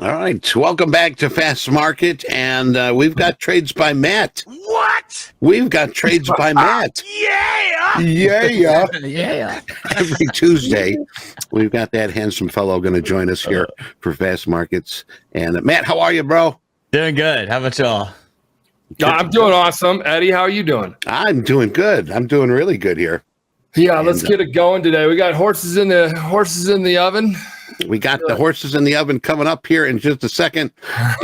All right, welcome back to Fast Market, and we've got trades by Matt. What? We've got trades by Matt. Yeah! Yeah. Every Tuesday, we've got that handsome fellow going to join us here for Fast Markets. And Matt, how are you, bro? Doing good. How about y'all? I'm doing awesome. Eddie, how are you doing? I'm doing good. I'm doing really good here. Yeah, let's get it going today. We got horses in the oven. We got the horses in the oven coming up here in just a second,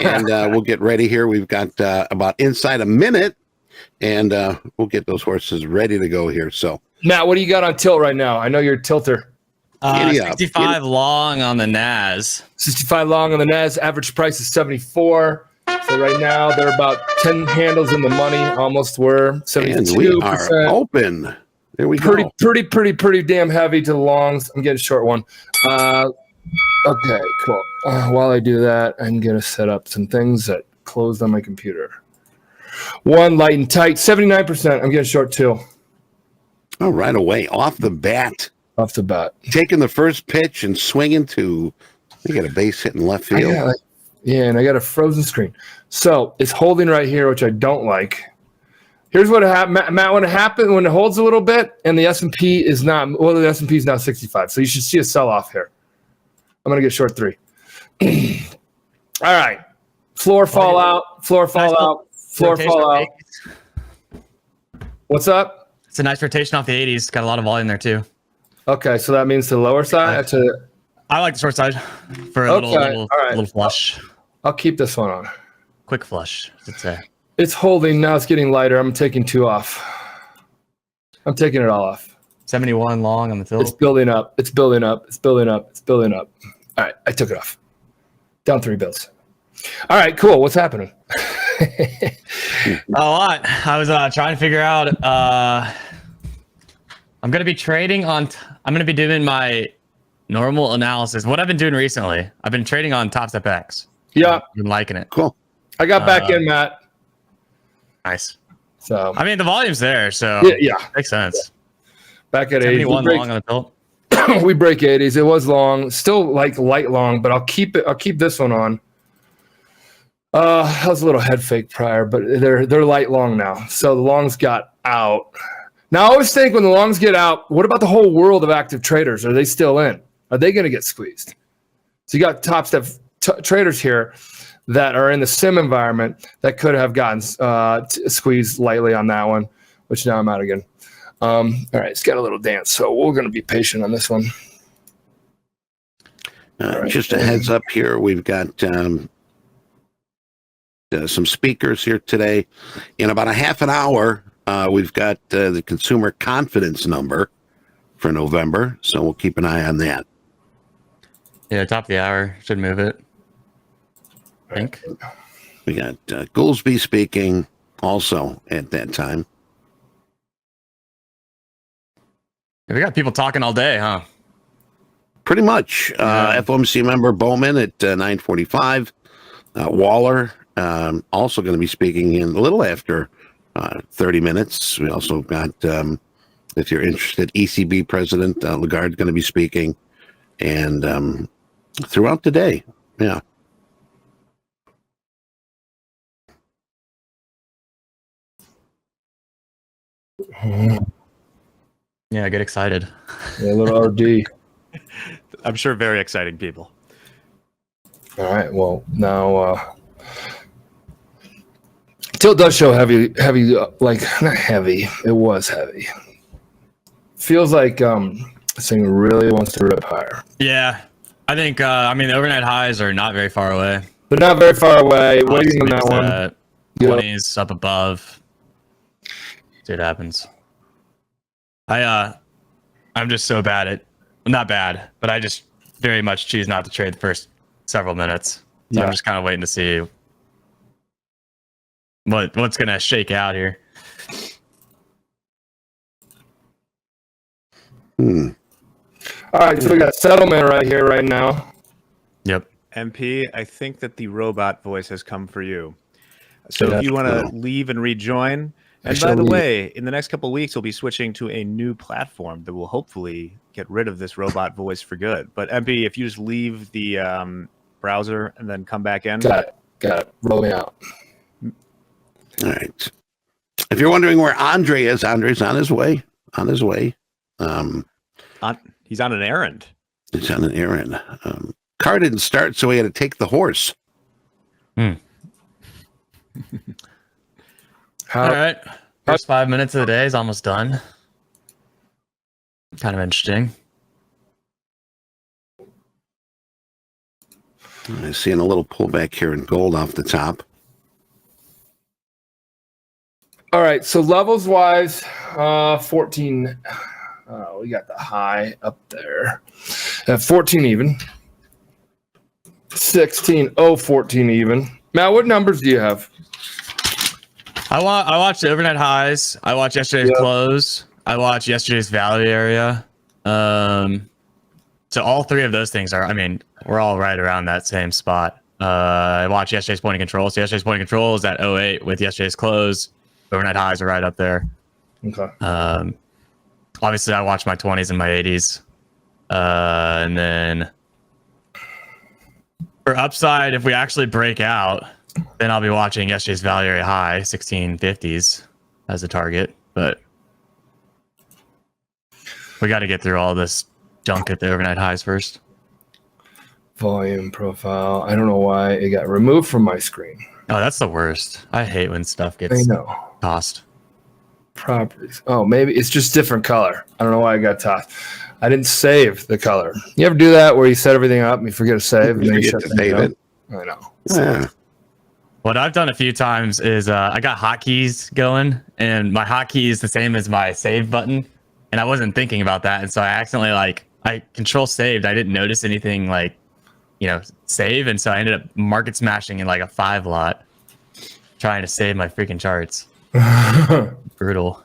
and we'll get ready here. We've got about inside a minute, and we'll get those horses ready to go here. So, Matt, what do you got on tilt right now? I know you're a tilter. 65 long on the NAS. 65 long on the NAS. Average price is 74. So right now they're about 10 handles in the money. Almost were 72%. And we are open. There we go. Pretty damn heavy to the longs. I'm getting a short one. Okay, cool. While I do that, I'm going to set up some things that closed on my computer. One light and tight, 79%. I'm getting short two. Oh, right away, off the bat. Off the bat. Taking the first pitch and swinging to, you got a base hit in left field. Yeah, and I got a frozen screen. So it's holding right here, which I don't like. Here's what happened, Matt. When it holds a little bit, and the S&P is not, well, the S&P is now 65. So you should see a sell-off here. I'm gonna get short three. All right, floor fall out. What's up? It's a nice rotation off the 80s. Got a lot of volume there too. Okay, so that means the lower side. I like the short side for a little flush. I'll keep this one on. Quick flush, I should say. It's holding now. It's getting lighter. I'm taking two off. I'm taking it all off. 71 long on the tilt. It's building up. All right, I took it off. Down 3 bills. All right, cool. What's happening? A lot. I was trying to figure out. I'm going to be trading on. I'm going to be doing my normal analysis. What I've been doing recently. I've been trading on Topstep X. Yeah, I've been liking it. Cool. I got back in, Matt. Nice. So I mean, the volume's there, so yeah, makes sense. Back at 71 long on the tilt. We break 80s. It was long, still like light long, but I'll keep it. I'll keep this one on. That was a little head fake prior, but they're light long now. So the longs got out. Now I always think when the longs get out, what about the whole world of active traders? Are they still in? Are they going to get squeezed? So you got Topstep traders here that are in the sim environment that could have gotten squeezed lightly on that one, which now I'm out again. All right, it's got a little dance, so we're going to be patient on this one. Right. Just a heads up here, we've got some speakers here today. In about a half an hour, we've got the consumer confidence number for November, so we'll keep an eye on that. Yeah, top of the hour. Should move it. I think. We got Goolsby speaking also at that time. We got people talking all day, huh? Pretty much. FOMC member Bowman at 9:45. Waller also going to be speaking in a little after 30 minutes. We also got, if you're interested, ECB President Lagarde going to be speaking, and throughout the day. Yeah. Yeah, get excited. Yeah, a little RD. I'm sure very exciting people. All right. Well, now tilt does show heavy, like not heavy. It was heavy. Feels like this thing really wants to rip higher. Yeah, I think. I mean, the overnight highs are not very far away. They're not very far away. Waiting on that one. 20s up above. See what happens. I'm just so bad at, not bad, but I just very much choose not to trade the first several minutes. So I'm just kind of waiting to see what's gonna shake out here. All right, so we got settlement right here, right now. Yep. MP, I think that the robot voice has come for you. So if you want to leave and rejoin, and by the way, in the next couple of weeks, we'll be switching to a new platform that will hopefully get rid of this robot voice for good. But MP, if you just leave the browser and then come back in. Got it. Rolling out. All right. If you're wondering where Andre is, Andre's on his way. He's on an errand. He's on an errand. Car didn't start, so he had to take the horse. All right. First 5 minutes of the day is almost done. Kind of interesting. I'm seeing a little pullback here in gold off the top. All right, so levels wise, 14. We got the high up there at 14 even. 16, 14 even. Matt, what numbers do you have? I watched the overnight highs. I watched yesterday's close. I watched yesterday's value area. So all three of those things are, I mean, we're all right around that same spot. I watched yesterday's point of control. So yesterday's point of control is at 08 with yesterday's close. Overnight highs are right up there. Okay. Obviously, I watched my 20s and my 80s. And then for upside, if we actually break out, then I'll be watching yesterday's value area high, 1650s as a target. But we got to get through all this junk at the overnight highs first. Volume profile. I don't know why it got removed from my screen. Oh, that's the worst. I hate when stuff gets tossed. Properties. Oh, maybe it's just different color. I don't know why it got tossed. I didn't save the color. You ever do that where you set everything up and you forget to save? And then you forget to save it. I know. Yeah. What I've done a few times is I got hotkeys going, and my hotkey is the same as my save button, and I wasn't thinking about that, and so I accidentally I control saved. I didn't notice anything save, and so I ended up market smashing in like a 5 lot, trying to save my freaking charts. Brutal.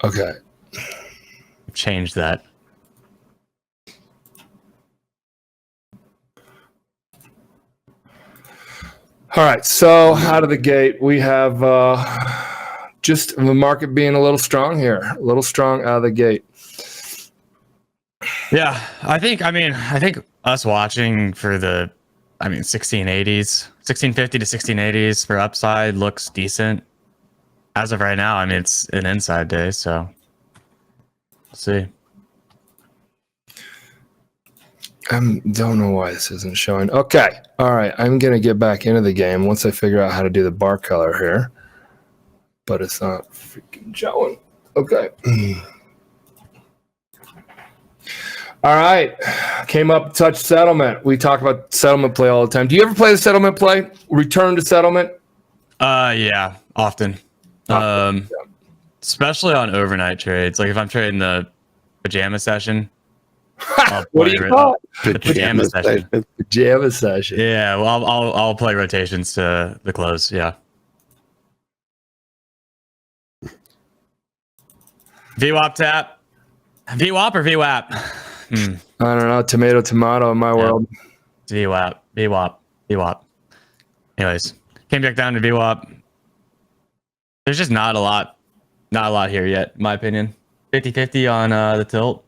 Okay. Change that. All right. So out of the gate, we have just the market being a little strong here, a little strong out of the gate. Yeah, I think us watching for the 1680s, 1650 to 1680s for upside looks decent. As of right now, it's an inside day, so we'll see. I don't know why this isn't showing. Okay. All right. I'm going to get back into the game once I figure out how to do the bar color here. But it's not freaking showing. Okay. All right. Came up, touch settlement. We talk about settlement play all the time. Do you ever play the settlement play? Return to settlement? Yeah, often. Especially on overnight trades. Like if I'm trading the pajama session. What do you call it? The pajama session. Pajama session. Yeah, well, I'll play rotations to the close. Yeah. VWAP tap. VWAP or VWAP? I don't know. Tomato in my world. VWAP. Anyways, came back down to VWAP. There's just not a lot here yet, in my opinion. 50-50 on the tilt.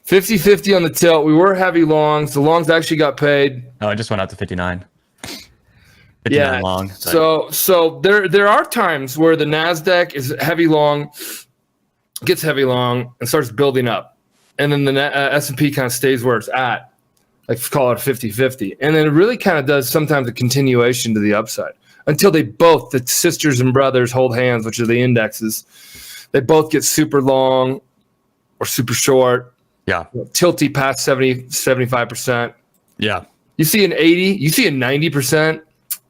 50-50 on the tilt. We were heavy longs. The longs actually got paid. Oh, it just went out to 59. 59 long. So there are times where the NASDAQ is heavy long, gets heavy long, and starts building up. And then the S&P kind of stays where it's at. Like call it 50-50. And then it really kind of does sometimes a continuation to the upside. Until they both, the sisters and brothers, hold hands, which are the indexes. They both get super long or super short. Yeah. Tilty past 75%. Yeah. You see an 80, you see a 90%,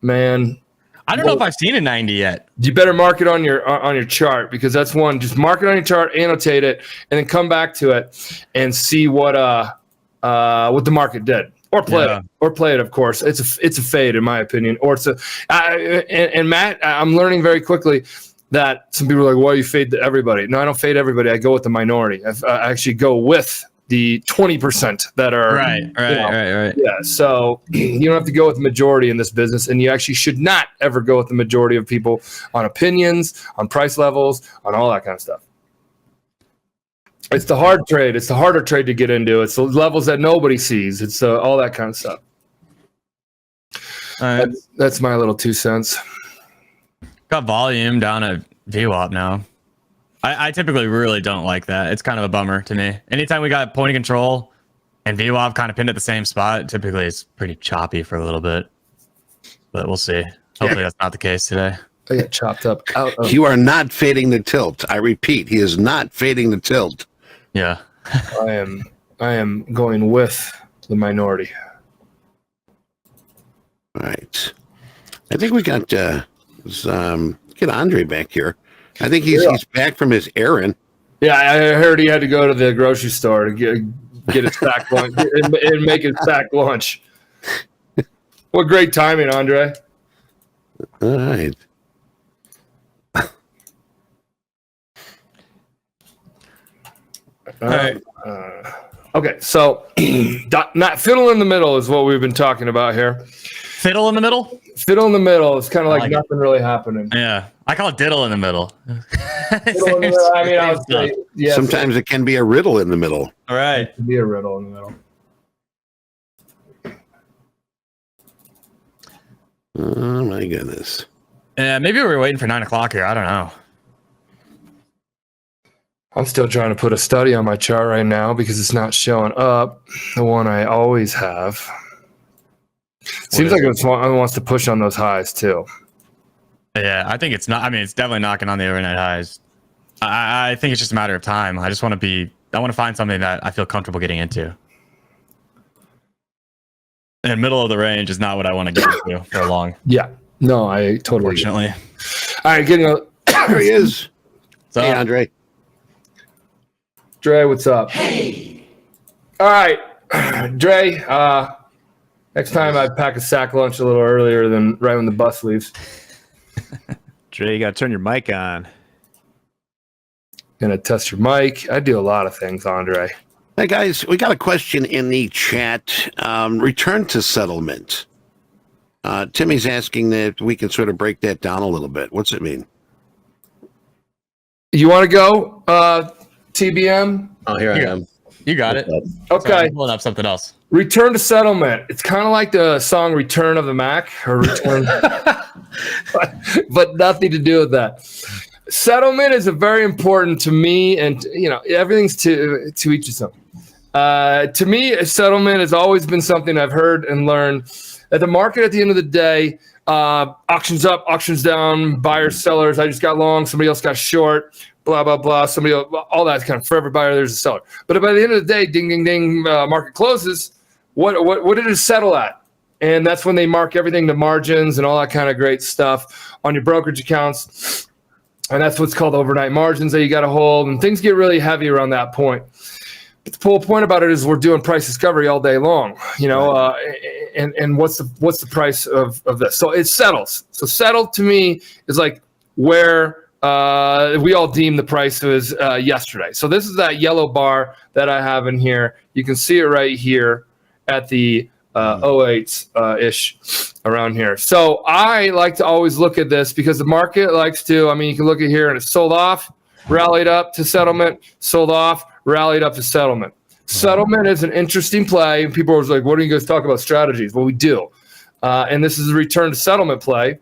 man. I don't know if I've seen a 90 yet. You better mark it on your chart, because that's one. Just mark it on your chart, annotate it, and then come back to it and see what the market did. Or play it, of course. It's a fade, in my opinion. Or it's and Matt, I'm learning very quickly that some people are like, "Well, you fade everybody." No, I don't fade everybody. I go with the minority. I actually go with the 20% that are right. Yeah. So you don't have to go with the majority in this business, and you actually should not ever go with the majority of people on opinions, on price levels, on all that kind of stuff. It's the hard trade. It's the harder trade to get into. It's the levels that nobody sees. It's all that kind of stuff. That's my little 2 cents. Got volume down at VWAP now. I typically really don't like that. It's kind of a bummer to me. Anytime we got point of control and VWAP kind of pinned at the same spot, typically it's pretty choppy for a little bit. But we'll see. Hopefully that's not the case today. I get chopped up. You are not fading the tilt. I repeat, he is not fading the tilt. Yeah. I am going with the minority. All right. I think we got get Andre back here. I think he's back from his errand. Yeah, I heard he had to go to the grocery store to get his sack lunch and make his sack lunch. What great timing, Andre. All right. All right. Okay, so not fiddle in the middle is what we've been talking about here. Fiddle in the middle? Fiddle in the middle is kind of like like nothing really happening. Yeah. I call it diddle in the middle. Fiddle in the middle, I mean, I would say, yeah, Sometimes it can be a riddle in the middle. All right. it can be a riddle in the middle. Oh my goodness. Yeah, maybe we were waiting for 9 o'clock here. I don't know. I'm still trying to put a study on my chart right now because it's not showing up. The one I always have. Seems like it wants to push on those highs too. Yeah, I think it's not. I mean, it's definitely knocking on the overnight highs. I think it's just a matter of time. I want to find something that I feel comfortable getting into. And middle of the range is not what I want to get into for long. Yeah. No, I totally. Unfortunately. All right, There he is. So, Hey, Andre. Dre, what's up? Hey. All right, Dre. Next time I pack a sack lunch a little earlier than right when the bus leaves. Dre, you got to turn your mic on. Gonna test your mic. I do a lot of things, Andre. Hey guys, we got a question in the chat. Return to settlement. Timmy's asking that we can sort of break that down a little bit. What's it mean? You want to go, TBM? Oh, here I am. you got it. Okay. Sorry, I'm pulling up something else. Return to settlement. It's kind of like the song "Return of the Mac" or "Return," but nothing to do with that. Settlement is a very important to me, and everything's to each his own. To me, a settlement has always been something I've heard and learned that the market at the end of the day, auctions up, auctions down, buyers, sellers. I just got long, somebody else got short, blah, blah, blah. Somebody, all that's kind of for every buyer, there's a seller. But by the end of the day, ding, ding, ding, market closes. What did it settle at? And that's when they mark everything to margins and all that kind of great stuff on your brokerage accounts. And that's what's called overnight margins that you got to hold. And things get really heavy around that point. But the whole point about it is we're doing price discovery all day long, and what's the price of this? So it settles. So settled to me is like where we all deem the price was yesterday. So this is that yellow bar that I have in here. You can see it right here at the 08-ish around here. So I like to always look at this because the market likes to, you can look at here and it's sold off, rallied up to settlement, sold off, rallied up to settlement. Settlement is an interesting play. People are like, what do you guys talk about strategies? Well, we do. And this is a return to settlement play.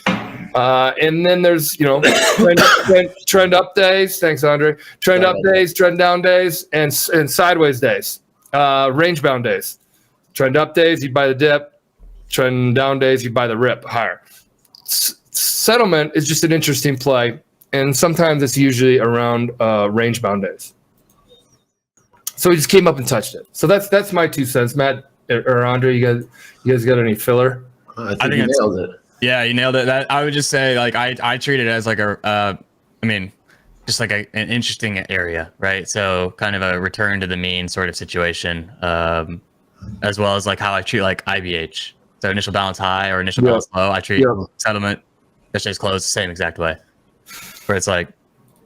And then there's, trend up days. Thanks, Andre. Trend up days, trend down days, and sideways days, range bound days. Trend up days, you buy the dip. Trend down days, you buy the rip higher. Settlement is just an interesting play. And sometimes it's usually around range bound days. So we just came up and touched it. So that's my 2 cents. Matt or Andre, you guys got any filler? I think you nailed it. Yeah, you nailed it. That I would just say, like, I treat it as like just like an interesting area, right? So kind of a return to the mean sort of situation, as well as like how I treat like IBH. So initial balance high or initial balance low. I treat settlement, yesterday's close, the same exact way. Where it's like,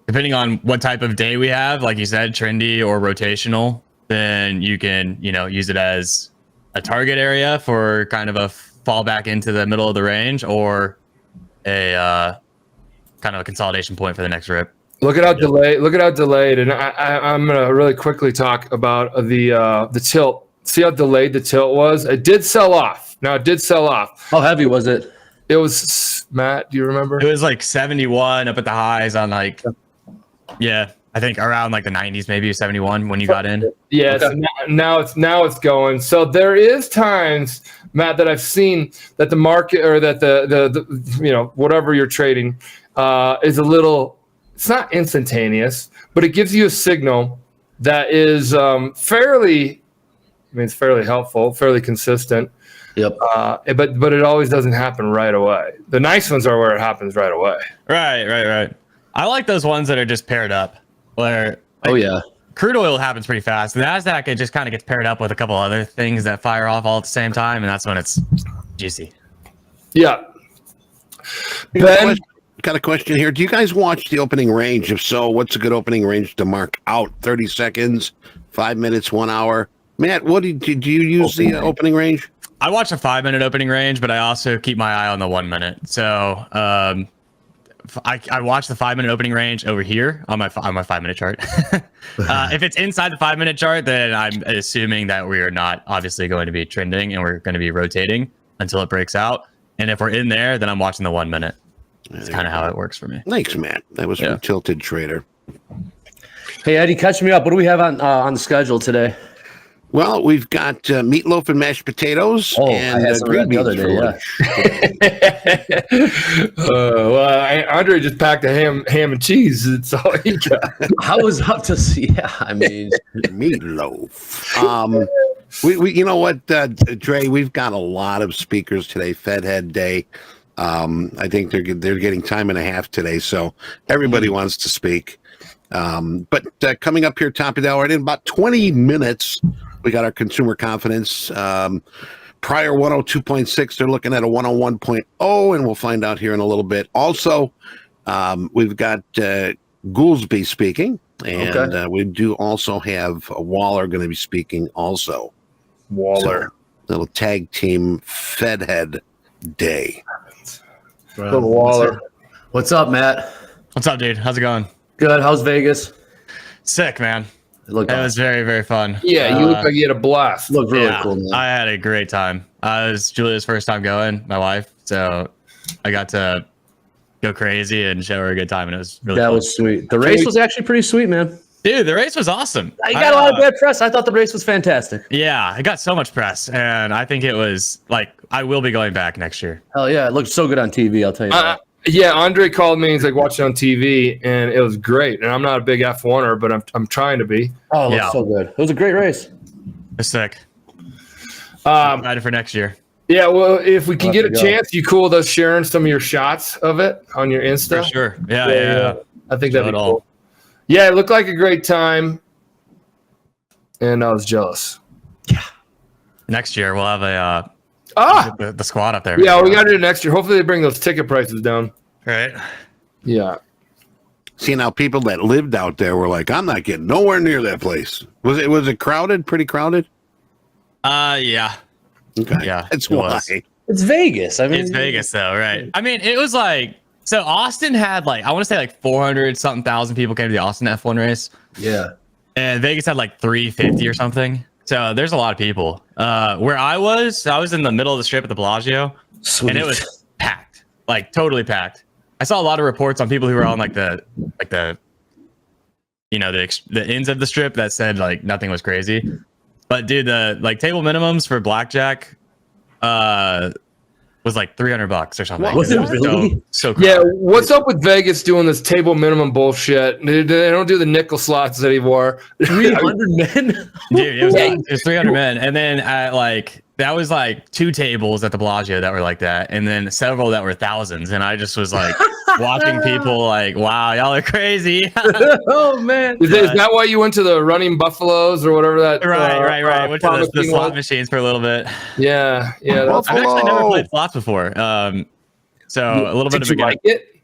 depending on what type of day we have, like you said, trendy or rotational, then you can, use it as a target area for kind of a fallback into the middle of the range, or a kind of a consolidation point for the next rip. Look at how delayed. And I'm gonna really quickly talk about the tilt See how delayed the tilt was? It did sell off. Now it did sell off. How heavy was it? It was, Matt, do you remember? It was like 71 up at the highs on like, yeah, I think around like the 90s, maybe 71 when you got in. Yes. Okay. Now it's going. So there is times, Matt, that I've seen that the market or that the whatever you're trading is a little. It's not instantaneous, but it gives you a signal that is fairly. I mean, it's fairly helpful, fairly consistent. Yep. But it always doesn't happen right away. The nice ones are where it happens right away. Right. I like those ones that are just paired up, where crude oil happens pretty fast. The NASDAQ, it just kind of gets paired up with a couple other things that fire off all at the same time, and that's when it's juicy. Yeah. Ben, Got a question here. Do you guys watch the opening range? If so, what's a good opening range to mark out? 30 seconds, 5 minutes, 1 hour? Matt, what do you use the opening range? I watch a 5-minute opening range, but I also keep my eye on the 1 minute. So I watch the 5-minute opening range over here on my 5-minute chart. If it's inside the 5-minute chart, then I'm assuming that we are not obviously going to be trending and we're going to be rotating until it breaks out. And if we're in there, then I'm watching the 1 minute. That's kind of how it works for me. Thanks, Matt. That was from Tilted Trader. Hey, Eddie, catch me up. What do we have on the schedule today? Well, we've got meatloaf and mashed potatoes. Oh, and I had some of that the other day, lunch. Andre just packed a ham and cheese. It's all he got. I was up to see. Yeah, I mean, meatloaf. We you know what, Dre? We've got a lot of speakers today. Fedhead Day. I think they're getting time and a half today, so everybody wants to speak. But coming up here, top of the hour, in about 20 minutes, we got our consumer confidence. Prior 102.6, they're looking at a 101.0, and we'll find out here in a little bit. Also, we've got Goolsby speaking, and we do also have Waller going to be speaking also. Waller. So, little tag team Fedhead Day. Go Waller. what's up, Matt? What's up, dude? How's it going? Good. How's Vegas? Sick, man. It looked It was very, very fun. Yeah, you look like you had a blast. looked really cool, man. I had a great time. It was Julia's first time going, my wife. So I got to go crazy and show her a good time. And it was really That fun. was sweet. The race was actually pretty sweet, man. Dude, the race was awesome. I got a lot of bad press. I thought the race was fantastic. Yeah, I got so much press. And I think it was like, I will be going back next year. Hell yeah. It looked so good on TV, I'll tell you that. Yeah, Andre called me. He's like watching on TV, and it was great. And I'm not a big F1er, but I'm trying to be. Oh, it looked so good. It was a great race. It's sick. Excited for next year. Yeah, well, if we can get a go. chance, you cool with us sharing some of your shots of it on your Insta? For sure. Yeah. I think that'd be Show it all. cool. Yeah, it looked like a great time, and I was jealous. Next year, we'll have a the squad up there. Yeah, we got to do it next year. Hopefully, they bring those ticket prices down. Right. Yeah. See, now people that lived out there were like, I'm not getting nowhere near that place. Was it crowded? Pretty crowded? Yeah. Okay. Yeah, That's it was. why. It's Vegas. I mean, It's Vegas though, right? I mean, it was like, so Austin had like, I want to say like 400 something thousand people came to the Austin F1 race, yeah. and Vegas had like 350 or something. So there's a lot of people. Where I was in the middle of the strip at the Bellagio, Sweet. and it was packed, like totally packed. I saw a lot of reports on people who were on the ends of the strip that said like nothing was crazy. But dude, the like table minimums for blackjack was like $300 or something. Was it really? So Yeah, crowded. what's up with Vegas doing this table minimum bullshit? They don't do the nickel slots anymore. 300 men? Dude, it was 300 men, and then at like that was like 2 tables at the Bellagio that were like that, and then several that were thousands, and I just was like watching people like, wow, y'all are crazy. Oh, man. Is that why you went to the Running Buffaloes or whatever that? Right. Went to the promising slot was? machines for a little bit. Yeah. Buffalo. I've actually never played slots before, so a little bit Did of you a like it?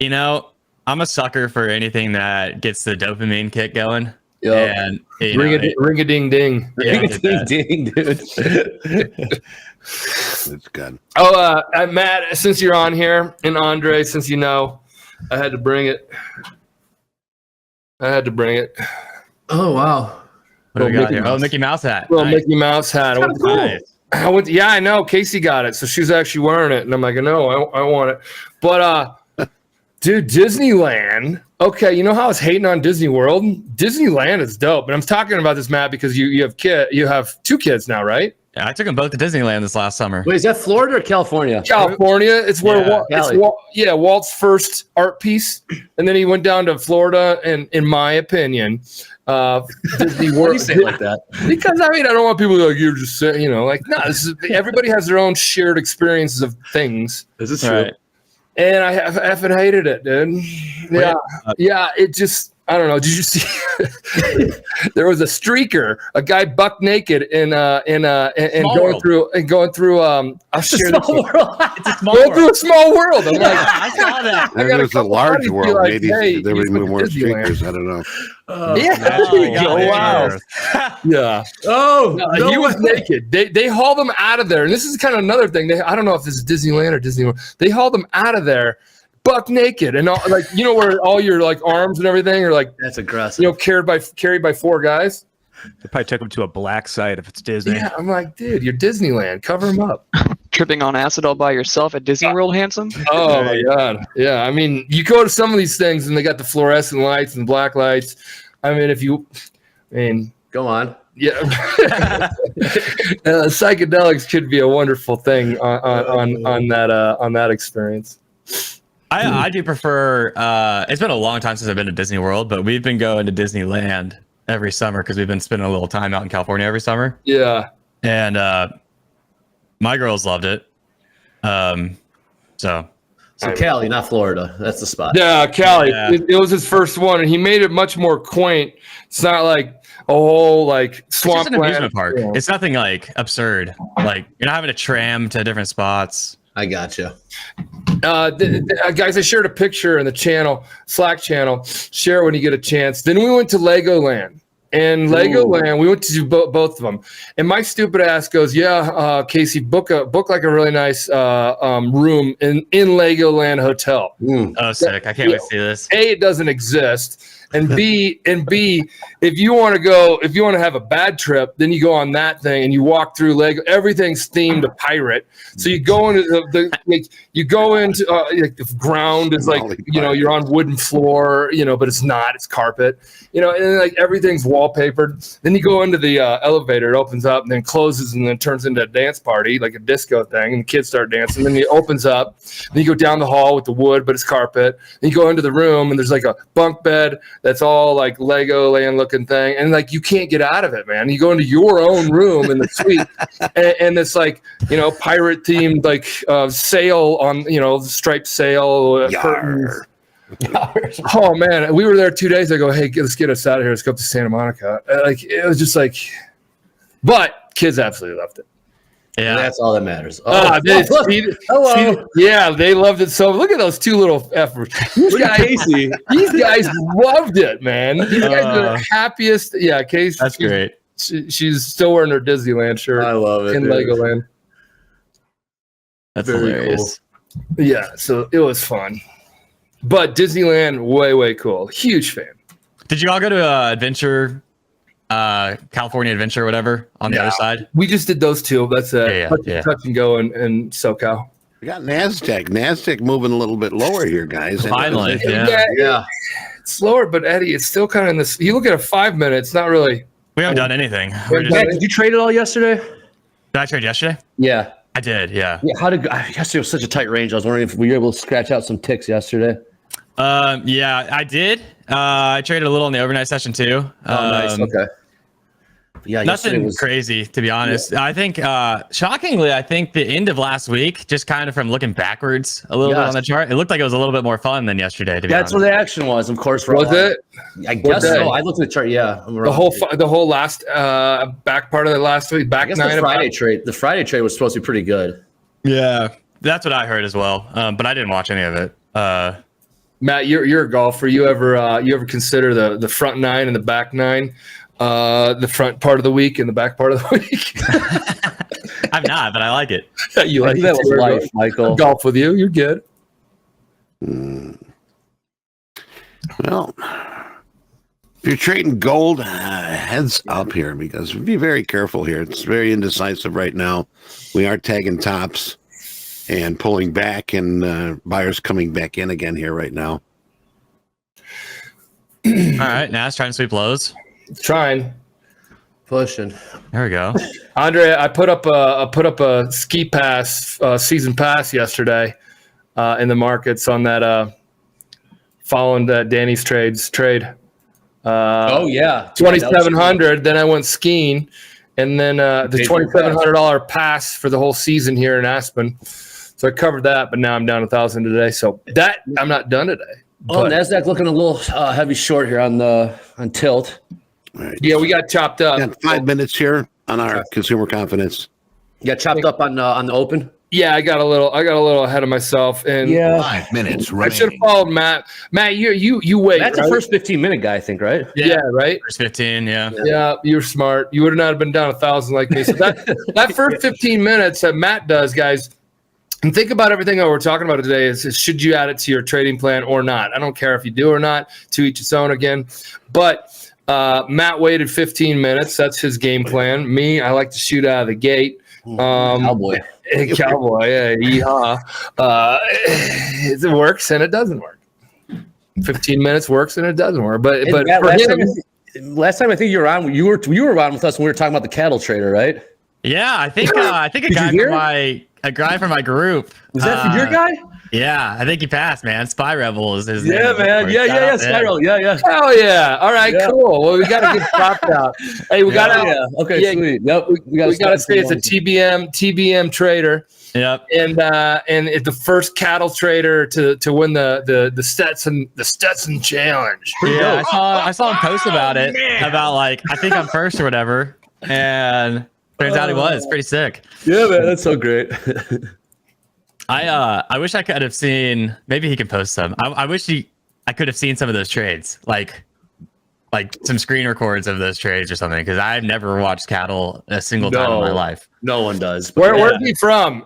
You know, I'm a sucker for anything that gets the dopamine kick going. Yep. And Ring a ding ding. Yeah, Ding, ding, dude. It's good. Oh, Matt, since you're on here, and Andre, since you know, I had to bring it. Oh, wow. What do we got Mickey here? Oh, Mouse. Mickey Mouse hat. Little Nice. Mickey Mouse hat. Yeah, I know. Casey got it, so she's actually wearing it, and I'm like, no, I want it. But dude, Disneyland. Okay, you know how I was hating on Disney World? Disneyland is dope, and I'm talking about this, Matt, because you have 2 kids now, right? Yeah, I took them both to Disneyland this last summer. Wait, is that Florida or California? California. It's where Yeah, Walt's first art piece, and then he went down to Florida. And in my opinion, Disney World. Why do you say it like that? Because I don't want people to be like, you're just saying, no. Everybody has their own shared experiences of things. This is true. Right. And I effing hated it, dude. Yeah. It just, I don't know. Did you see? There was a streaker, a guy buck naked, and going through. I'll share this. It's a small Go through a world. small world. I'm like, I saw that. There was a large world. like, Maybe hey, there he's were with more Disneyland. streakers. I don't know. Yeah. Wow. Yeah. Oh, No, he was naked. They hauled him out of there, and this is kind of another thing. I don't know if this is Disneyland or Disney World. They hauled him out of there, buck naked, and all, where all your arms and everything are that's aggressive. carried by 4 guys. They probably took him to a black site if it's Disney. Yeah, I'm like, dude, you're Disneyland. Cover him up. Tripping on acid all by yourself at Disney World, handsome? Oh my god. Yeah, I mean, you go to some of these things and they got the fluorescent lights and black lights. I mean, Go on. yeah, psychedelics could be a wonderful thing on that experience. I do prefer. It's been a long time since I've been to Disney World, but we've been going to Disneyland every summer because we've been spending a little time out in California every summer. Yeah. And my girls loved it. So Cali, not Florida. That's the spot. Yeah, Cali. Yeah. It was his first one, and he made it much more quaint. It's not like a whole it's just swamp an amusement park. Yeah. It's nothing absurd. You're not having to tram to different spots. I gotcha. Guys, I shared a picture in the Slack channel. Share it when you get a chance. Then we went to Legoland. And Legoland, we went to do both of them. And my stupid ass goes, Casey, book like a really nice room in Legoland Hotel. Oh, sick! I can't wait to see this. A, it doesn't exist. And B, if you want to have a bad trip, then you go on that thing and you walk through Lego. Everything's themed to pirate. So you go into the ground is you're on wooden floor, but it's not. It's carpet, and everything's wallpapered. Then you go into the elevator. It opens up and then closes and then turns into a dance party, like a disco thing, and the kids start dancing. Then it opens up. Then you go down the hall with the wood, but it's carpet. Then you go into the room and there's like a bunk bed that's all like Legoland looking thing, and you can't get out of it, man. You go into your own room in the suite, and it's pirate themed sail on striped sail curtains. Oh man, we were there 2 days ago. Hey, let's get us out of here. Let's go up to Santa Monica. It was just but kids absolutely loved it. Yeah, That's all that matters. Hello. They loved it so. Look at those 2 little efforts. These guys loved it, man. These guys are the happiest. Yeah, Casey. that's great. She's still wearing her Disneyland shirt. I love it. In dude. Legoland. That's Very hilarious. Yeah, so it was fun. But Disneyland, way cool. Huge fan. Did you all go to California Adventure, or whatever, on the other side? We just did those 2. That's touch and go in SoCal. We got NASDAQ moving a little bit lower here, guys. Finally, Yeah. It's slower, but Eddie, it's still kind of in this. You look at a 5 minute, it's not really. we haven't done anything. Matt, did you trade it all yesterday? Did I trade yesterday? Yeah. I did. Yeah. Yesterday was such a tight range. I was wondering if we were able to scratch out some ticks yesterday. Yeah, I did. I traded a little in the overnight session too. Nice. Okay. Yeah, Nothing crazy, to be honest. I think, shockingly, I think the end of last week, just kind of from looking backwards a little bit on the chart, it looked like it was a little bit more fun than yesterday. To be That's honest. where the action was, of course. Was it? I guess day? so. I looked at the chart. Yeah, The whole last back part of the last week, back I guess 9 the Friday trade. The Friday trade was supposed to be pretty good. Yeah, that's what I heard as well. But I didn't watch any of it. Matt, you're a golfer. You ever consider the front 9 and the back 9? The front part of the week and the back part of the week. I'm not, but I like it. You like that was life, Michael. Golf with you. You're good. Well, If you're trading gold, heads up here because be very careful here. It's very indecisive right now. We are tagging tops and pulling back, and buyers coming back in again here right now. All right, Nas trying to sweep lows. Trying. Pushing. There we go. Andre, I put up a ski pass, season pass yesterday in the markets on that following that Danny's trade. Oh yeah, 2,700. Then I went skiing, and then the $2,700 pass for the whole season here in Aspen. So I covered that, but now I'm down 1,000 today. So that I'm not done today. Oh, Nasdaq looking a little heavy short here on tilt. Right. Yeah, we got chopped up. Got 5 minutes here on our consumer confidence. You got chopped up on the open. Yeah, I got a little ahead of myself, and 5 minutes I remaining. should have followed Matt. Matt, you wait. That's right? the first 15-minute guy, I think, right? Yeah, right. First 15, yeah. Yeah, you're smart. You would not have been down 1,000 like me. So that first 15 minutes that Matt does, guys, and think about everything that we're talking about today is should you add it to your trading plan or not? I don't care if you do or not. To each its own again. But Matt waited 15 minutes. That's his game plan. Me, I like to shoot out of the gate. Cowboy. Cowboy, yeah, yeehaw. It works and it doesn't work. 15 minutes works and it doesn't work. But Matt, for him, last time I think you were on, you were on with us when we were talking about the cattle trader, right? Yeah, I think a guy from my group. Was that your guy? Yeah, I think he passed, man. Spy Rebel is his Yeah, name. man. Yeah. Spiral. Yeah. hell yeah. All right, Yeah. cool. Well, we got a good prop out. Hey, we got to. Yeah. Okay, Yeah, sweet. Yep. We got to say it's a TBM trader, Yep. and it's the first cattle trader to win the Stetson challenge. Yeah, I saw him post about it. About like I think I'm first or whatever, and turns out he was pretty sick. Yeah, man. That's so great. I wish I could have seen. Maybe he could post some. I wish I could have seen some of those trades, like some screen records of those trades or something, because I've never watched cattle a single time in my life. No one does. Where's he from?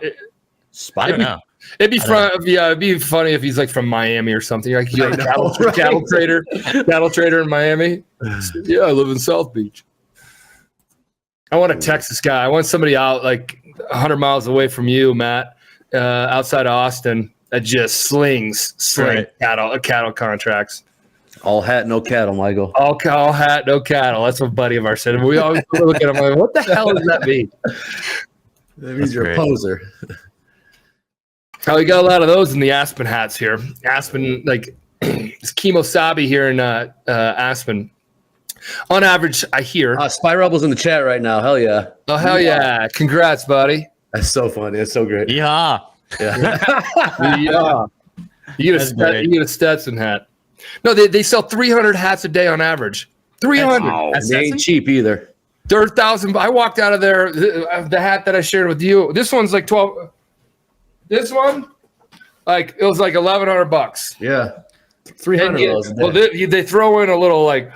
I don't know. It'd be it'd be funny if he's like from Miami or something. Like you're a cattle trader in Miami. Yeah, I live in South Beach. I want a Texas guy. I want somebody out like 100 miles away from you, Matt, outside of Austin, that just slings Right. cattle contracts. All hat, no cattle, Michael. All hat, no cattle. That's what a buddy of ours said. We always look at him like, what the hell does that mean? That means you're great. a poser. Oh, we got a lot of those in the Aspen hats here. Aspen, like it's Kemosabe here in Aspen. On average, I hear. Spy Rebel's in the chat right now. Hell yeah. Oh, hell yeah. Congrats, buddy. That's so funny. That's so great. Yeehaw. Yeah. You get a Stetson hat. No, they sell 300 hats a day on average. 300. They ain't cheap either. They're 1,000. I walked out of there. The hat that I shared with you. This one's like 12. This one, like it was like $1,100. Yeah. 300 of those. Well, they throw in a little like,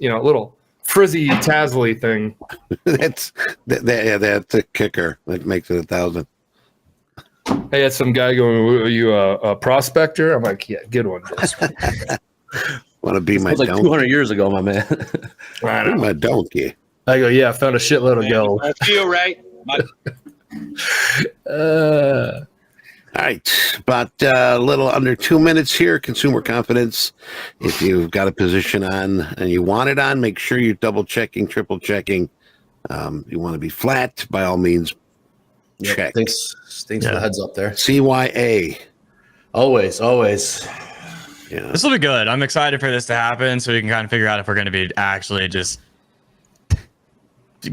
little frizzy tassely thing. That's a kicker that makes it 1,000. Hey, had some guy going, "Are you a prospector?" I'm like, "Yeah, good one." Want to be my That was like donkey? 200 years ago, my man. I Be know. my donkey. I go, "Yeah, I found a shitload of gold." I feel right. All right, about a little under 2 minutes here. Consumer confidence. If you've got a position on and you want it on, make sure you're double checking, triple checking. You want to be flat, by all means. Check. Thanks for the heads up there. CYA. Always. Yeah. This will be good. I'm excited for this to happen, so we can kind of figure out if we're going to be actually just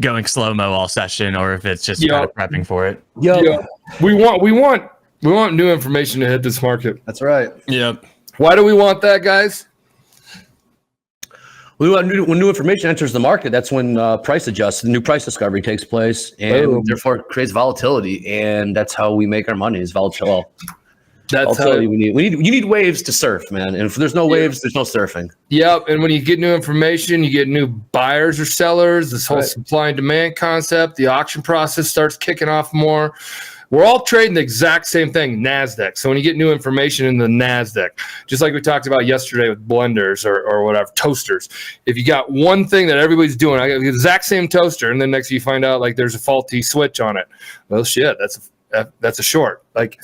going slow-mo all session, or if it's just kind of prepping for it. Yo. We want new information to hit this market. That's right. Yep. Why do we want that, guys? When new information enters the market, that's when price adjusts, the new price discovery takes place, and Boom. therefore it creates volatility. And that's how we make our money is volatility. That's how. Volatility you need waves to surf, man. And if there's no waves, there's no surfing. Yep. And when you get new information, you get new buyers or sellers. This whole Right. supply and demand concept, the auction process starts kicking off more. We're all trading the exact same thing, NASDAQ. So when you get new information in the NASDAQ, just like we talked about yesterday with blenders or whatever, toasters, if you got one thing that everybody's doing, I got the exact same toaster, and then next you find out like there's a faulty switch on it. Well, shit, that's a short. Like,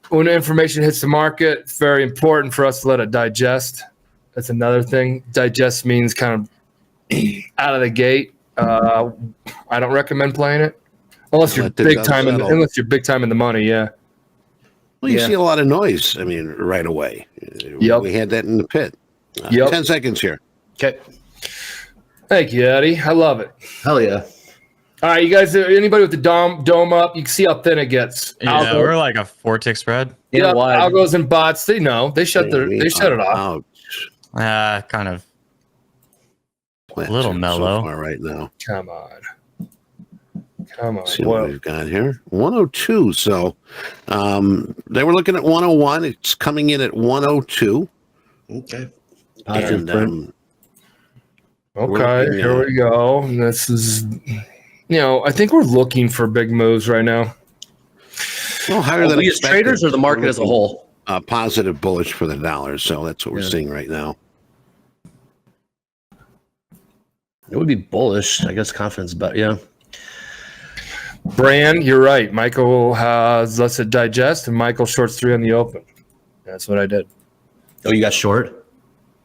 when information hits the market, it's very important for us to let it digest. That's another thing. Digest means kind of out of the gate. I don't recommend playing it unless you're big time. Unless you're big time in the money, yeah. Well, you see a lot of noise. I mean, right away. Yep. We had that in the pit. 10 seconds here. Okay. Thank you, Eddie. I love it. Hell yeah. All right, you guys. Anybody with the dome up? You can see how thin it gets. Yeah, we're like a 4-tick spread. Yeah, algos and bots. They know. They shut it off. Kind of. A little mellow. So far right now. Come on. See what we've got here. 102. So they were looking at 101. It's coming in at 102. Okay. And, okay, here we go. And this is, I think we're looking for big moves right now. Well, higher than as traders or the market as a whole? Positive bullish for the dollar. So that's what we're seeing right now. It would be bullish, I guess. Confidence, but yeah. Brand, you're right. Michael has lets it digest, and Michael shorts 3 on the open. That's what I did. Oh, you got short?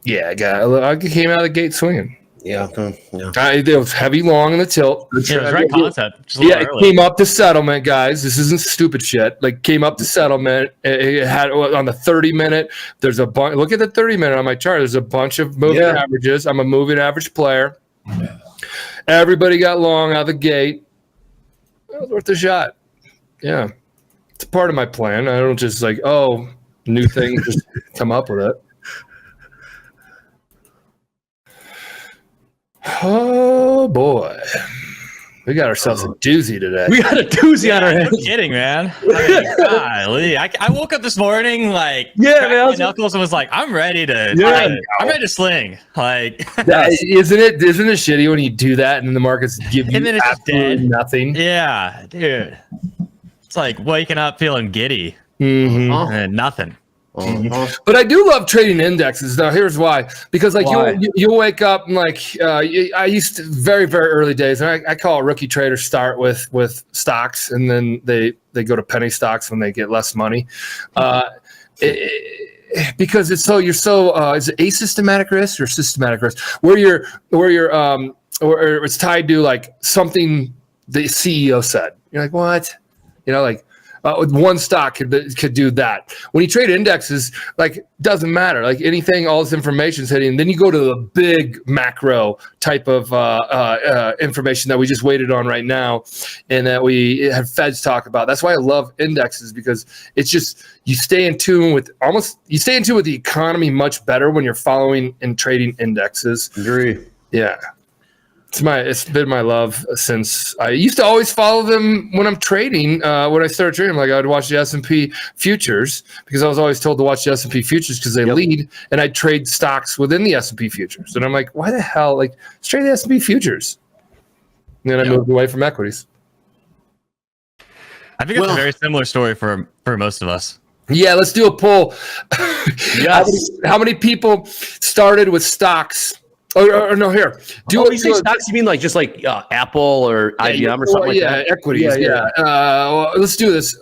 Yeah, I came out of the gate swinging. Yeah. It was heavy long in the tilt. Yeah, it was right concept. It came up to settlement, guys. This isn't stupid shit. Like, came up to settlement. It had on the 30-minute. There's a bunch. Look at the 30-minute on my chart. There's a bunch of moving averages. I'm a moving average player. Everybody got long out of the gate. It was worth a shot. Yeah, it's a part of my plan. I don't just new things just come up with it. Oh boy, we got ourselves a doozy today. We got a doozy on our hands. No kidding, man. Golly. I woke up this morning cracked my knuckles and was like, I'm ready to. I'm ready to sling. Like, isn't it shitty when you do that and then the markets give you and then it's just dead. Nothing? Yeah, dude. It's like waking up feeling giddy and nothing. But I do love trading indexes. Now, here's why. Because you'll wake up and I used to very, very early days, and I call it rookie traders start with stocks, and then they go to penny stocks when they get less money. Because it's is it asystematic risk or systematic risk where it's tied to like something the CEO said. You're like, what? With one stock could do that. When you trade indexes, doesn't matter. Like anything, all this information's hitting. Then you go to the big macro type of information that we just waited on right now, and that we have Feds talk about. That's why I love indexes, because it's just you stay in tune with the economy much better when you're following and trading indexes. Agree. Yeah. It's been my love since I used to always follow them when I'm trading. When I started trading, I would watch the S&P futures because I was always told to watch the S&P futures because they lead, and I'd trade stocks within the S&P futures. And I'm like, why the hell? Let's trade the S&P futures. And then I moved away from equities. I think it's a very similar story for most of us. Yeah, let's do a poll. Yes. How many people started with stocks? Or no, here. You say stocks, you mean just Apple or IBM or something like that? Equities. Let's do this.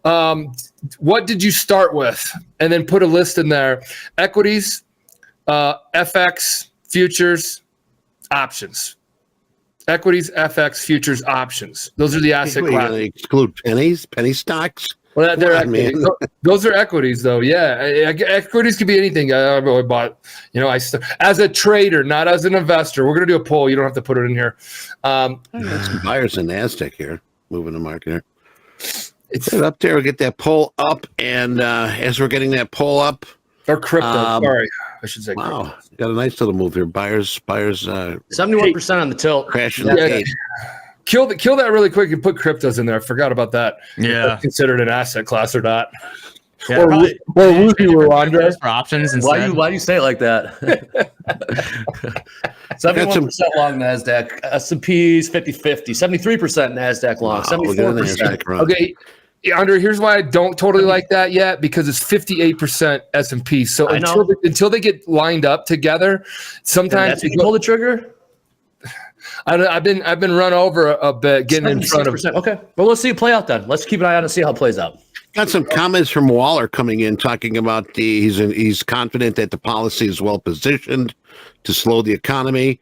What did you start with? And then put a list in there. Equities, FX, futures, options. Equities, FX, futures, options. Those are the asset classes. Exclude penny stocks. Well, those are equities, though. Yeah, equities could be anything. I really bought. As a trader, not as an investor. We're gonna do a poll. You don't have to put it in here. Some buyers in NASDAQ here, moving the market here. It's up there. We get that poll up, and as we're getting that poll up, or crypto. Sorry, I should say. Wow, crypto. Got a nice little move here. Buyers. 71% on the tilt. Crashing the gate. Kill that really quick and put cryptos in there. I forgot about that. Yeah. Considered an asset class or not. Yeah, Or probably Woozy Rwanda. for options Why instead. you say it like that? 71% long Nasdaq. S&P's 50-50. 73% Nasdaq long. Wow, look at the 74%. Nasdaq run. Okay, Andre, here's why I don't totally like that yet, because it's 58% S&P. So I know. until they get lined up together, sometimes That's when you pull the trigger. I've been run over a bit getting in front of. 76%. Okay. Well, let's see it play out then. Let's keep an eye on it and see how it plays out. Got some comments from Waller coming in talking about he's confident that the policy is well positioned to slow the economy.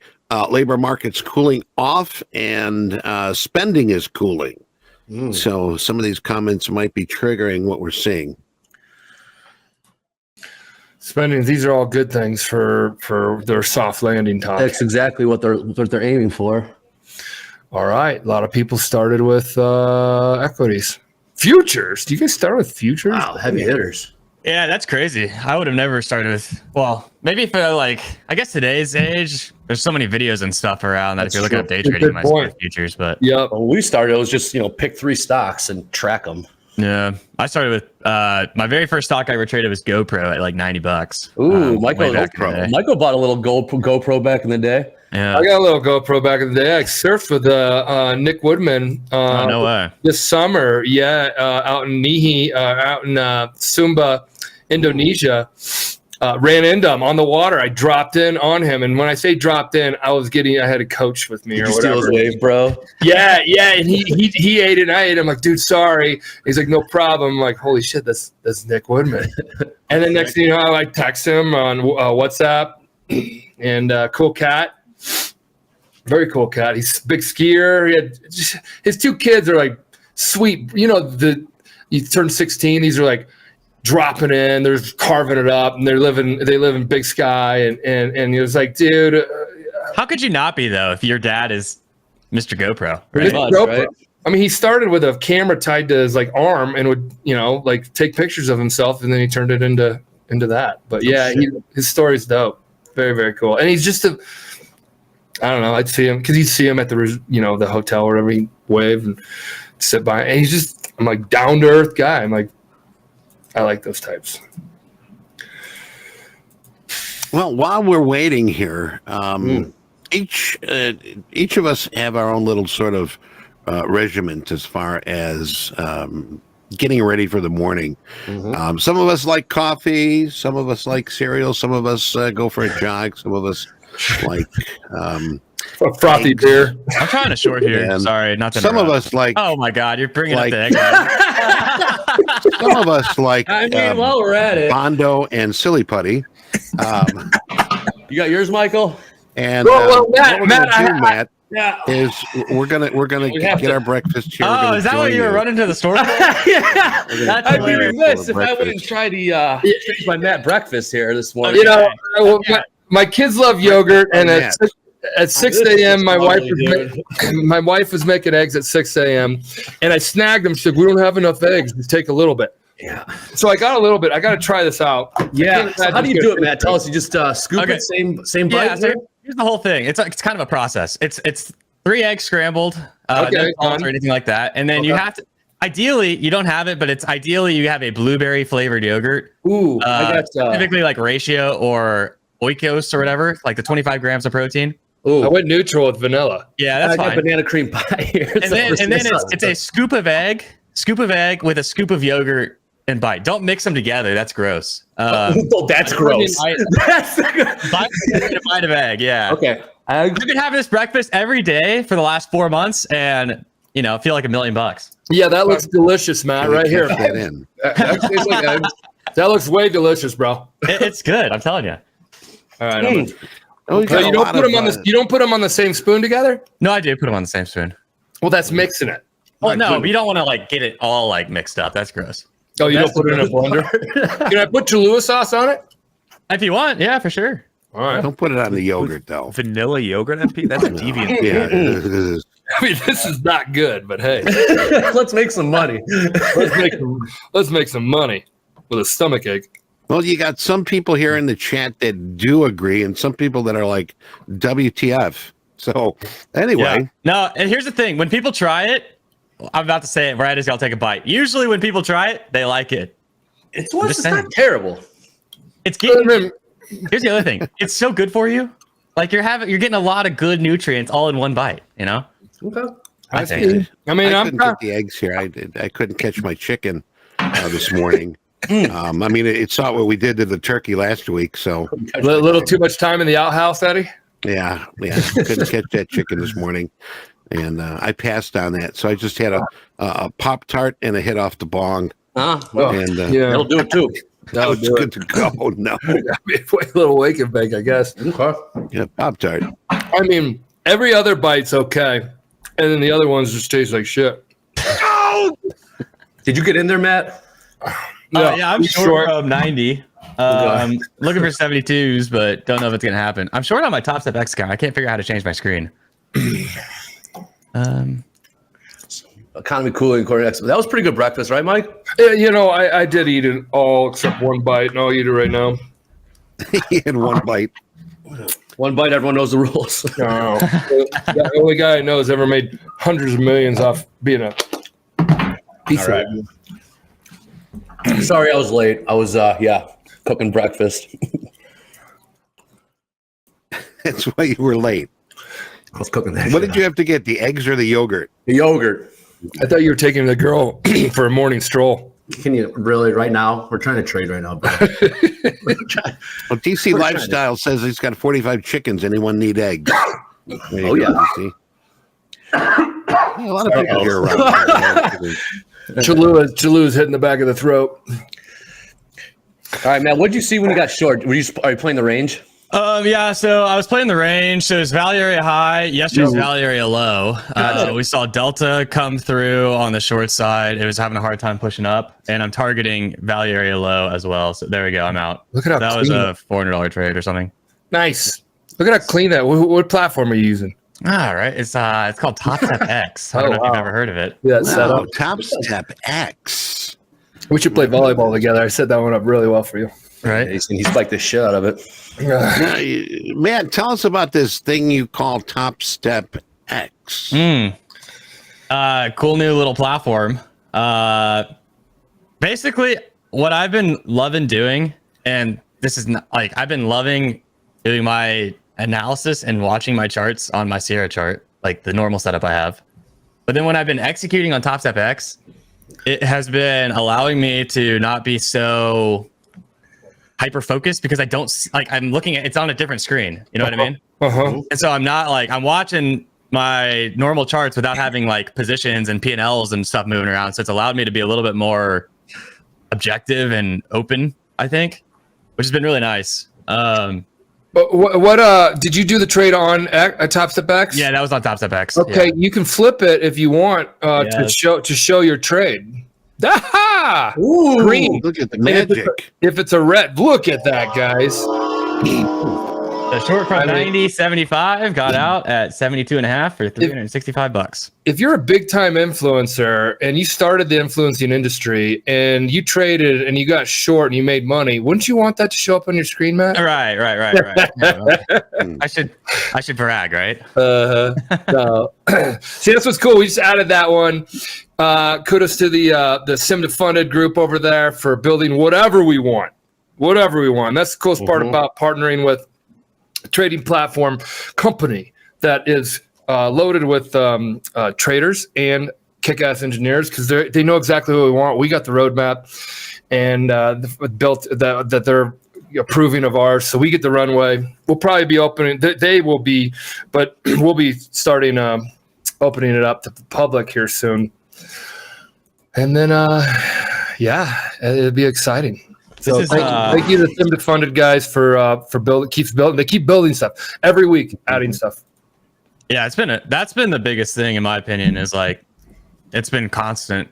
Labor market's cooling off and spending is cooling. So some of these comments might be triggering what we're seeing. Spending, these are all good things for their soft landing talk. That's exactly what they're aiming for. All right. A lot of people started with equities. Futures. Do you guys start with futures? Wow, heavy hitters. Yeah, that's crazy. I would have never started with, well, maybe for like, I guess today's age, there's so many videos and stuff around that if you're looking at day trading, you might start with futures, but Yep. When we started, it was just, pick 3 stocks and track them. yeah, I started with, my very first stock I ever traded was GoPro at like $90. Ooh, way back in the day. Michael bought a little GoPro back in the day. Yeah. I got a little GoPro back in the day. I surfed with Nick Woodman Oh, no way. this summer. Yeah, out in Nihi, out in Sumba, Indonesia. Ran into him on the water. I dropped in on him, and when I say dropped in, I had a coach with me. Did or you steal whatever. his wave, bro? Yeah, and he ate it, and I ate it. I'm like, dude, sorry. He's like, no problem. I'm like, holy shit, that's Nick Woodman. And then next thing you know, I like text him on WhatsApp, and cool cat. Very cool cat. He's a big skier. He had his 2 kids are like sweet. You turn 16. These are like dropping in. They're carving it up, and they live in Big Sky. And he was like, dude. How could you not be though if your dad is Mr. GoPro? Right? Right? GoPro. right? I mean, he started with a camera tied to his like arm and would like take pictures of himself, and then he turned it into that. But yeah, his story's dope. Very, very cool. And he's just I don't know. I'd see him because you'd see him at the hotel or whatever. He'd wave and sit by, and I'm like down to earth guy. I'm like, I like those types. Well, while we're waiting here, each of us have our own little sort of regiment as far as getting ready for the morning. Some of us like coffee, some of us like cereal, some of us go for a jog, some of us like A frothy eggs. beer. I'm trying to short here. And Sorry, not to Some of interrupt. us like Oh my God, you're bringing like- up the egg. some of us like I mean, while we're at it, Bondo and Silly Putty. you got yours, Michael? And Well, what we're Matt, gonna do, Matt, Yeah. is we're gonna We have get to. our breakfast here. We're Oh, gonna is that what join you were running to the store? for? Yeah. That's I'd be hilarious. remiss if I wouldn't try to change my Matt breakfast here this morning. My kids love yogurt, and Yeah. at 6 This is a.m. my lovely, wife was making eggs at 6 a.m. and I snagged them. She said, "We don't have enough eggs. Just take a little bit." Yeah. So I got a little bit. I got to try this out. Yeah. So how do you do it, Matt? Tell us. You just scoop Okay. it, same bite. Yeah, so here's the whole thing. It's kind of a process. It's 3 eggs scrambled, Okay, no salt done. or anything like that, and then you Okay. have to. Ideally, you don't have it, but it's ideally you have a blueberry flavored yogurt. Ooh, I got. Typically like ratio or oikos or whatever, like the 25 grams of protein. I Ooh, went neutral with vanilla. Yeah, I that's got fine. banana cream pie here. And then it's a scoop of egg with a scoop of yogurt and bite. Don't mix them together. That's gross. Oh, that's gross. That's Bite of egg. Yeah. okay. I've been having this breakfast every day for the last 4 months, and feel like $1 million. Yeah, that looks delicious, Matt. Right here. That in. That tastes like eggs. That looks way delicious, bro. It's good. I'm telling you. All right. Oh, we So got you a don't lot put of, them on the you don't put them on the same spoon together. No, I do put them on the same spoon. Well, that's mixing it. Well, no, but you don't want to get it all mixed up. That's gross. Oh, you That's don't put it in a blender. Can I put Cholula sauce on it? If you want, yeah, for sure. All right. Don't put it on the yogurt though. Vanilla yogurt, MP? That's a deviant. Yeah. I mean, this is not good, but hey, Let's make some money. let's make some money with a stomach ache. Well, you got some people here in the chat that do agree, and some people that are like, WTF. So, anyway, Yeah. No, and here's the thing: when people try it, I'm about to say it right as I'll take a bite. Usually, when people try it, they like it. It's just saying. not terrible. It's getting. Here's the other thing. It's so good for you. Like you're getting a lot of good nutrients all in one bite. You know. Okay. I think. I mean, I couldn't get the eggs here. I couldn't catch my chicken this morning. I mean, it saw what we did to the turkey last week, so A little too much time in the outhouse, Eddie. yeah, couldn't catch that chicken this morning, and I passed on that. So I just had a Pop-Tart and a hit off the bong, Well, and Yeah, that'll do it too. that was good to go. No, a little wake and bake, I guess. Okay. yeah, Pop-Tart. I mean, every other bite's okay, and then the other ones just taste like shit. Did you get in there, Matt? Yeah, I'm short of 90. I'm looking for 72s, but don't know if it's gonna happen. I'm short on my Topstep X account. I can't figure out how to change my screen. Economy cooling according to X. That was pretty good breakfast, right, Mike? Yeah, you know, I did eat it all except one bite, and I'll eat it right now. He had one bite. One bite, everyone knows the rules. No, the only guy I know has ever made hundreds of millions off being a piece All right. of it. Sorry, I was late. I was, cooking breakfast. That's why you were late. I was cooking that. What did you have to get? The eggs or the yogurt? The yogurt. I thought you were taking the girl for a morning stroll. Can you really right now? We're trying to trade right now, bro. Well, DC Lifestyle says he's got 45 chickens. Anyone need eggs? Oh, yeah. DC. Yeah, a lot of people here around. Chalula's hitting the back of the throat. All right, Matt. What did you see when you got short? Are you playing the range? Yeah, so I was playing the range. So it was value area high. Yesterday's value area low. We saw Delta come through on the short side. It was having a hard time pushing up, and I'm targeting value area low as well. So there we go. I'm out. Look at how that was clean. a $400 trade or something. Nice. Look at how clean that. What platform are you using? All right, it's called Topstep X. I don't know if you've ever heard of it. Yeah, Wow, Topstep X. We should play volleyball together. I set that one up really well for you. Right. He spiked the shit out of it. Now, Matt, tell us about this thing you call Topstep X. Cool new little platform. Basically, what I've been loving doing, and this is not like I've been loving doing my analysis and watching my charts on my Sierra chart, like the normal setup I have. But then when I've been executing on Topstep X, it has been allowing me to not be so hyper focused because I don't like I'm looking at it's on a different screen. You know what I mean? And so I'm not like I'm watching my normal charts without having like positions and P&Ls and stuff moving around. So it's allowed me to be a little bit more objective and open, I think, which has been really nice. But what did you do the trade on Topstep X? Yeah, that was on Topstep X. Okay, Yeah. you can flip it if you want Yes. to show your trade. Aha! Ooh. Green. Look at the magic. If it's a red, look at that, guys. The short from 90.75 got out at 72.5 for $365. If you're a big time influencer and you started the influencing industry and you traded and you got short and you made money, wouldn't you want that to show up on your screen, Matt? Right. Yeah, I should brag, right? No. See, that's what's cool. We just added that one. Kudos to the Sim to Funded group over there for building whatever we want. That's the coolest part about partnering with a trading platform company that is loaded with traders and kick-ass engineers because they know exactly what we want. We got the roadmap and built that they're approving of ours, so we get the runway. We'll probably be opening. They will be, but we'll be starting opening it up to the public here soon. And then, it'll be exciting. So thank you to the Sim to Funded guys for building. They keep building stuff every week, adding stuff. Yeah, that's been the biggest thing in my opinion. Is like it's been constant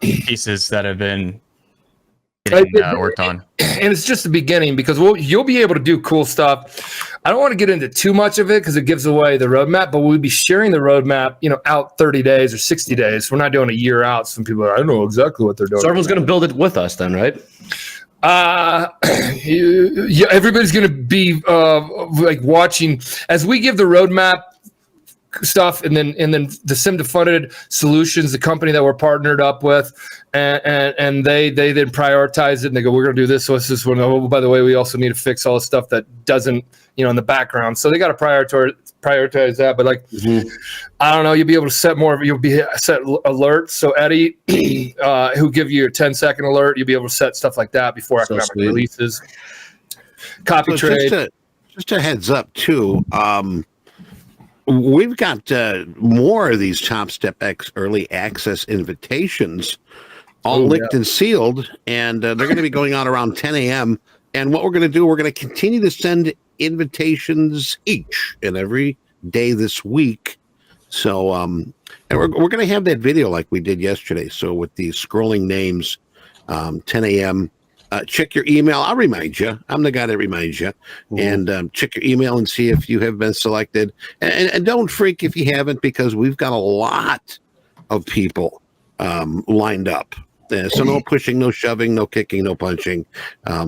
pieces that have been getting worked on. And it's just the beginning because you'll be able to do cool stuff. I don't want to get into too much of it because it gives away the roadmap, but we'll be sharing the roadmap, out 30 days or 60 days. We're not doing a year out. Some people I don't know exactly what they're doing. So everyone's going to build it with us then, right? Everybody's going to be like watching as we give the roadmap stuff, and then the sim funded solutions, the company that we're partnered up with, and they then prioritize it, and they go, we're going to do this. So this is one. Oh, by the way, we also need to fix all the stuff that doesn't, in the background. So they got to prioritize that. But like, I don't know, you'll be able to set set alerts. So Eddie, who give you a 10-second alert, you'll be able to set stuff like that before economic releases. Copy trade. Just a heads up too. We've got more of these Topstep X early access invitations, all licked and sealed, and they're going to be going out around 10 a.m. And what we're going to do, we're going to continue to send invitations each and every day this week. So, and we're going to have that video like we did yesterday. So with the scrolling names, 10 a.m. Check your email. I'll remind you. I'm the guy that reminds you. And check your email and see if you have been selected. And don't freak if you haven't, because we've got a lot of people lined up. So no pushing, no shoving, no kicking, no punching.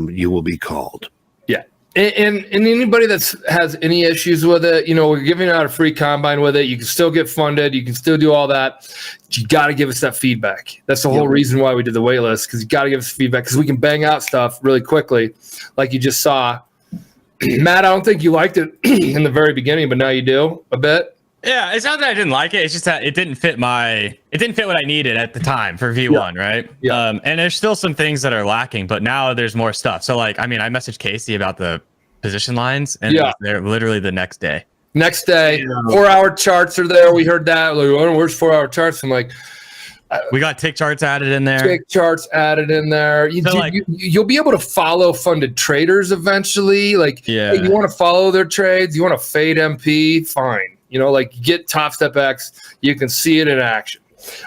You will be called. Yeah. And anybody that has any issues with it, we're giving out a free combine with it. You can still get funded. You can still do all that. You got to give us that feedback. That's the whole reason why we did the wait list, because you got to give us feedback, because we can bang out stuff really quickly, like you just saw. Matt, I don't think you liked it in the very beginning, but now you do a bit. Yeah, it's not that I didn't like it. It's just that it didn't fit what I needed at the time for V1, right? Yeah. And there's still some things that are lacking, but now there's more stuff. So I messaged Casey about the position lines, and they're literally the next day. Next day, 4-hour charts are there. We heard that. Like, oh, where's 4-hour charts? I'm like, we got tick charts added in there. Tick charts added in there. You'll be able to follow funded traders eventually. Like, hey, you want to follow their trades? You want to fade MP? Fine. Get Topstep X. You can see it in action.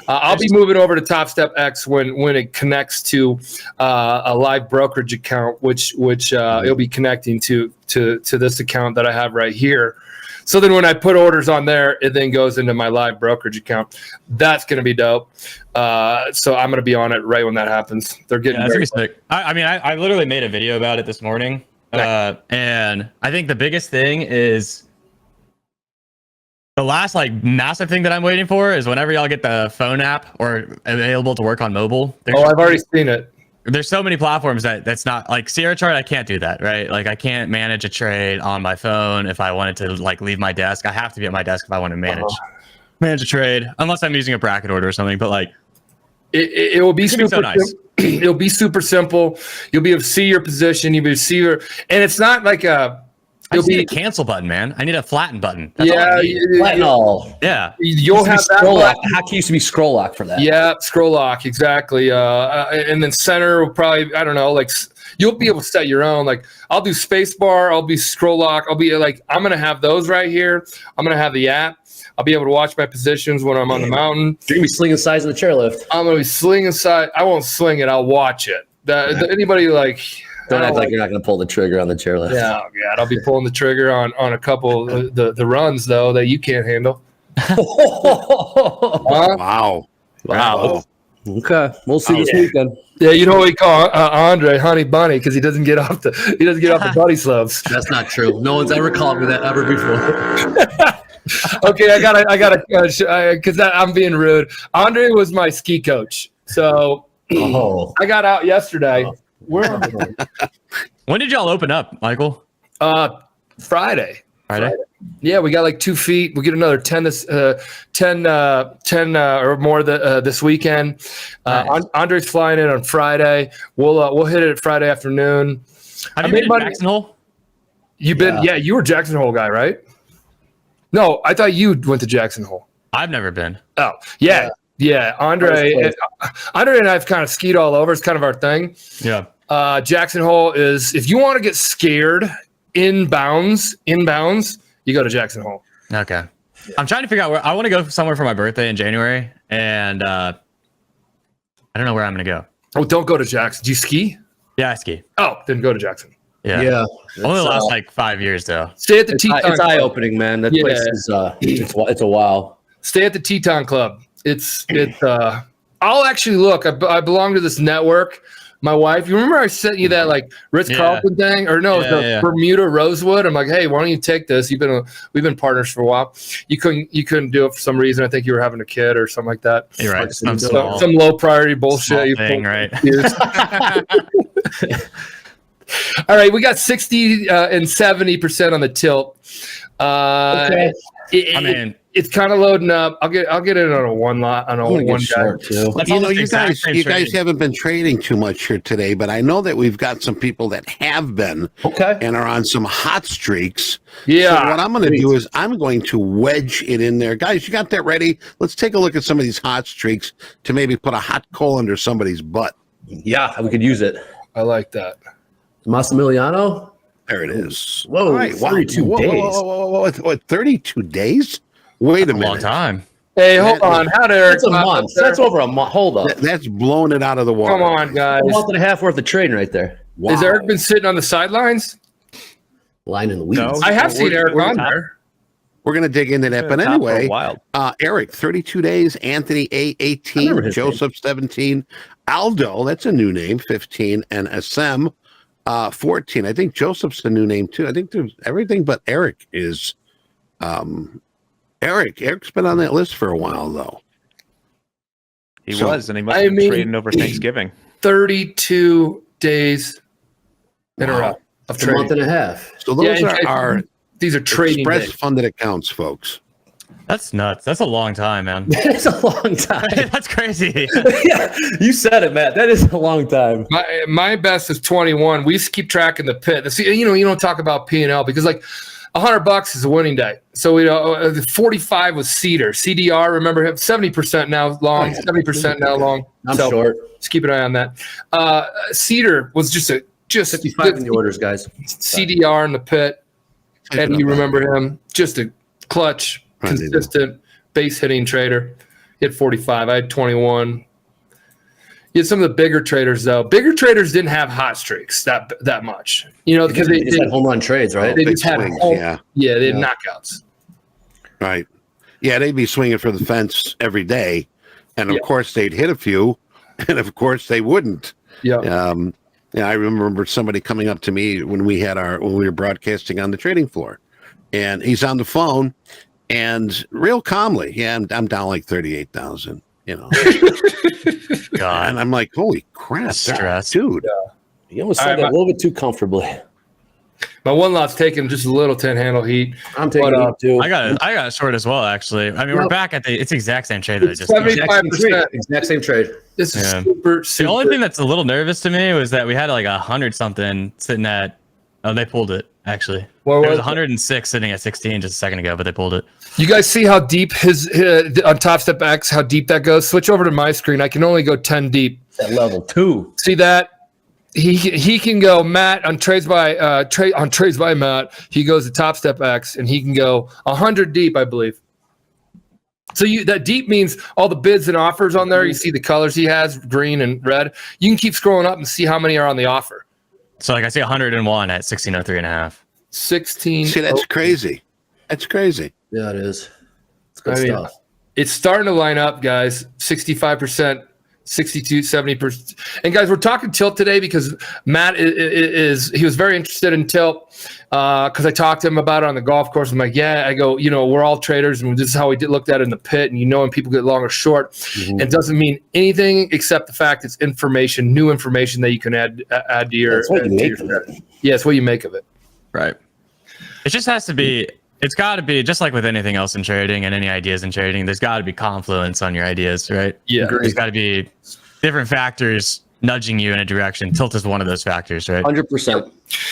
I'll be moving over to Topstep X when it connects to a live brokerage account, which it'll be connecting to this account that I have right here. So then when I put orders on there, it then goes into my live brokerage account. That's going to be dope. So I'm going to be on it right when that happens. They're getting very sick. I literally made a video about it this morning. And I think the biggest thing is the last massive thing that I'm waiting for is whenever y'all get the phone app or available to work on mobile. I've already seen it. There's so many platforms that's not like Sierra Chart. I can't do that, right? I can't manage a trade on my phone. If I wanted to leave my desk, I have to be at my desk if I want to manage a trade, unless I'm using a bracket order or something. But it will be super so nice. It'll be super simple. You'll be able to see your position. You'll be able to see and it's not like a. I just need a cancel button, man. I need a flatten button. Flatten all. Yeah. You'll have that. Hack used to be scroll lock for that. Yeah, scroll lock, exactly. And then center will probably, I don't know, you'll be able to set your own. I'll do space bar, I'll be scroll lock, I'll be I'm gonna have those right here. I'm gonna have the app. I'll be able to watch my positions when I'm on the mountain. You're gonna be slinging sides of the chairlift. I'm gonna be slinging side. I won't sling it, I'll watch it. Anybody Don't act like you're not going to pull the trigger on the chairlift. Yeah, God, I'll be pulling the trigger on a couple of the runs though that you can't handle. Wow. Okay, we'll see this weekend. Yeah, we call Andre Honey Bunny because he doesn't get off the buddy slopes. That's not true. No one's ever called me that ever before. Okay, I gotta because I'm being rude. Andre was my ski coach, so I got out yesterday. When did y'all open up, Michael? Friday. Yeah, we got 2 feet. We'll get another 10 or more this weekend. Nice. Andre's flying in on Friday. We'll hit it Friday afternoon. Have you been to Jackson Hole? You were Jackson Hole guy, right? No, I thought you went to Jackson Hole. I've never been. Oh, yeah. Yeah, Andre and I've kind of skied all over. It's kind of our thing. Yeah. Jackson Hole is, if you want to get scared inbounds, you go to Jackson Hole. Okay. I'm trying to figure out where I want to go somewhere for my birthday in January, and I don't know where I'm going to go. Oh, don't go to Jackson. Do you ski? Yeah, I ski. Oh, then go to Jackson. Yeah. Only the last 5 years though. Stay at the Teton. It's eye opening, man. That place is it's a wow. Stay at the Teton Club. It's I'll actually look. I belong to this network my wife. You remember I sent you that like Ritz-Carlton thing, or no, the Bermuda Rosewood. I'm like, hey, why don't you take this? We've been partners for a while. You couldn't do it for some reason. I think you were having a kid or something like that. You're right. Some low priority bullshit. Thing, right? All right, we got 60 and 70% on the tilt. Okay. It's kind of loading up. I'll get it on a one lot on a one guy. Short too. You guys haven't been trading too much here today, but I know that we've got some people that have been and are on some hot streaks. Yeah. So what I'm going to do is I'm going to wedge it in there. Guys, you got that ready? Let's take a look at some of these hot streaks to maybe put a hot coal under somebody's butt. Yeah, we could use it. I like that. Massimiliano? There it is. Whoa, All right, 32 days. What, 32 days? Wait a minute. Long time. Hey, hold on. How'd Eric? That's a month. That's over a month. Hold up. That's blowing it out of the water. Come on, guys. A month and a half worth of trading right there. Wow. Has Eric been sitting on the sidelines? Line in the weeds. No. I have seen Eric on there. We're going to dig into that. But Top for a anyway, while. Eric, 32 days. Anthony, A, 18. Joseph, 17. Aldo, that's a new name, 15. And Assem, 14. I think Joseph's a new name, too. I think there's everything but Eric is Eric's been on that list for a while, though. He was, and he must have been trading over Thanksgiving. 32 days in a row of A trading. month and a half. So those are these are trading days. express-funded accounts, folks. That's nuts. That's a long time, man. It's a long time. That's crazy. Yeah, you said it, Matt. That is a long time. My best is 21. We just keep tracking the pit. See, you don't talk about P&L because like $100 is a winning day. So 45 was CDR. Remember him? 70% now long. 70% now long. I'm short. Just keep an eye on that. Cedar was just 55 in the orders, guys. CDR in the pit, and you remember him? Just a clutch, consistent base hitting trader. He had 45. I had 21. You had some of the bigger traders though. Bigger traders didn't have hot streaks that much, because they just had home run trades, right? They just had swings, they had knockouts. Right. Yeah, they'd be swinging for the fence every day, and of course they'd hit a few, and of course they wouldn't. Yeah. I remember somebody coming up to me when we were broadcasting on the trading floor, and he's on the phone, and real calmly, I'm down like 38,000. God. And I'm like, holy crap, Stress. dude. You almost said that a little bit too comfortably. My one lot's taking just a little 10-handle heat. I'm taking it too. I got short as well, actually. I mean, we're back at it's the exact same trade that I just 75%. Exact same trade. This is super. The only thing that's a little nervous to me was that we had like 100 something sitting at. Oh, they pulled it actually. There was 106 sitting at 16 just a second ago, but they pulled it. You guys see how deep his on Topstep X, how deep that goes? Switch over to my screen. I can only go 10 deep. At level 2. See that? He can go Matt on trades by Matt. He goes to Topstep X and he can go 100 deep, I believe. So that deep means all the bids and offers on there. You see the colors he has, green and red. You can keep scrolling up and see how many are on the offer. So like I see 101 at 1603.5. 16. See, that's crazy. That's crazy. Yeah, it is. It's good stuff. It's starting to line up, guys. 65%, 62, 70%. And guys, we're talking tilt today because Matt he was very interested in tilt because I talked to him about it on the golf course. I'm like, I go, we're all traders and this is how we looked at it in the pit. And when people get long or short, it doesn't mean anything except the fact it's information, new information that you can add to your. That's what you make of it. Yeah, it's what you make of it. Right. It just has to be. It's got to be just like with anything else in trading and any ideas in trading. There's got to be confluence on your ideas, right? Yeah. There's got to be different factors nudging you in a direction. Tilt is one of those factors, right? 100%.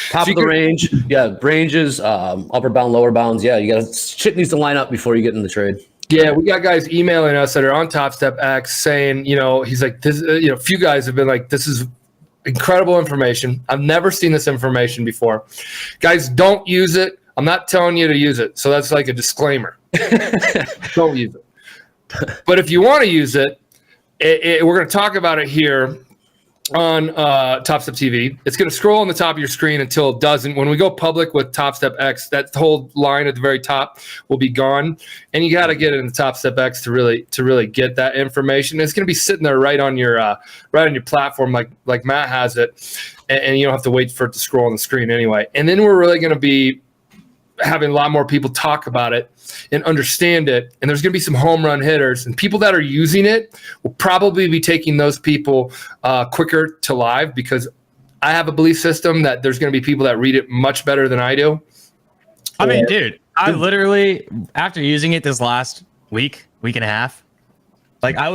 Top of the range. Yeah, ranges, upper bound, lower bounds. Yeah, shit needs to line up before you get in the trade. Yeah, we got guys emailing us that are on Topstep X saying, he's like, this, a few guys have been like, this is incredible information. I've never seen this information before. Guys, don't use it. I'm not telling you to use it. So that's like a disclaimer. Don't use it. But if you want to use it, we're going to talk about it here. on Topstep TV. It's going to scroll on the top of your screen until it doesn't. When we go public with Topstep X, that whole line at the very top will be gone, and you got to get it in the Topstep X to really get that information. It's going to be sitting there right on your platform, like Matt has it, and you don't have to wait for it to scroll on the screen anyway. And then we're really going to be having a lot more people talk about it and understand it. And there's going to be some home run hitters, and people that are using it will probably be taking those people quicker to live, because I have a belief system that there's going to be people that read it much better than I do. I mean, dude, I literally, after using it this last week and a half, like I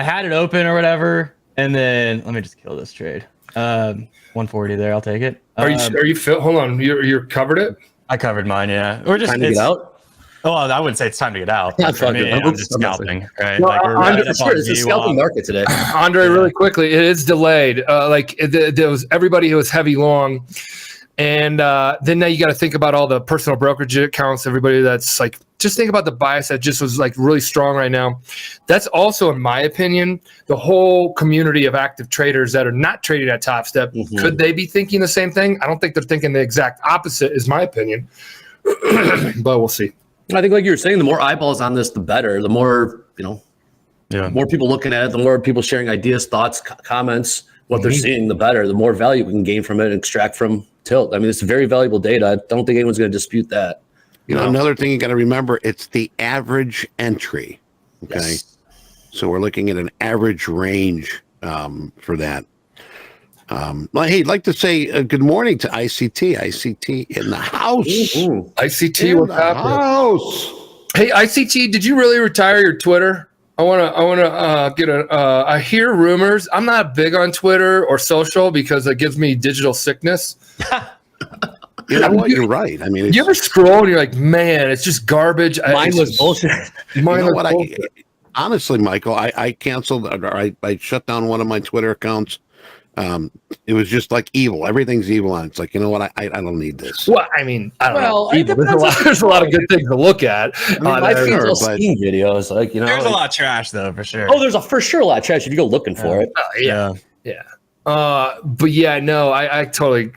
had it open or whatever. And then let me just kill this trade. 140 there. I'll take it. Are you hold on. You're covered it? I covered mine, yeah. We're just Time to get out. Well, I wouldn't say it's time to get out. Yeah, For me, I'm I'm just scalping, right? No, Like It's a scalping market today. Andre, really quickly, it is delayed. There was everybody who was heavy long, and then now you got to think about all the personal brokerage accounts. Everybody that's like, just think about the bias that just was like really strong right now. That's also, in my opinion, the whole community of active traders that are not trading at Topstep. Mm-hmm. Could they be thinking the same thing? I don't think they're thinking the exact opposite, is my opinion. But we'll see. I think, like you were saying, the more eyeballs on this, the better. The more, more people looking at it, the more people sharing ideas, thoughts, comments, what they're seeing, the better. The more value we can gain from it and extract from Tilt. I mean, it's very valuable data. I don't think anyone's going to dispute that. Another thing you got to remember, it's the average entry. Okay. Yes. So we're looking at an average range for that. Well, hey, I'd like to say good morning to ICT. ICT in the house. Ooh. ICT, In what's the happening? house. Hey, ICT, did you really retire your Twitter? I want to get I hear rumors. I'm not big on Twitter or social because it gives me digital sickness. You know what? You're right. I mean, it's, You ever scroll and you're like, man, it's just garbage. Mindless bullshit. you know Mindless what? bullshit. Honestly, Michael, I canceled or I shut down one of my Twitter accounts. It was just like evil. Everything's evil on it. It's like, you know what? I don't need this. Well, I mean, I don't know. it There's a lot of good things to look at. My feed's sure, all but- skiing videos, like There's a lot of trash though, for sure. Oh, there's for sure a lot of trash if you go looking for it. Yeah. But yeah, no, I totally,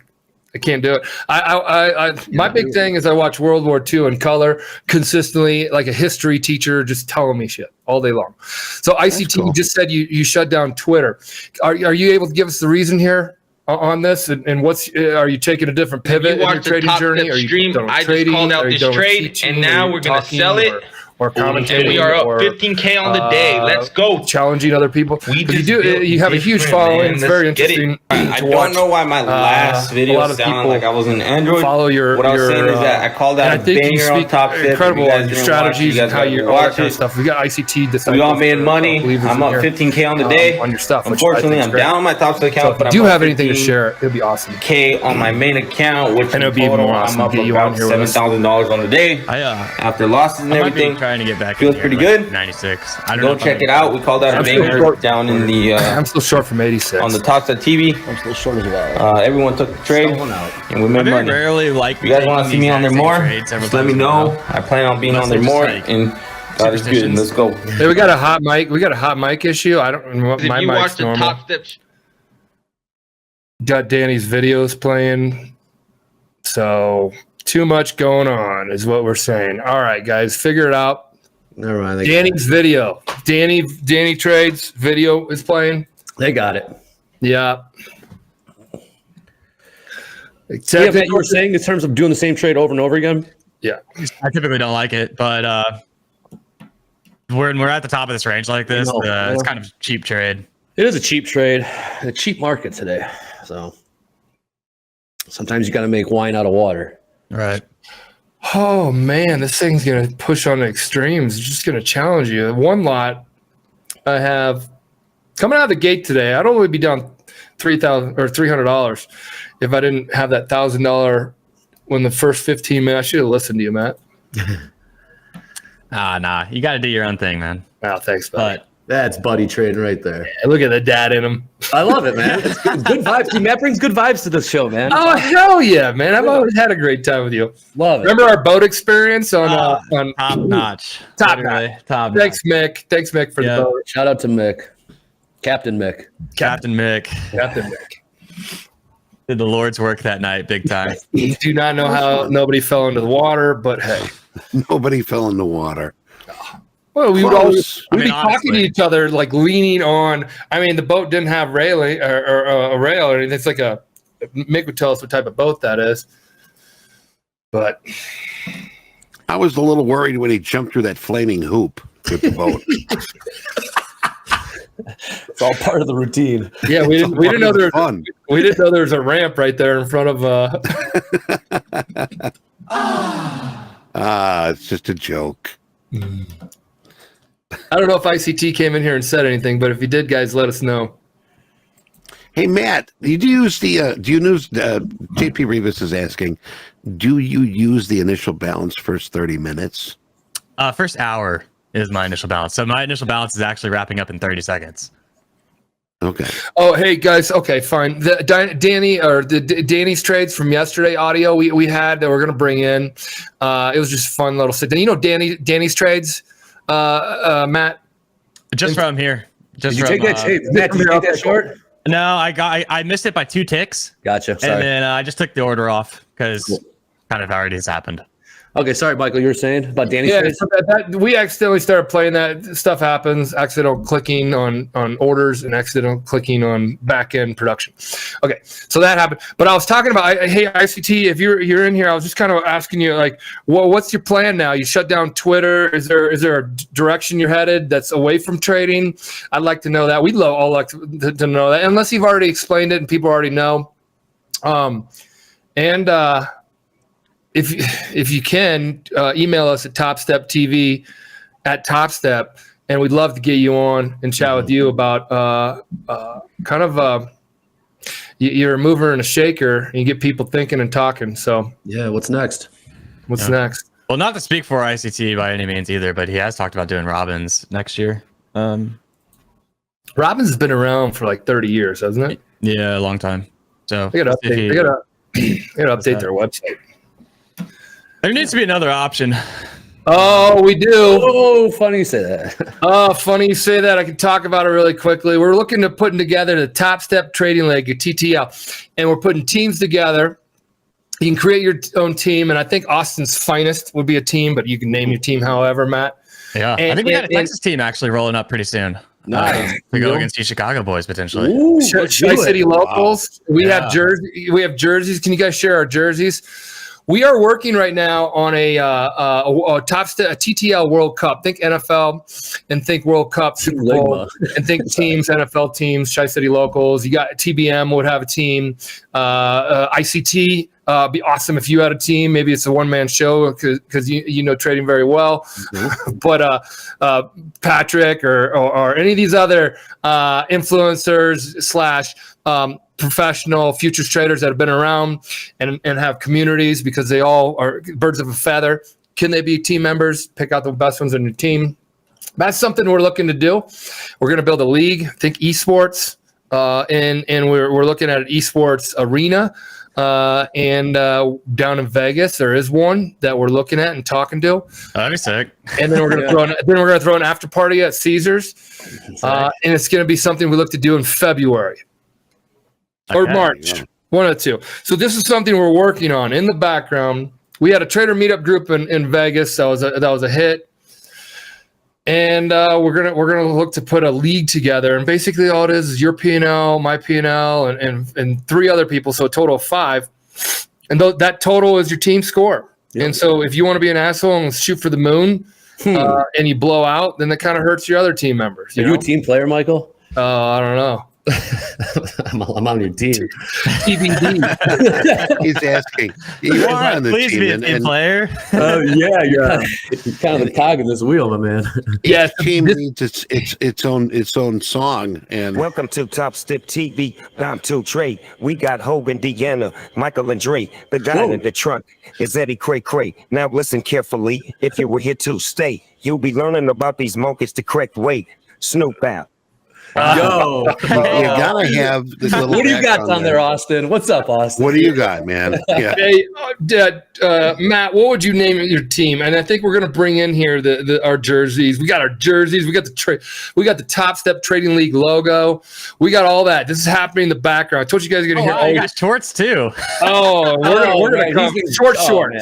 I can't do it. My big thing is I watch World War II in color consistently, like a history teacher just telling me shit all day long. So ICT, cool. you just said you shut down Twitter. Are you able to give us the reason here on this? And what's are you taking a different pivot in your trading journey? Are you stream? done with I just trading? called out Are you this done with trade, teaching? and now Are you we're gonna talking sell it. or commentating. And we are up or, 15K on the day. Let's go. challenging other people. We But just you built have a huge different, following. man. It's Let's very get it. interesting. I to don't watch. know why my last A video lot of sounded people like I was an Android. follow your. What I was saying is that I called out and a I think you banger on speak Topstep. incredible If you guys on your didn't strategies watch it, and how you you guys all that gotta kind of watch stuff. We got ICT. We all made money. believers I'm in up here, 15K on the day. on your stuff. which I Unfortunately, think is I'm great. down on my Topstep So account, if but you I'm do up have anything to 15K share, it'd be awesome. on my main account, which And in it'd be even total, more I'm awesome up to get you on about here with us. $7,000 on the day after losses and I might be everything. trying to get back. Feels in here, pretty like good. 96. I don't Go know if check I'm- it out. We called out a I'm still banger short. down in the I'm still short from 86. on the Topstep TV. I'm still short as well. Everyone took the trade, Someone out. and we I made very money. rarely like. If you guys want to see me on there more, just let me know. I plan on being Unless on there they're more, just, like, and God is good. And let's go. Hey, we got a hot mic. We got a hot mic issue. I don't. My If you mic's watch the normal. Topstep, Got Danny's videos playing. So too much going on is what we're saying. All right, guys, figure it out. Never mind. Danny's video. Danny Trades video is playing. They got it. Yeah. Yeah, Matt, you were saying in terms of doing the same trade over and over again? Yeah. I typically don't like it, but when we're at the top of this range like this, it's kind of cheap trade. It is a cheap trade, a cheap market today. So sometimes you got to make wine out of water. Right. Oh man, this thing's gonna push on the extremes. It's just gonna challenge you. One lot I have coming out of the gate today. I'd only be down $3,000 or $300 if I didn't have that $1,000 when the first 15 minutes. I should have listened to you, Matt. Nah. You got to do your own thing, man. Oh, thanks, buddy. But That's buddy trading right there. Yeah, look at the dad in him. I love it, man. It's good vibes. Dude, Matt brings good vibes to this show, man. Oh hell yeah, man! I've always had a great time with you. Love it. Remember our boat experience on top notch. Top Literally, notch. top Thanks, Mick. Thanks, Mick, for Yeah. the boat. Shout out to Mick. Captain Mick. Captain Mick. Captain Mick. Did the Lord's work that night, big time. Do not know how nobody fell into the water, but hey. Nobody fell in the water. Well, we would always I mean, be talking to each other, like leaning on. I mean, the boat didn't have railing or a rail or anything. It's like a Mick would tell us what type of boat that is. But I was a little worried when he jumped through that flaming hoop with the boat. It's all part of the routine. yeah, we didn't know there was a ramp right there in front of. It's just a joke. I don't know if ICT came in here and said anything, but if he did, guys, let us know. Hey, Matt, do you use JP Rivas is asking, do you use the initial balance first 30 minutes? First hour is my initial balance. So my initial balance is actually wrapping up in 30 seconds. Okay. Oh, hey guys. Okay, fine. Danny's trades from yesterday audio we had that we're gonna bring in. It was just fun little sit down. You know Danny's trades, Matt. Just from here. Did you take that? Hey, Matt, did you take that short? No, I missed it by 2 ticks. Gotcha. Sorry. And then I just took the order off because kind of already has happened. Okay, sorry, Michael. You were saying about Danny's trades? So that we accidentally started playing that. Stuff happens. Accidental clicking on orders and accidental clicking on back end production. Okay, so that happened. But I was talking about, hey ICT, if you're in here, I was just kind of asking you, like, what's your plan now? You shut down Twitter. Is there a direction you're headed that's away from trading? I'd like to know that. We'd all like to know that, unless you've already explained it and people already know. If you can, email us at TopstepTV at Topstep, and we'd love to get you on and chat with you about you're a mover and a shaker, and you get people thinking and talking. So yeah, what's next? What's next? Well, not to speak for ICT by any means either, but he has talked about doing Robins next year. Robins has been around for like 30 years, hasn't it? Yeah, a long time. So they gotta update their website. There needs to be another option. Oh, we do. Oh, funny you say that. Oh, funny you say that. I can talk about it really quickly. We're looking to putting together the Topstep Trading League, a TTL, and we're putting teams together. You can create your own team, and I think Austin's Finest would be a team, but you can name your team however, Matt. Yeah, I think we got a Texas team actually rolling up pretty soon. Nice. We go against the Chicago boys potentially. Ooh, Tri-City Locals. Wow. We have jerseys. Can you guys share our jerseys? We are working right now on a TTL World Cup. Think NFL and think World Cup, Super Bowl, and think teams, NFL teams, Tri-City Locals. You got TBM would have a team. ICT be awesome if you had a team. Maybe it's a one-man show because you know trading very well. Mm-hmm. But Patrick or any of these other influencers / professional futures traders that have been around and have communities because they all are birds of a feather. Can they be team members? Pick out the best ones on your team. That's something we're looking to do. We're going to build a league. Think esports, and we're looking at an esports arena. And down in Vegas, there is one that we're looking at and talking to. That'd be sick. And then we're gonna throw an after party at Caesars, and it's gonna be something we look to do in February. Or March, one of the two. So this is something we're working on in the background. We had a trader meetup group in Vegas. That was a hit, and we're gonna look to put a league together. And basically, all it is your P&L, my P&L, and 3 other people, so a total of 5. And that total is your team score. Yep. And so if you want to be an asshole and shoot for the moon, and you blow out, then that kind of hurts your other team members. Are you a team player, Michael? I don't know. I'm on your team. TBD. He's asking. Please be a team player. Yeah, you're kind of the cog in this wheel, my man. Yeah, team needs its own song. And welcome to TopstepTV. I'm to Trey. We got Hogan, Deanna, Michael, and Dre. The guy in the trunk is Eddie Cray. Now listen carefully. If you were here to stay, you'll be learning about these monkeys the correct way. Snoop out. Yo, You gotta have this little. what do you got background down there, Austin? What's up, Austin? What do you got, man? Yeah. Hey, Matt, what would you name your team? And I think we're gonna bring in here our jerseys. We got our jerseys. We got the Topstep Trading League logo. We got all that. This is happening in the background. I told you guys are gonna hear. Wow, you got shorts too. Oh, we're gonna come shorts. Man.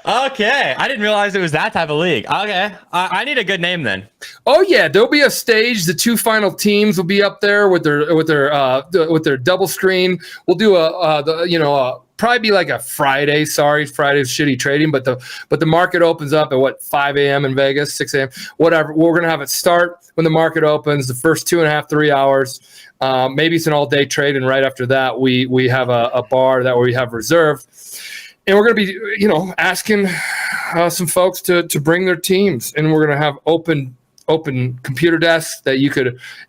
Okay, I didn't realize it was that type of league. Okay, I need a good name then. Oh yeah, there'll be a stage. The 2 final teams will be up there with their double screen. We'll do probably be like a Friday. Sorry, Friday's shitty trading, but the market opens up at 5 a.m. in Vegas, 6 a.m. Whatever. We're gonna have it start when the market opens. The first 2.5, 3 hours. Maybe it's an all-day trade, and right after that, we have a bar that we have reserved. And we're going to be, asking some folks to bring their teams, and we're going to have open computer desks that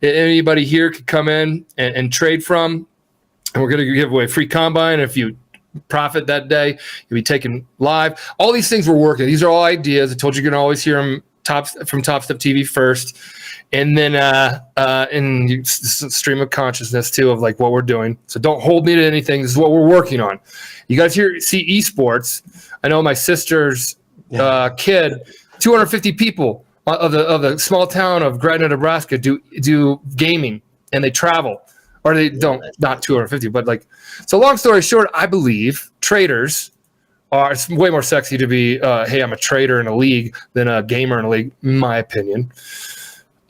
anybody here could come in and trade from. And we're going to give away free combine. If you profit that day, you'll be taken live. All these things we're working. These are all ideas. I told you can always hear them from Topstep TV first, and then in stream of consciousness too of like what we're doing. So don't hold me to anything. This is what we're working on. You guys see esports. I know my sister's kid, 250 people of the small town of Gretna, Nebraska do gaming, and they travel, or they don't, not 250, but like. So long story short, I believe traders are. It's way more sexy to be, hey, I'm a trader in a league than a gamer in a league, in my opinion.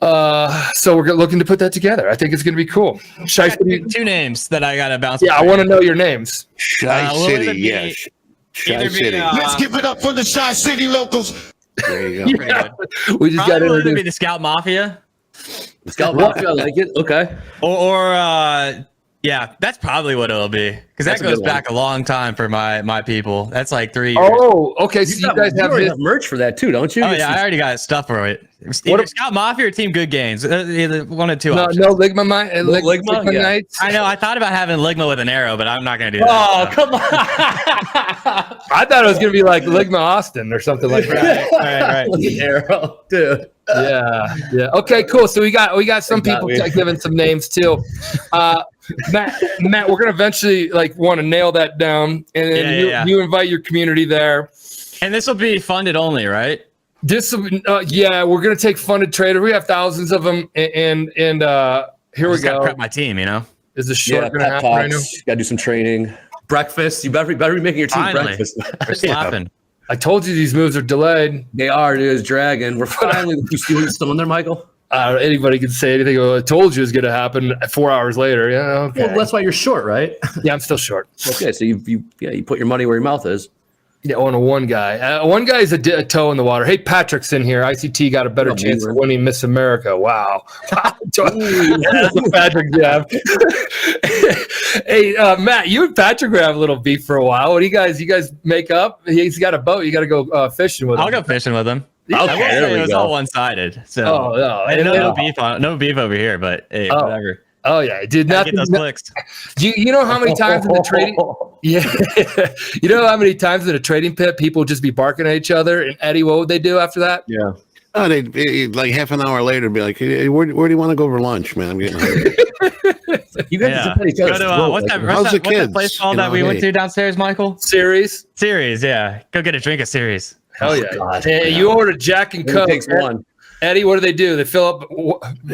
So we're looking to put that together. I think it's going to be cool. Two names that I got to bounce. Yeah, I want to know your names. Shy City, yeah. Shy City. Let's give it up for the Shy City locals. There you go. Yeah. We just got to be the Scout Mafia. Scout Mafia, I like it. Okay. Or yeah, that's probably what it'll be, because that That's a goes good back a long time for my people. That's like 3 years. Oh, okay. So you guys have merch for that too, don't you? Oh yeah, I already got stuff for it. Either Scout Mafia or Team Good Games. Either one of two. No Ligma Ligma yeah. Nights. I know. I thought about having Ligma with an arrow, but I'm not gonna do that. Oh come on! I thought it was gonna be like Ligma Austin or something like that. Right. An arrow, dude. Yeah. Okay, cool. So we got some people giving some names too. Matt, we're gonna eventually want to nail that down, and you invite your community there. And this will be funded only, right? This, we're gonna take funded traders. We have thousands of them, and here we go. Prep my team, Is the short gonna happen right now? Got to do some training. Breakfast. You better be making your team breakfast. We're slapping. I told you these moves are delayed. They are, dude. It's dragging. We're finally. You see what's still in there, Michael? Anybody can say anything. Oh, I told you it was going to happen 4 hours later. Yeah, okay. Well, that's why you're short, right? Yeah, I'm still short. Okay, so you put your money where your mouth is. Yeah, on one guy. One guy is a toe in the water. Hey, Patrick's in here. ICT got a better chance of winning Miss America. Wow. That's a Patrick jab. Hey, Matt, you and Patrick have a little beef for a while. What do you guys make up? He's got a boat. You got to go fishing with him. I'll go fishing with him. Okay, I will say it was all one-sided. So no beef over here, but hey, whatever. Oh yeah, did not get those clicks. You know how many times in the trading? Yeah, you know how many times in a trading pit people just be barking at each other? And Eddie, what would they do after that? Yeah. Oh, they'd like half an hour later be like, hey, where do you want to go over lunch, man? I'm getting hungry. You guys to each other. What's that place called that we went to downstairs, Michael? Series, yeah. Go get a drink of Series. Hell yeah. Hey, you order Jack and Coke. Takes one. Eddie, what do? They fill up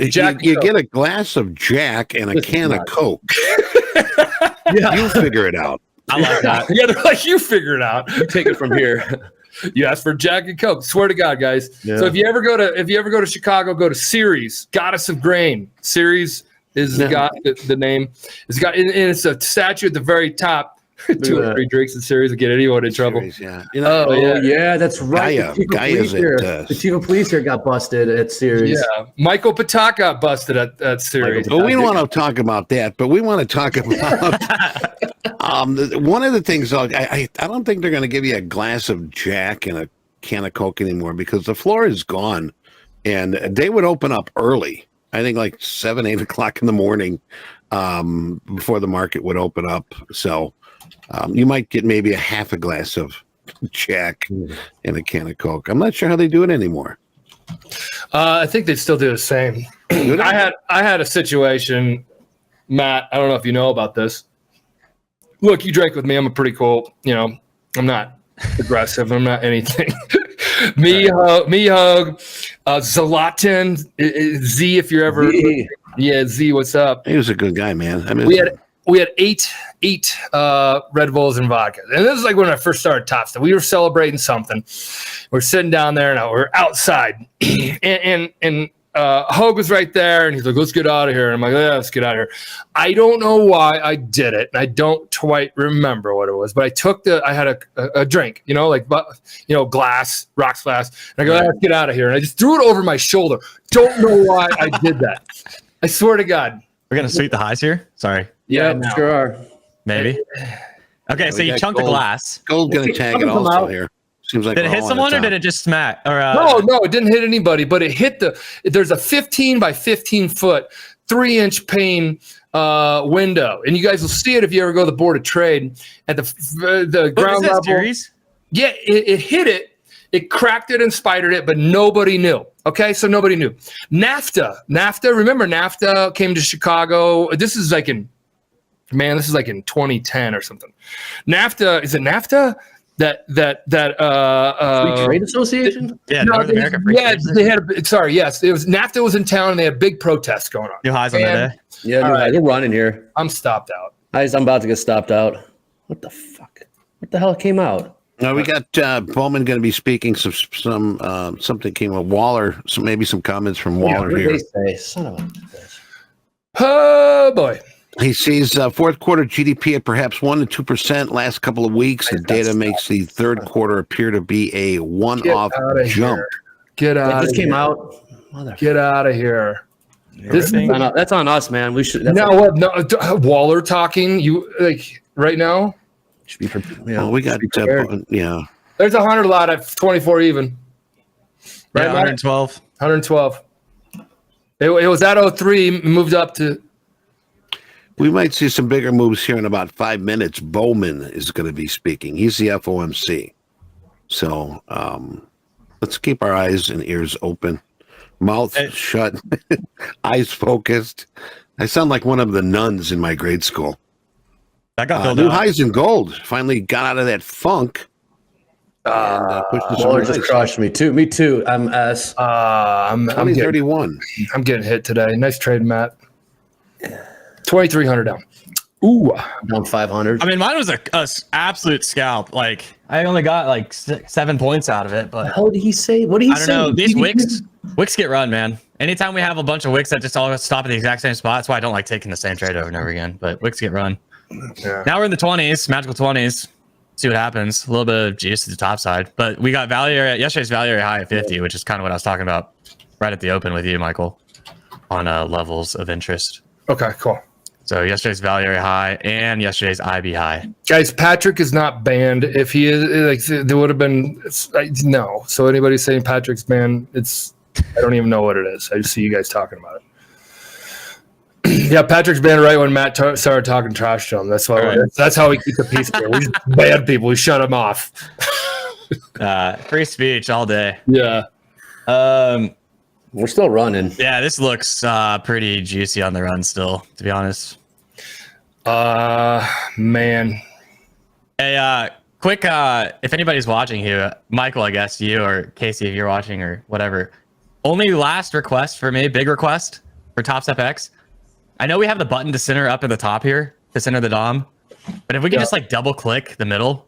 Jack. You get a glass of Jack and a can of Coke. You figure it out. I like that. Yeah, they're like, you figure it out. You take it from here. You ask for Jack and Coke. Swear to God, guys. Yeah. So if you ever go to Chicago, go to Ceres, Goddess of Grain. Ceres is the name. It's a statue at the very top. 2 or 3 drinks in Ceres to get anyone in trouble. Series, yeah. That's right. The chief of police here got busted at Ceres. Yeah, Michael Patak got busted at Ceres. But we don't want to talk about that. But we want to talk about one of the things. I don't think they're going to give you a glass of Jack and a can of Coke anymore because the floor is gone, and they would open up early. I think like 7, 8 o'clock in the morning before the market would open up. So. You might get maybe a half a glass of Jack and a can of Coke. I'm not sure how they do it anymore. I think they still do the same. I had a situation, Matt. I don't know if you know about this. Look, you drank with me. I'm a pretty cool. I'm not aggressive. I'm not anything. me hug. Zlatan Z. If you're ever Z. What's up? He was a good guy, man. I mean, we had eight Red Bulls and vodka, and this is like when I first started Topstep. We were celebrating something. We're sitting down there, and we're outside, and Hogue was right there, and he's like, "Let's get out of here." And I'm like, "Yeah, let's get out of here." I don't know why I did it, and I don't quite remember what it was, but I had a drink, glass, rocks glass, and I go, "Let's get out of here," and I just threw it over my shoulder. Don't know why I did that. I swear to God. We're gonna sweep the highs here. Sorry. Yeah, sure are. Maybe. Okay, so you chunked the glass. Gold gonna tag it also here. Seems like did it hit someone or did it just smack? Or no, it didn't hit anybody, but it hit there's a 15 by 15 foot, 3-inch pane window, and you guys will see it if you ever go to the Board of Trade at the ground level. Series? Yeah, it hit it. It cracked it and spidered it, but nobody knew. Okay, so nobody knew. NAFTA. Remember NAFTA came to Chicago. This is like in 2010 or something. NAFTA, is it NAFTA? Free Trade Association? Yeah, North America Free Trade Association. They had yes, it was NAFTA was in town and they had big protests going on. New highs on that day. Yeah, they're running here. I'm stopped out. I'm about to get stopped out. What the fuck? What the hell came out? No, we got Bowman going to be speaking something came with Waller, maybe some comments from Waller here. What did they say? Son of a bitch. Oh boy. He sees fourth quarter GDP at perhaps 1% to 2%. Last couple of weeks, the data makes the third quarter appear to be a one-off jump. Get out! It just came out. Get out of here! That's on us, man. We should. Waller talking. You right now? Should be we got There's 100 lot at 24 even. Right, yeah, 112. 112. It was at 03, moved up to. We might see some bigger moves here in about 5 minutes. Bowman is going to be speaking. He's the FOMC. So let's keep our eyes and ears open, mouth shut, eyes focused. I sound like one of the nuns in my grade school. That got filled new out. highs in gold. Finally got out of that funk. Waller just crushed me too. Me too. MS. I'm 31. I'm getting hit today. Nice trade, Matt. 2,300 down. Ooh, down 500. I mean, mine was a absolute scalp. Like I only got like 7 points out of it. But how did he say? What did he say? I don't know. These wicks get run, man. Anytime we have a bunch of wicks that just all stop at the exact same spot, that's why I don't like taking the same trade over and over again. But wicks get run. Yeah. Now we're in the 20s, magical 20s. See what happens. A little bit of juice to the top side, but we got yesterday's value area high at 50, which is kind of what I was talking about right at the open with you, Michael, on levels of interest. Okay, cool. So yesterday's value area high and yesterday's IB high. Guys, Patrick is not banned. If he is, there would have been no. So anybody saying Patrick's banned, I don't even know what it is. I just see you guys talking about it. Yeah, Patrick's banned right when Matt started talking trash to him. That's why. Right. That's how we keep the peace here. We just ban people. We shut them off. Free speech all day. Yeah. We're still running. Yeah, this looks pretty juicy on the run still, to be honest. Man. Hey, quick, if anybody's watching here, Michael, I guess you or Casey, if you're watching or whatever. Only last request for me, big request for Topstep X. I know we have the button to center up in the top here, to center the DOM, but if we could just like double click the middle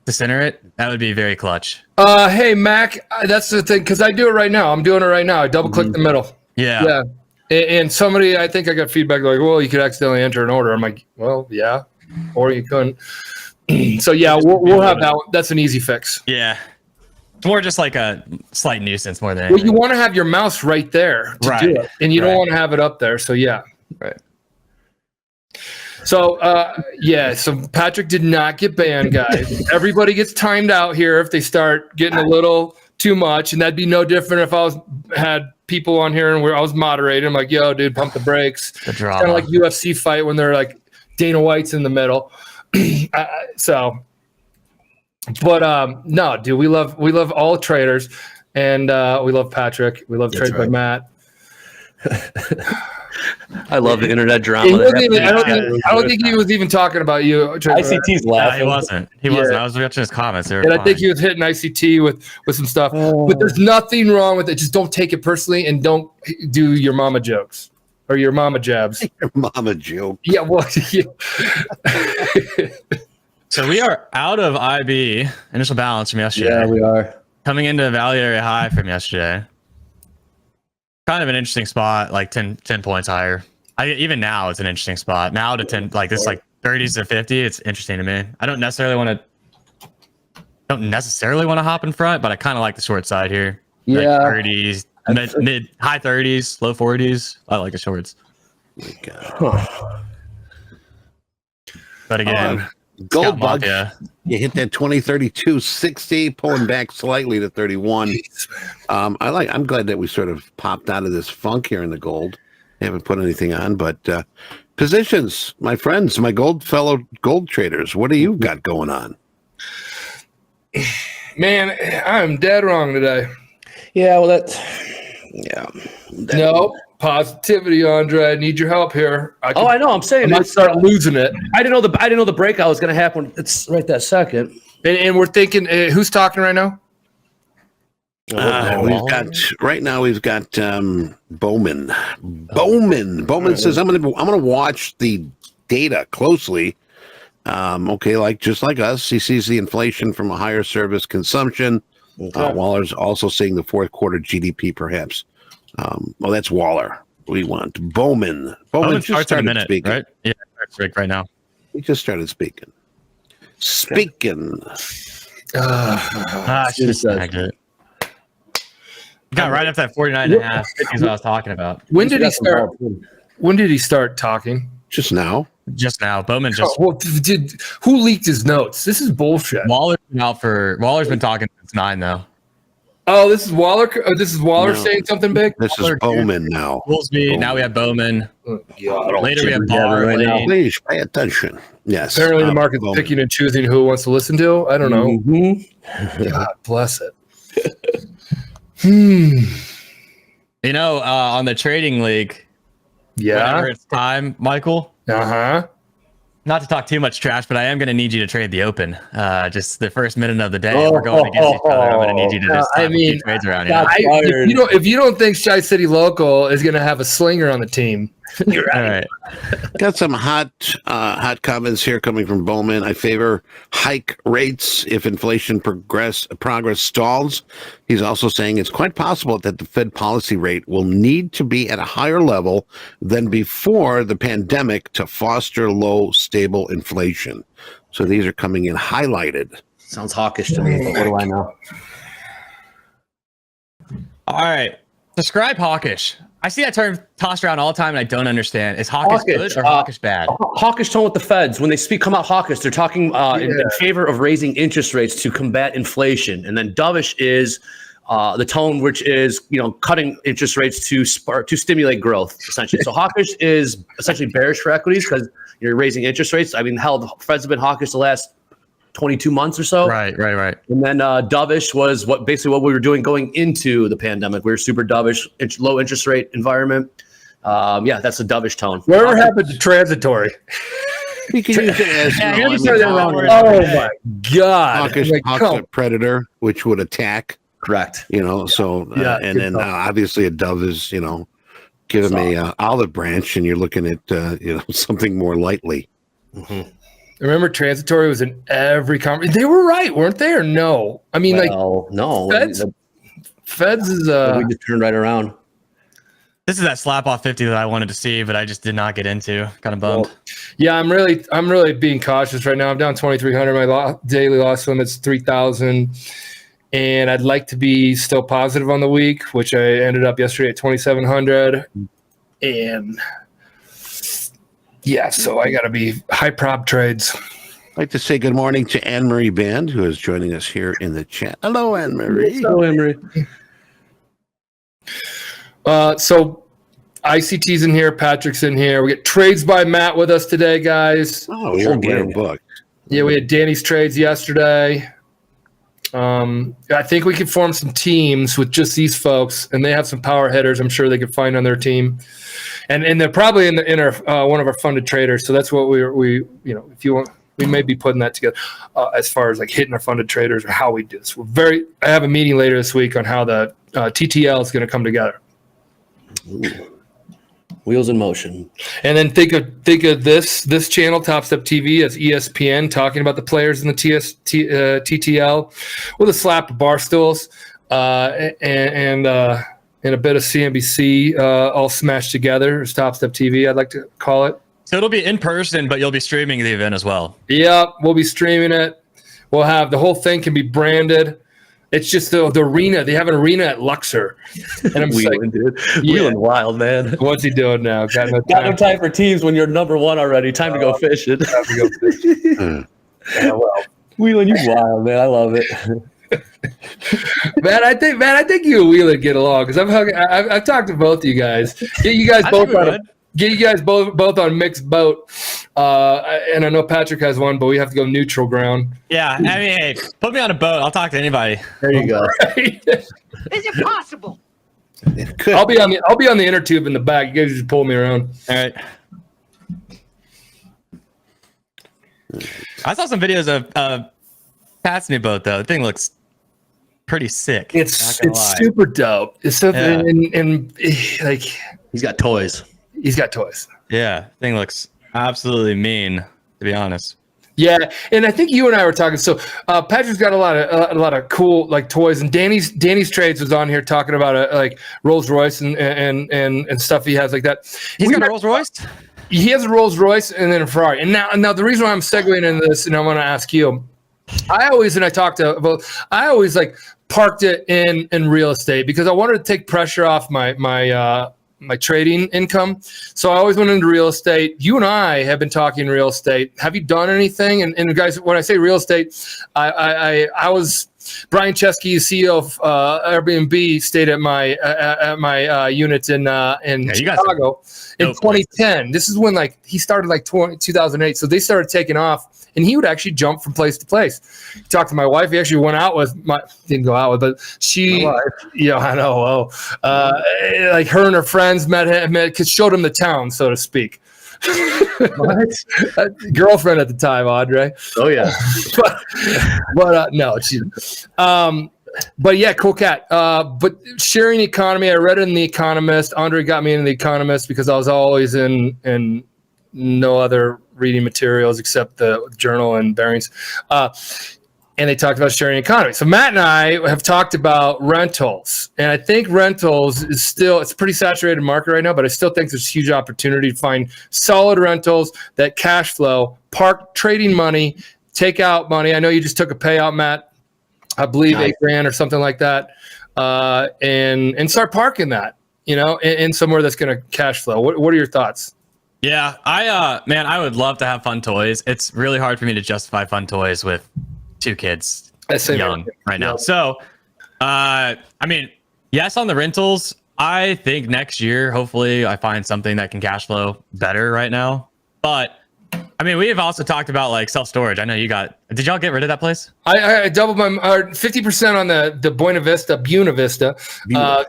to center it, that would be very clutch. Hey, Mac, that's the thing, because I do it right now. I'm doing it right now. I double click the middle. Yeah. And somebody, I think I got feedback like, well, you could accidentally enter an order. I'm like, well, yeah, or you couldn't. So yeah, we'll have that. That's an easy fix. Yeah. It's more just like a slight nuisance more than anything. Well, you want to have your mouse right there to do it, and you don't want to have it up there. So yeah. Right. So so Patrick did not get banned, guys. Everybody gets timed out here if they start getting a little too much, and that'd be no different if I had people on here and I was moderating. I'm like, yo, dude, pump the brakes. The drama. Kind of like UFC fight when they're like Dana White's in the middle. No, dude, we love all traders, and we love Patrick. We love trades by Matt. I love the internet drama. I don't think he was even talking about you. ICT's laughing. He wasn't. He wasn't. I was watching his comments. And I think he was hitting ICT with some stuff. But there's nothing wrong with it. Just don't take it personally and don't do your mama jokes or your mama jabs. Your mama joke. Yeah, well, yeah. So we are out of IB, initial balance from yesterday. Yeah, we are. Coming into value area high from yesterday. Kind of an interesting spot, like 10 points higher. Even now, it's an interesting spot. Now to 10, like this, like 30s to 50, it's interesting to me. I don't necessarily want to hop in front, but I kind of like the short side here. Yeah, like 30s, mid, high 30s, low 40s. I like the shorts. But again, gold bug. You hit that 2032.60, pulling back slightly to 31. I'm glad that we sort of popped out of this funk here in the gold. Haven't put anything on, but positions, my friends, my fellow gold traders, what do you got going on? Man, I'm dead wrong today. Yeah, well, no positivity, Andre. I need your help here. I know. I'm saying I might start losing it. I didn't know the breakout was going to happen. It's right that second. And we're thinking, who's talking right now? We've got Bowman. Bowman says I'm gonna watch the data closely. Just like us, he sees the inflation from a higher service consumption. Waller's also seeing the fourth quarter GDP, perhaps. That's Waller. We want Bowman. Bowman starts in a minute, speaking. Right? Yeah, starts right now. He just started speaking. Got right up that 49.5. Is what I was talking about. When did he start? When did he start talking? Just now. Bowman just. Who leaked his notes? This is bullshit. Waller's been talking since 9 though. Oh, this is Waller. This is Waller saying something big. This is Bowman now. Now we have Bowman. Later we have Baller right now. Please pay attention. Yes. Apparently the market's picking and choosing who it wants to listen to. I don't know. Mm-hmm. God bless it. On the trading league. Yeah. Whenever it's time, Michael. Not to talk too much trash, but I am going to need you to trade the open. Just the first minute of the day, we're going against each other. I'm going to need you to just a few trades around here. If you don't think Chi City Local is going to have a slinger on the team, you're right. All right. Got some hot comments here coming from Bowman. I favor hike rates if inflation progress stalls. He's also saying it's quite possible that the Fed policy rate will need to be at a higher level than before the pandemic to foster low, stable inflation. So these are coming in highlighted. Sounds hawkish to me, but what do I know? All right. Describe hawkish. I see that term tossed around all the time, and I don't understand. Is hawkish good or hawkish bad? Hawkish tone with the Feds. When they come out hawkish, they're talking in favor of raising interest rates to combat inflation. And then dovish is the tone which is cutting interest rates to stimulate growth, essentially. So hawkish is essentially bearish for equities because you're raising interest rates. I mean, hell, the Feds have been hawkish the last 22 months or so. Right. And then dovish was what we were doing going into the pandemic. We were super dovish, low interest rate environment. That's a dovish tone. Whatever happened to transitory? You can use it as oh my God. Hawkish predator, which would attack. Correct. And then obviously a dove is, give him a olive branch and you're looking at, something more lightly. Mm-hmm. Remember, transitory was in every conference. They were right, weren't they? Or no? I mean, no. Feds is we just turned right around. This is that slap off 50 that I wanted to see, but I just did not get into. Kind of bummed. Yeah, I'm really being cautious right now. I'm down 2,300. My daily loss limit's 3,000, and I'd like to be still positive on the week, which I ended up yesterday at 2,700, and. Yeah, so I got to be high prop trades. I'd like to say good morning to Anne-Marie Band, who is joining us here in the chat. Hello, Anne-Marie. Hello, Anne-Marie. So ICT's in here. Patrick's in here. We get trades by Matt with us today, guys. Oh, you're book. Yeah, we had Danny's trades yesterday. I think we could form some teams with just these folks, and they have some power hitters. I'm sure they could find on their team, and they're probably in our one of our funded traders. So that's what we if you want, we may be putting that together as far as like hitting our funded traders or how we do this. I have a meeting later this week on how the TTL is going to come together. Ooh. Wheels in motion. And then think of this channel, Topstep TV, as ESPN talking about the players in the TTL with a slap of bar stools and a bit of CNBC all smashed together as Topstep TV, I'd like to call it. So it'll be in person, but you'll be streaming the event as well. Yeah, we'll be streaming it. We'll have the whole thing can be branded. It's just the arena. They have an arena at Luxor. And I'm Wheeling, dude. Wheeling wild, man. What's he doing now? Got no time for teams when you're number one already. Time to go fishing. Time to go fishing. Yeah, well. Wheeling, you wild, man. I love it. man, I think you and Wheeling get along because I've talked to both of you guys. Get you guys both on mixed boat. And I know Patrick has one, but we have to go neutral ground. Yeah, I mean, hey, put me on a boat. I'll talk to anybody. There you go. Is it possible? I'll be on the inner tube in the back. You guys just pull me around. All right. I saw some videos of Pat's new boat though. The thing looks pretty sick. It's super dope. It's something and like he's got toys. He's got toys. Yeah, thing looks absolutely mean, to be honest. Yeah, and I think you and I were talking. So Patrick's got a lot of cool like toys, and Danny's Trades was on here talking about like Rolls Royce and stuff he has like that. He's got a Rolls Royce. He has a Rolls Royce and then a Ferrari. And now the reason why I'm segueing into this, and I want to ask you, I always like parked it in real estate because I wanted to take pressure off my trading income. So I always went into real estate. You and I have been talking real estate. Have you done anything? And guys, when I say real estate, I was Brian Chesky, CEO of Airbnb, stayed at my units in Chicago in 2010. This is when like he started like 2008. So they started taking off. And he would actually jump from place to place. He talked to my wife. He actually went out with didn't go out with, but she, yeah, I know. Like her and her friends met him, showed him the town, so to speak. What? Girlfriend at the time, Andre. Oh yeah. but no, she. But yeah, cool cat. But sharing economy, I read it in The Economist. Andre got me into The Economist because I was always in no other reading materials except the journal and Barings. And they talked about sharing economy. So Matt and I have talked about rentals. And I think rentals is it's a pretty saturated market right now, but I still think there's huge opportunity to find solid rentals that cash flow, park trading money, take out money. I know you just took a payout, Matt, I believe $8,000 or something like that. And start parking that, in somewhere that's going to cash flow. What are your thoughts? Yeah, I would love to have fun toys. It's really hard for me to justify fun toys with 2 kids young right now. So, I mean, yes, on the rentals, I think next year, hopefully I find something that can cash flow better right now. But I mean, we have also talked about like self-storage. I know did y'all get rid of that place? I doubled my 50% on the Buena Vista.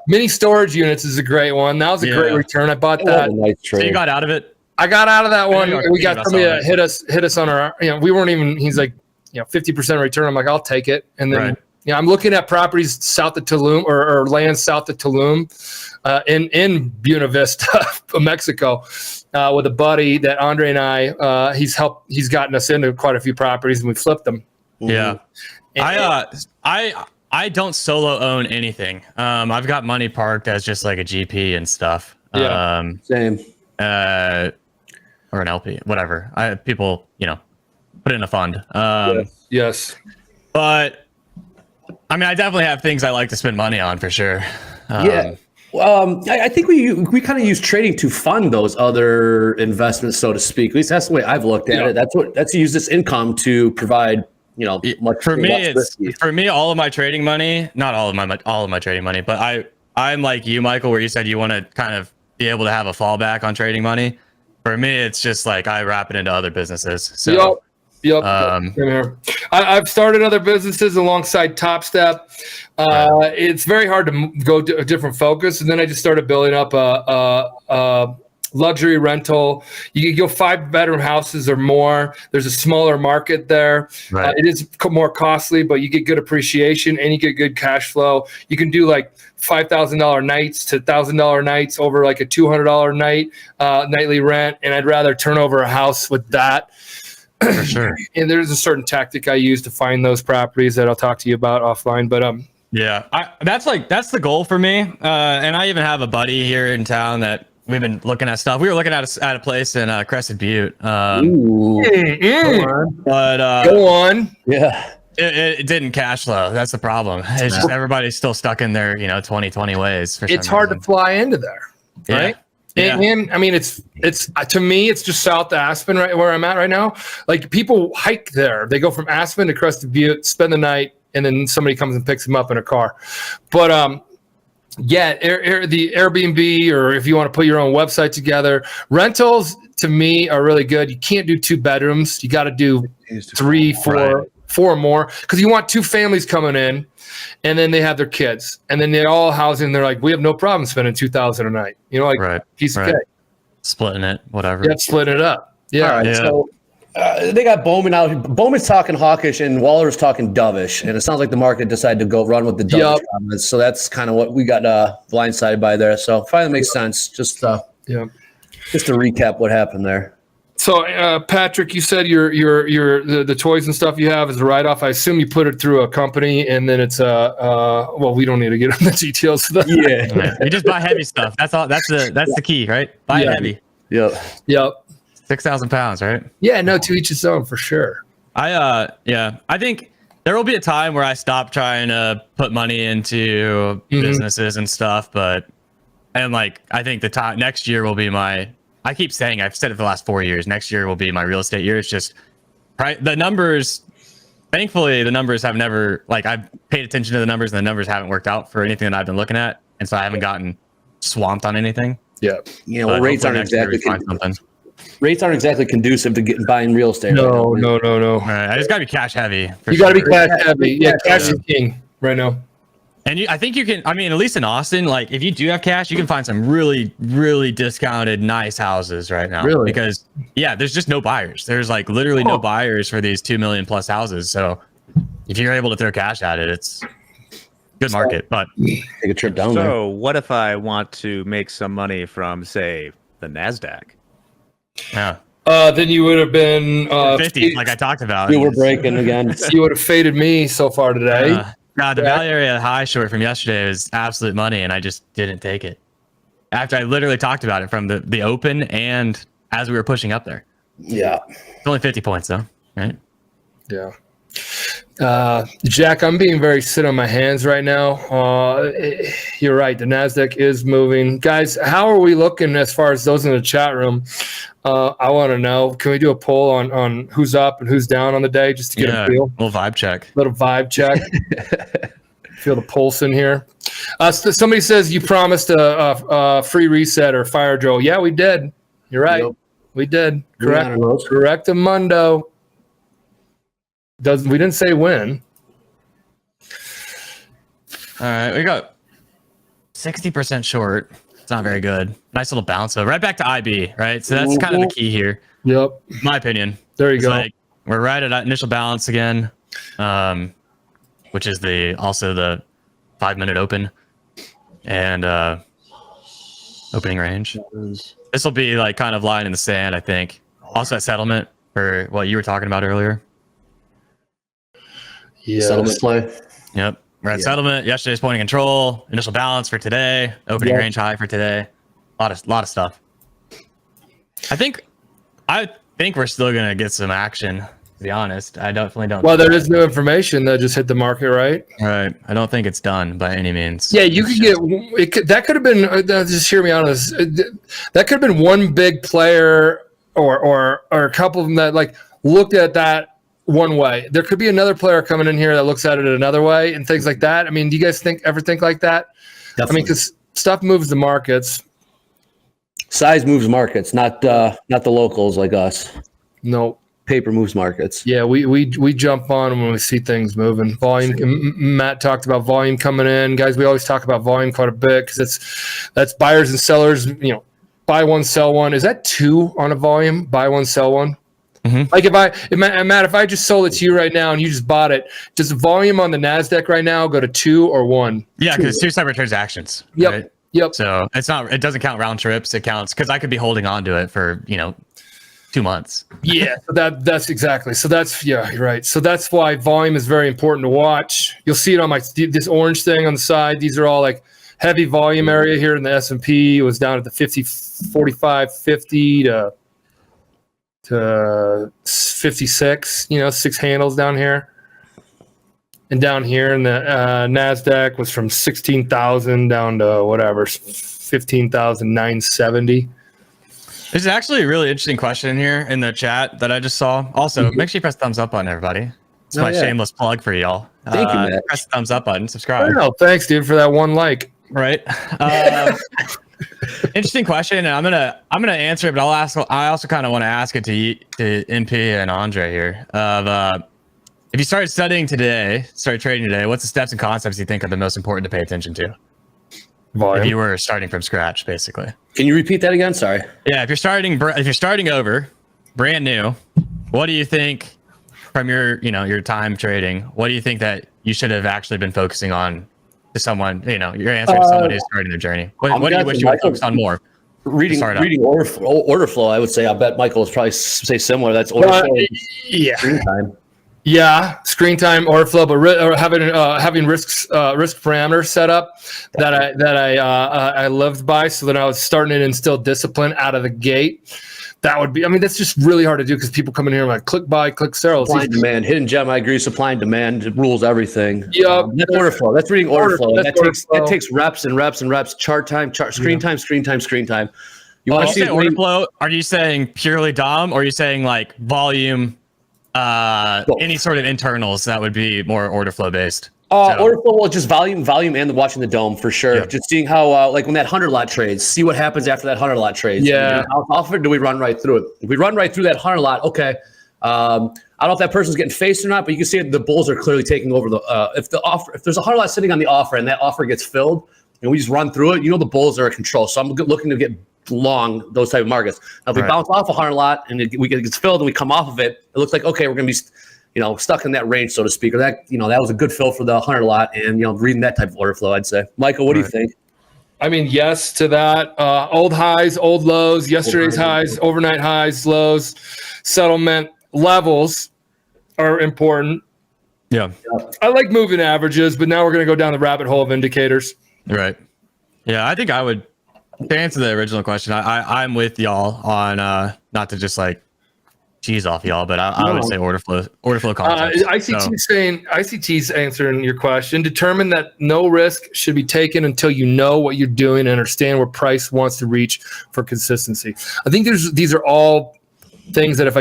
Mini storage units is a great one. That was a great return. I bought that. Nice trade. So you got out of it? I got out of that one. We got somebody that hit us on our, we weren't even, he's like, 50% return. I'm like, I'll take it. And then, I'm looking at properties south of Tulum or land south of Tulum in Buena Vista, Mexico, with a buddy that Andre and I, he's gotten us into quite a few properties and we flipped them. Yeah. I don't solo own anything. I've got money parked as just like a GP and stuff. Yeah. Same. Or an LP, whatever. People, put it in a fund. Yes. But I mean, I definitely have things I like to spend money on for sure. Yeah. I think we kind of use trading to fund those other investments, so to speak. At least that's the way I've looked at it. That's use this income to provide, much for me, all of my trading money, not all of my trading money, but I'm like you, Michael, where you said you want to kind of be able to have a fallback on trading money. For me, it's just like I wrap it into other businesses. So Yep. I've started other businesses alongside Topstep. It's very hard to go to a different focus, and then I just started building up a luxury rental. You can go 5-bedroom houses or more. There's a smaller market there. Right. It is more costly, but you get good appreciation and you get good cash flow. You can do like $5,000 nights to $1,000 nights over like a $200 night nightly rent. And I'd rather turn over a house with that. For sure. And there's a certain tactic I use to find those properties that I'll talk to you about offline. But yeah, that's the goal for me. And I even have a buddy here in town that we've been looking at stuff. We were looking at a place in Crested Butte. Ooh. But go on. Yeah. It didn't cash flow. That's the problem. It's just everybody's still stuck in their 2020 ways. It's hard to fly into there, right? Yeah. And I mean, it's to me, it's just south of Aspen, right where I'm at right now. Like people hike there. They go from Aspen to Crested Butte, spend the night, and then somebody comes and picks them up in a car. But yeah, the Airbnb, or if you want to put your own website together, rentals to me are really good. You can't do 2 bedrooms. You got to do 3, 4 or more, because you want 2 families coming in, and then they have their kids, and then they're all housing. They're like, we have no problem spending $2,000 a night. Piece of cake. Splitting it, whatever. Yeah, splitting it up. Yeah. All right, so they got Bowman out. Bowman's talking hawkish and Waller's talking dovish, and it sounds like the market decided to go run with the dovish comments. So that's kind of what we got blindsided by there. So finally makes sense. Just to recap what happened there. So Patrick, you said the toys and stuff you have is a write-off. I assume you put it through a company, and then it's well, we don't need to get into the details of that. Yeah. You just buy heavy stuff. That's all. That's the key, right? Buy it heavy. Yep. 6,000 pounds, right? Yeah, no, to each his own for sure. I think there will be a time where I stop trying to put money into businesses and stuff, I think the next year will be I keep saying, I've said it for the last 4 years, next year will be my real estate year. It's just the numbers, thankfully the numbers have never, I've paid attention to the numbers and the numbers haven't worked out for anything that I've been looking at. And so I haven't gotten swamped on anything. Yeah. Rates aren't exactly conducive to buying real estate. No. All right, I just gotta be cash heavy. You gotta be cash heavy. Yeah, cash is king right now. And I think you can. I mean, at least in Austin, if you do have cash, you can find some really, really discounted, nice houses right now. Really? Because there's just no buyers. There's literally no buyers for these 2 million plus houses. So if you're able to throw cash at it, it's good market. But take a trip down there. So what if I want to make some money from, say, the NASDAQ? Yeah. Then you would have been 50, like I talked about. We were breaking again. You would have faded me so far today. The Valley Area high short from yesterday was absolute money, and I just didn't take it. After I literally talked about it from the open and as we were pushing up there. Yeah. It's only 50 points though, right? Yeah. Jack, I'm being very sit on my hands right now. You're right. The NASDAQ is moving. Guys, how are we looking as far as those in the chat room? I want to know. Can we do a poll on who's up and who's down on the day just to get a feel? Little vibe check. Feel the pulse in here. Somebody says you promised a free reset or fire drill. Yeah, we did. You're right. Yep. We did. Correctamundo. We didn't say when. All right, we got 60% short. It's not very good. Nice little bounce though. Right back to IB, right? So that's kind of the key here. Yep. My opinion. There you go. We're right at initial balance again, which is also the 5-minute open and opening range. This will be kind of line in the sand, I think. Also at settlement for what you were talking about earlier. Yeah. Settlement play. Yep. We're at settlement. Yesterday's point of control. Initial balance for today. Opening range high for today. A lot of stuff. I think we're still gonna get some action. To be honest, I definitely don't. Well, there is new information that just hit the market, right? Right. I don't think it's done by any means. Yeah, you could get it. That could have been. Just hear me out on this. That could have been one big player or a couple of them that looked at that one way. There could be another player coming in here that looks at it another way and things like that. I mean, do you guys ever think like that? Definitely. I mean, because stuff moves the markets. Size moves markets, not the locals like us. No. paper moves markets. Yeah, we jump on when we see things moving. Volume. Matt talked about volume coming in, guys. We always talk about volume quite a bit because that's buyers and sellers. You know, buy one, sell one. Is that 2 on a volume? Buy one, sell one. Mm-hmm. Like Matt, if I just sold it to you right now and you just bought it, does the volume on the NASDAQ right now go to 2 or 1? Yeah, because 2 separate transactions. Yep. Right? Yep. So it doesn't count round trips. It counts because I could be holding on to it for 2 months. Yeah, so that's exactly. So that's you're right. So that's why volume is very important to watch. You'll see it on this orange thing on the side. These are all like heavy volume area here in the S&P. It was down at the 50, 45, 50 to 56. 6 handles down here. And down here in the NASDAQ was from 16,000 down to whatever, 15,970. There's actually a really interesting question here in the chat that I just saw. Also, make sure you press thumbs up button, everybody. It's my shameless plug for y'all. Thank you, Matt. Press the thumbs up button, subscribe. Oh, thanks, dude, for that 1 like. Right. Interesting question, and I'm gonna answer it, but I also kind of want to ask it to NP and Andre here. If you started trading today, what's the steps and concepts you think are the most important to pay attention to? Volume. If you were starting from scratch, basically. Can you repeat that again? Sorry. Yeah, if you're starting over, brand new, what do you think from your time trading? What do you think that you should have actually been focusing on to someone? Your answer to someone who's starting their journey. What do you wish you would focus on more? Reading order flow. I would say. I bet Michael would probably say similar. That's order flow. Yeah. Screen time. Yeah, screen time, order flow, but having risk parameters set up that I lived by, so that I was starting to instill discipline out of the gate. That would be. I mean, that's just really hard to do because people come in here and like click buy, click sell. Supply and demand, hidden gem. I agree. Supply and demand rules everything. Yeah, that's order flow. That's reading order flow. That takes reps and reps and reps. Chart time, screen time. You want to see order flow? Are you saying purely DOM, or are you saying like volume? Any sort of internals that would be more order flow based. Order flow, well, just volume, and watching the dome for sure. Yeah. Just seeing how, like when that 100-lot trades, see what happens after that 100-lot trades. Yeah. How often do we run right through it? If we run right through that 100-lot, okay. I don't know if that person's getting faced or not, but you can see the bulls are clearly taking over the. If there's a 100-lot sitting on the offer and that offer gets filled, and we just run through it, the bulls are in control. So I'm looking to get long those type of markets. Now, if we bounce off a 100-lot and it gets filled and we come off of it, it looks like okay, we're going to be stuck in that range, so to speak, or that that was a good fill for the 100-lot, and reading that type of order flow, I'd say. Michael, what do you think? I mean, yes to that. Old highs, old lows, yesterday's highs, overnight highs, lows, settlement levels are important. Yeah. I like moving averages, but now we're going to go down the rabbit hole of indicators. Right. Yeah, I think I would. To answer the original question, I'm with y'all on not to just like cheese off y'all, but I would say order flow concepts. ICT's answering your question. Determine that no risk should be taken until you know what you're doing and understand where price wants to reach for consistency. I think these are all things that if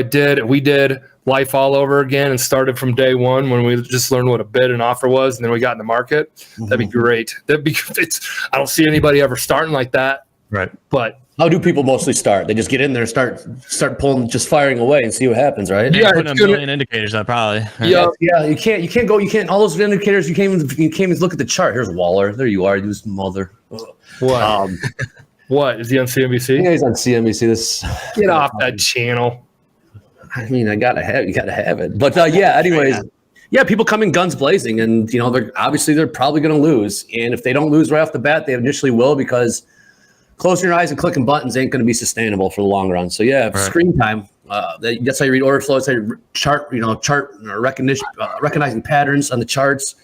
we did life all over again and started from day one when we just learned what a bid and offer was, and then we got in the market, that'd be great. I don't see anybody ever starting like that. Right. But how do people mostly start? They just get in there and start pulling, just firing away and see what happens, right? Yeah, putting a million indicators up probably. Right? Yeah. You can't. All those indicators. You can't even look at the chart. Here's Waller. There you are. You mother. What? What is he on CNBC? Yeah, he's on CNBC. Get off that channel. I mean, you gotta have it. But anyways. Yeah, people come in guns blazing, and they're probably going to lose. And if they don't lose right off the bat, they initially will, because closing your eyes and clicking buttons ain't going to be sustainable for the long run. So screen time. That's how you read order flow. That's how you chart recognition, recognizing patterns on the charts.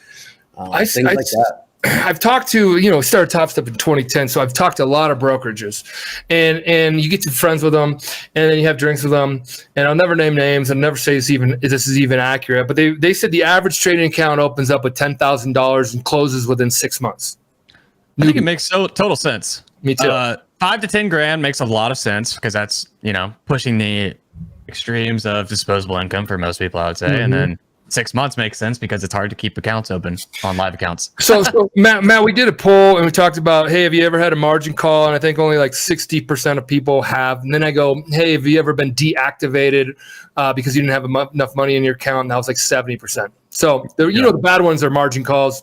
Things like that. I've talked to, started Topstep in 2010, so I've talked to a lot of brokerages, and you get to be friends with them, and then you have drinks with them, and I'll never name names and never say this is even accurate, but they said the average trading account opens up with $10,000 and closes within 6 months. I think it makes total sense. Me too. 5 to 10 grand makes a lot of sense, because that's pushing the extremes of disposable income for most people, I would say, and then 6 months makes sense because it's hard to keep accounts open on live accounts. So Matt, we did a poll and we talked about, hey, have you ever had a margin call? And I think only like 60% of people have. And then I go, hey, have you ever been deactivated because you didn't have enough money in your account? And that was like 70%. So the bad ones are margin calls,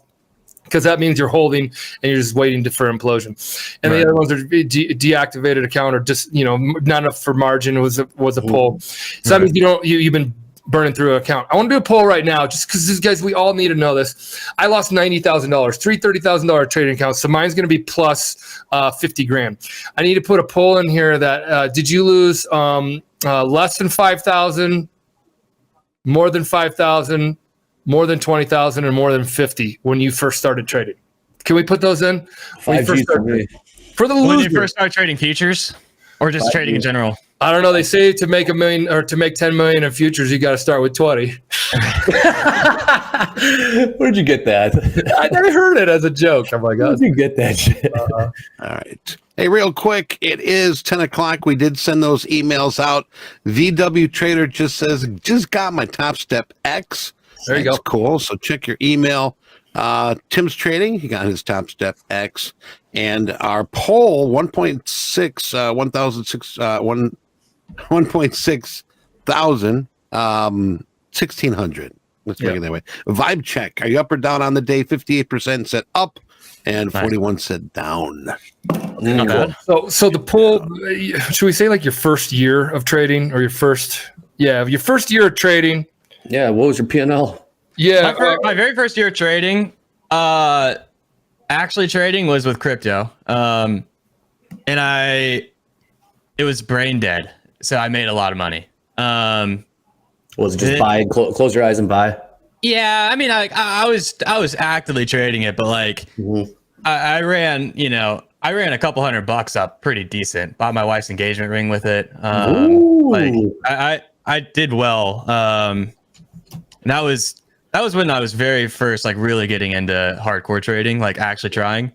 because that means you're holding and you're just waiting for implosion. And the other ones are deactivated account, or just not enough for margin was a poll. So that means you've been burning through an account. I want to do a poll right now, just because these guys, we all need to know this. I lost $90,000, three $30,000 trading accounts, so mine's going to be plus 50 grand. I need to put a poll in here that did you lose less than 5,000, more than 5,000, more than 20,000, and more than 50 when you first started trading? Can we put those in? For the loser. When you first start trading futures, or just trading in general? I don't know. They say to make $1 million or to make 10 million in futures, you got to start with 20. Where'd you get that? I heard it as a joke. I'm like, where'd you get that shit? All right. Hey, real quick, it is 10 o'clock. We did send those emails out. VW Trader just says, just got my Topstep X. There you That's go. Cool. So check your email. Tim's trading. He got his Topstep X. And our poll, 1.6 thousand, 1,600. Let's make it that way. Vibe check. Are you up or down on the day? 58% said up, and 41 said down. Not bad. So the poll, should we say like your first year of trading, or your first year of trading? Yeah. What was your P&L? Yeah. My very first year of trading, actually trading was with crypto. And it was brain dead. So I made a lot of money. Was it just buy, close your eyes and buy? Yeah, I mean, I was actively trading it, but like I ran a couple $100 up pretty decent. Bought my wife's engagement ring with it. Like I did well. And that was when I was very first like really getting into hardcore trading, like actually trying.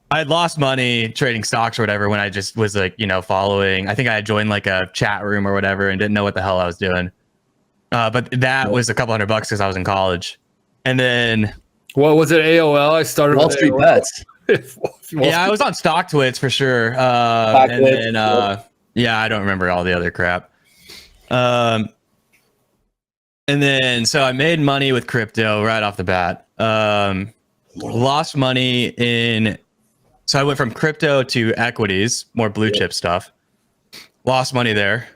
I had lost money trading stocks or whatever when I just was like, following. I think I had joined like a chat room or whatever and didn't know what the hell I was doing. But that was a couple $100 because I was in college. And then, what was it? AOL. I started Wall with Street AOL. Bets. Yeah, I was on StockTwits for sure. And then, I don't remember all the other crap. And then, so I made money with crypto right off the bat. Lost money so I went from crypto to equities, more blue chip stuff. Lost money there.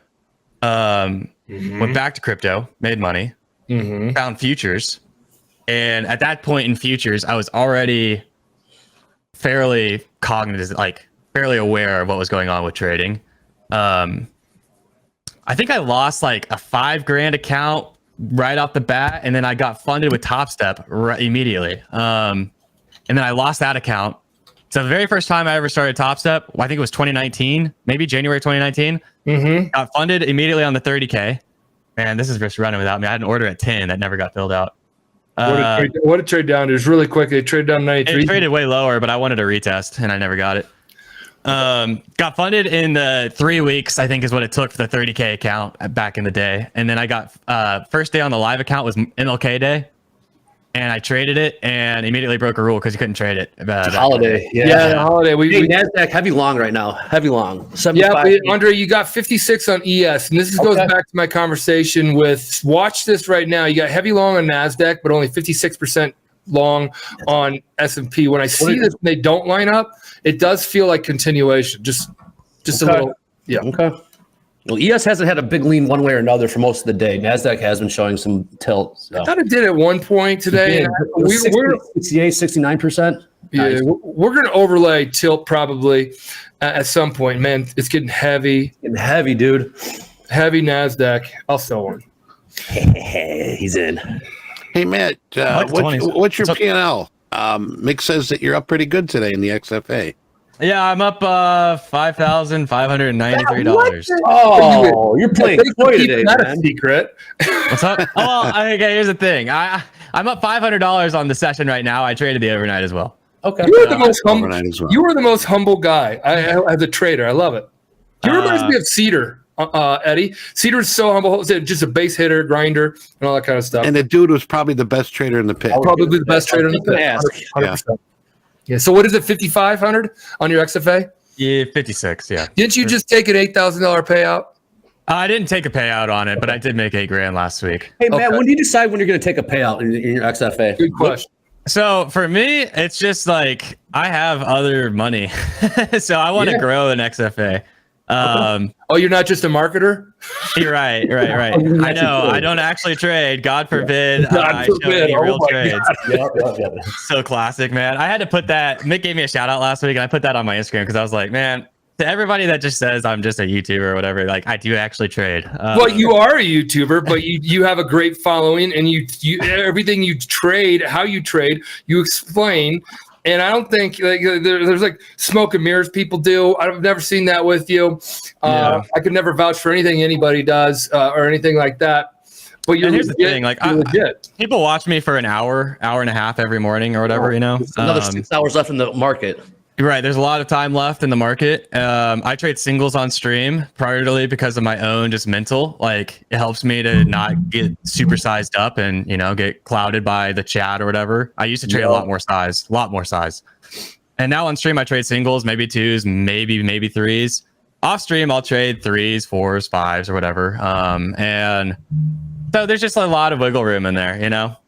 Went back to crypto, made money, found futures. And at that point in futures, I was already fairly cognizant, like fairly aware of what was going on with trading. I think I lost like a $5,000 account right off the bat, and then I got funded with Topstep immediately. And then I lost that account. So the very first time I ever started Topstep, I think it was 2019, maybe January 2019. Got funded immediately on the 30K. Man, this is just running without me. I had an order at 10 that never got filled out. What did trade down to? Just really quick, they traded down 93. It traded way lower, but I wanted a retest, and I never got it. Got funded in the 3 weeks, I think is what it took for the 30K account back in the day. And then I got first day on the live account was MLK day. And I traded it and immediately broke a rule because you couldn't trade it. Holiday. Yeah, holiday. We NASDAQ heavy long right now. Heavy long. Yeah, Andre, you got 56 on ES. And this goes back to my conversation with, watch this right now. You got heavy long on NASDAQ, but only 56% long on S&P. When I see this, they don't line up, it does feel like continuation. Just a little. Yeah. Okay. Well, ES hasn't had a big lean one way or another for most of the day. NASDAQ has been showing some tilt. So. I thought it did at one point today. We're 68, 69%. Yeah, nice. We're going to overlay tilt probably at some point. Man, it's getting heavy. Getting heavy, dude. Heavy NASDAQ. I'll sell one. He's in. Hey, Matt, what's your P&L? Mick says that you're up pretty good today in the XFA. Yeah, I'm up $5,593. Oh, you're playing toy today, man. Secret. What's up? Oh, okay. Here's the thing. I'm up $500 on the session right now. I traded the overnight as well. Okay. You are the most humble. You are the most humble guy. As a trader, I love it. He reminds me of Cedar Eddie. Cedar is so humble, just a base hitter, grinder, and all that kind of stuff. And the dude was probably the best trader in the pit. Probably the best trader in the pit. 100%. Yeah. So what is it, 5,500 on your XFA? Yeah, 56. Yeah. Didn't you just take an $8,000 payout? I didn't take a payout on it, but I did make $8,000 last week. Hey, Matt, when do you decide when you're going to take a payout in your XFA? Good question. So for me, it's just like I have other money, so I want to grow an XFA. Oh, you're not just a marketer? You're right. I know. I don't actually trade. God forbid. I show any real trades. So classic, man. I had to put that. Mick gave me a shout out last week, and I put that on my Instagram because I was like, man, to everybody that just says I'm just a YouTuber or whatever, like I do actually trade. Well, you are a YouTuber, but you have a great following, and you everything you trade, how you trade, you explain. And I don't think there's like smoke and mirrors people do. I've never seen that with you. I could never vouch for anything anybody does or anything like that. But here's the thing, like people watch me for an hour and a half every morning or whatever, Another 6 hours left in the market. Right. There's a lot of time left in the market. I trade singles on stream primarily because of my own just mental. Like it helps me to not get super sized up and, get clouded by the chat or whatever. I used to trade a lot more size. And now on stream, I trade singles, maybe twos, maybe threes. Off stream, I'll trade threes, fours, fives or whatever. And so there's just a lot of wiggle room in there,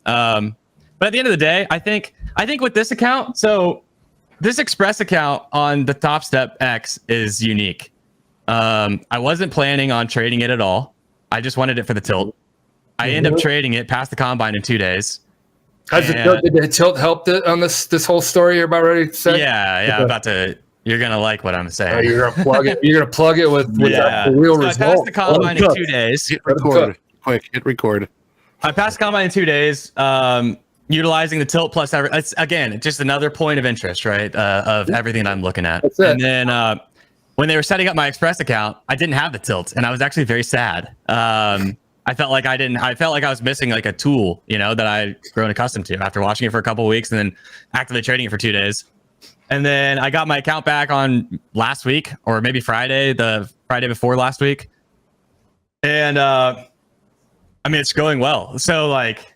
But at the end of the day, I think with this account, so this Express account on the Topstep X is unique. I wasn't planning on trading it at all. I just wanted it for the tilt. I end up trading it past the combine in 2 days. Did the tilt help on this whole story you're about ready to say? Yeah. You're gonna like what I'm saying. You're gonna plug it. You're gonna plug it with the real result. I passed the combine in 2 days. Hit record. Quick, hit record. I passed the combine in 2 days. Utilizing the tilt plus it's again just another point of interest, right? Of everything I'm looking at. And then when they were setting up my Express account, I didn't have the tilt, and I was actually very sad. I felt like I was missing like a tool, that I'd grown accustomed to after watching it for a couple of weeks and then actively trading it for 2 days. And then I got my account back on last week or maybe Friday, the Friday before last week. And it's going well. So like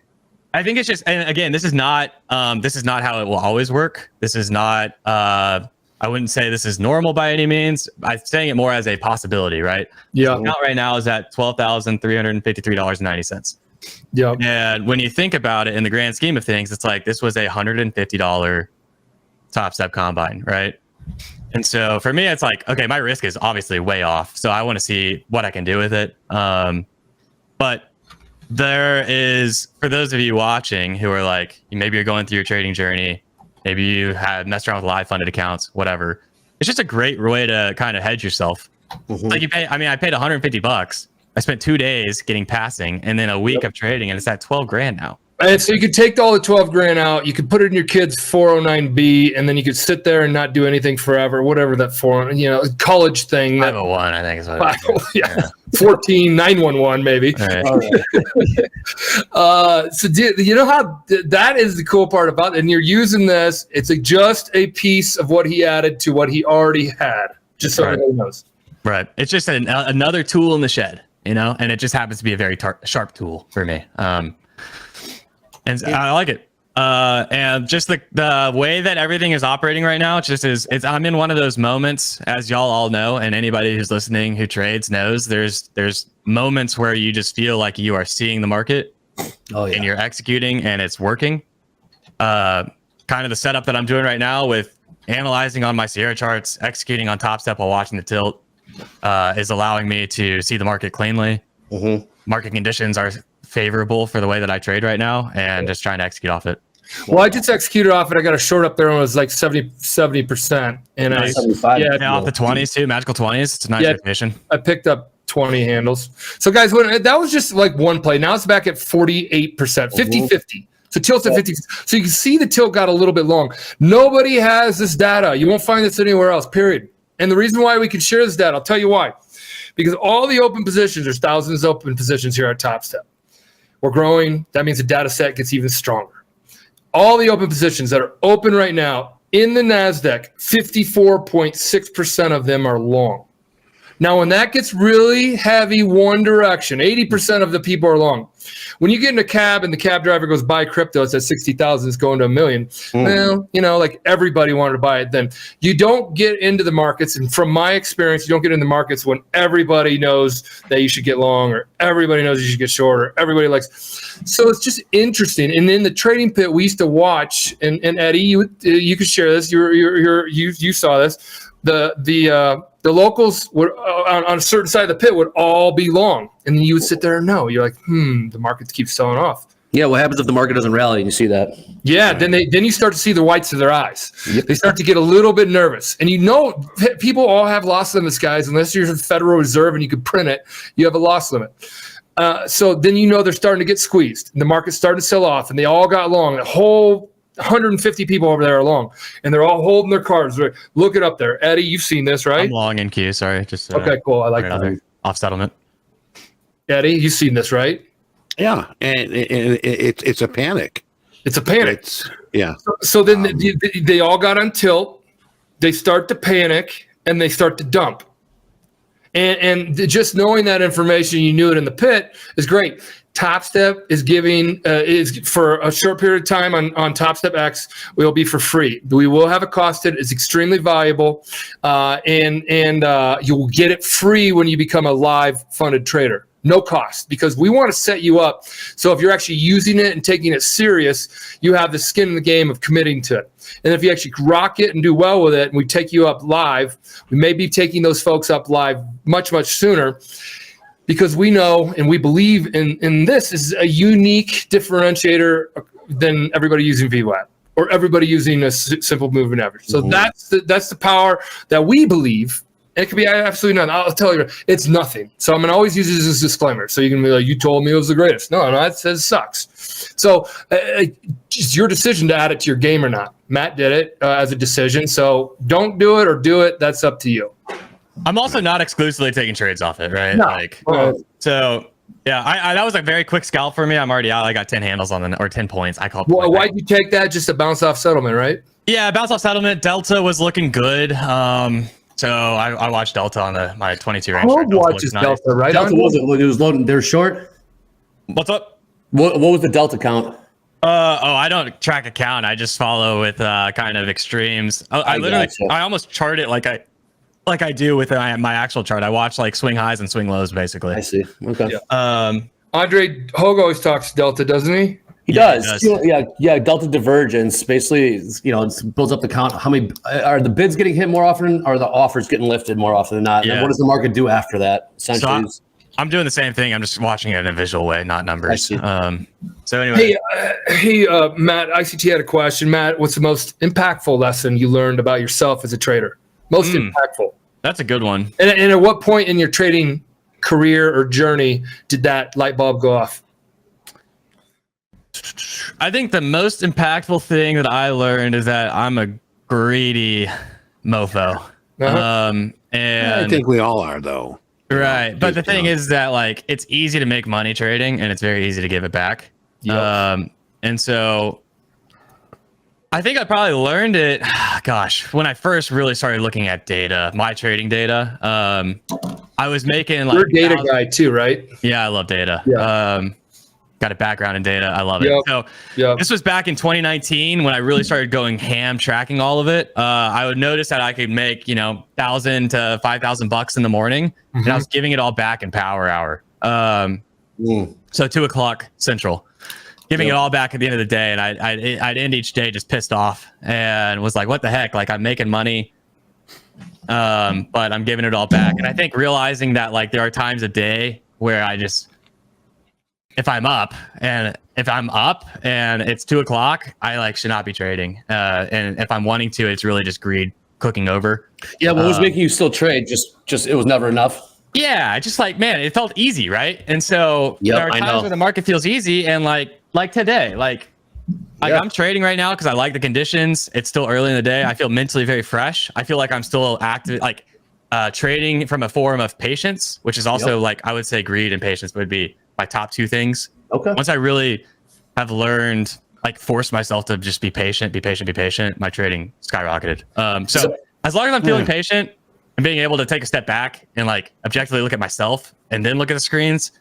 I think it's just, and again, this is not how it will always work. This is not, I wouldn't say this is normal by any means. I'm saying it more as a possibility, right? Yeah. The account right now is at $12,353.90. Yeah. And when you think about it in the grand scheme of things, it's like this was a $150 Topstep combine, right? And so for me, it's like, okay, my risk is obviously way off. So I want to see what I can do with it. But there is, for those of you watching who are like, maybe you're going through your trading journey, maybe you have messed around with live funded accounts, whatever. It's just a great way to kind of hedge yourself. Like I paid $150. I spent 2 days getting passing and then a week of trading, and it's at $12,000 now. And so you could take all the $12,000 out, you could put it in your kid's 409B, and then you could sit there and not do anything forever, whatever that college thing. 501, I think is what it is. Yeah. 14, 911 maybe. Right. So you know how that is the cool part about it, and you're using this. It's just a piece of what he added to what he already had, just so everybody knows. Right. It's just another tool in the shed, and it just happens to be a very sharp tool for me. And I like it. And just the way that everything is operating right now, I'm in one of those moments, as y'all all know, and anybody who's listening who trades knows, there's moments where you just feel like you are seeing the market and you're executing and it's working. Kind of the setup that I'm doing right now with analyzing on my Sierra charts, executing on Topstep while watching the tilt is allowing me to see the market cleanly. Market conditions are favorable for the way that I trade right now and just trying to execute off it. Well, I just executed off it. I got a short up there and it was like 70%. And nice. Off the 20s too, magical 20s. It's a nice rotation. I picked up 20 handles. So guys, that was just like one play. Now it's back at 48%, 50-50. So tilt's at 50. So you can see the tilt got a little bit long. Nobody has this data. You won't find this anywhere else, period. And the reason why we can share this data, I'll tell you why. Because all the open positions, there's thousands of open positions here at Topstep. We're growing. That means the data set gets even stronger. All the open positions that are open right now in the NASDAQ, 54.6% of them are long. Now, when that gets really heavy one direction, 80% of the people are long. When you get in a cab and the cab driver goes buy crypto, it's at 60,000, it's going to $1 million. Well, you know, like everybody wanted to buy it then. You don't get into the markets, and from my experience, you don't get in the markets when everybody knows that you should get long, or everybody knows you should get short, or everybody likes. So it's just interesting. And in the trading pit, we used to watch, and Eddie, you could share this. You saw this. The locals would on a certain side of the pit would all be long, and then you would sit there and know. You're like, the market keeps selling off. Yeah, what happens if the market doesn't rally and you see that? Yeah, then you start to see the whites of their eyes. Yep. They start to get a little bit nervous, and you know, people all have loss limits, guys. Unless you're the Federal Reserve and you could print it, you have a loss limit. So then you know they're starting to get squeezed, and the market's starting to sell off, and they all got long. The whole 150 people over there are long, and they're all holding their cards. Look it up there, Eddie. You've seen this, right? I'm long in Q. Sorry, just okay, cool. I like that. Off settlement. Eddie, you've seen this, right? Yeah, and it's a panic. It's a panic. So then they all got on tilt. They start to panic and they start to dump. And just knowing that information, you knew it in the pit, is great. Topstep is giving is for a short period of time on Topstep X. Will be for free. We will have it costed. It's extremely valuable, and you will get it free when you become a live funded trader. No cost, because we want to set you up so if you're actually using it and taking it serious, you have the skin in the game of committing to it. And if you actually rock it and do well with it, and we take you up live, we may be taking those folks up live much, much sooner, because we know and we believe in this is a unique differentiator than everybody using VWAP or everybody using a simple moving average. So that's the power that we believe. It could be absolutely nothing. I'll tell you, it's nothing. So I'm going to always use this as a disclaimer. So you can be like, you told me it was the greatest. No, it says it sucks. So it's your decision to add it to your game or not. Matt did it as a decision. So don't do it or do it. That's up to you. I'm also not exclusively taking trades off it, right? No. So yeah, I that was a very quick scalp for me. I'm already out. I got 10 handles on or 10 points. I call it. Well, why'd you take that? Just to bounce off settlement, right? Yeah, bounce off settlement. Delta was looking good. So I watched Delta on my 22 range. Hogue watches Delta, right? Delta it was loading. They're short. What's up? What was the Delta count? I don't track a count. I just follow with kind of extremes. I literally, gotcha. I almost chart it like I do with my actual chart. I watch like swing highs and swing lows, basically. I see. Okay. Yeah. Andre Hogue always talks Delta, doesn't he? He does. Yeah. Delta divergence basically, it builds up the count. How many are the bids getting hit more often? Or are the offers getting lifted more often than not? Yeah. And what does the market do after that? Essentially, so I'm doing the same thing. I'm just watching it in a visual way, not numbers. So anyway, hey, Matt, ICT had a question. Matt, what's the most impactful lesson you learned about yourself as a trader? Most impactful. That's a good one. And at what point in your trading career or journey did that light bulb go off? I think the most impactful thing that I learned is that I'm a greedy mofo. And I think we all are, though. Right. But the thing is that like it's easy to make money trading and it's very easy to give it back. Yep. And so I think I probably learned it, when I first really started looking at data, my trading data. I was making like... You're a data guy too, right? Yeah, I love data. Yeah. Got a background in data. I love it. So this was back in 2019 when I really started going ham tracking all of it. I would notice that I could make, $1,000 to $5,000 in the morning, and I was giving it all back in power hour. So 2 o'clock Central, giving it all back at the end of the day. And I'd end each day just pissed off and was like, what the heck? Like I'm making money, but I'm giving it all back. And I think realizing that like there are times a day where I just, if I'm up and it's 2 o'clock, I like should not be trading. And if I'm wanting to, it's really just greed cooking over. Yeah. What was making you still trade? Just it was never enough. Yeah. Just like, man, it felt easy. Right. And so there are times where the market feels easy. And like today, I'm trading right now because I like the conditions. It's still early in the day. I feel mentally very fresh. I feel like I'm still active, trading from a forum of patience, which is also I would say greed and patience would be my top two things. Okay. Once I really have learned, force myself to just be patient, my trading skyrocketed. So as long as I'm feeling patient, and being able to take a step back and like objectively look at myself and then look at the screens.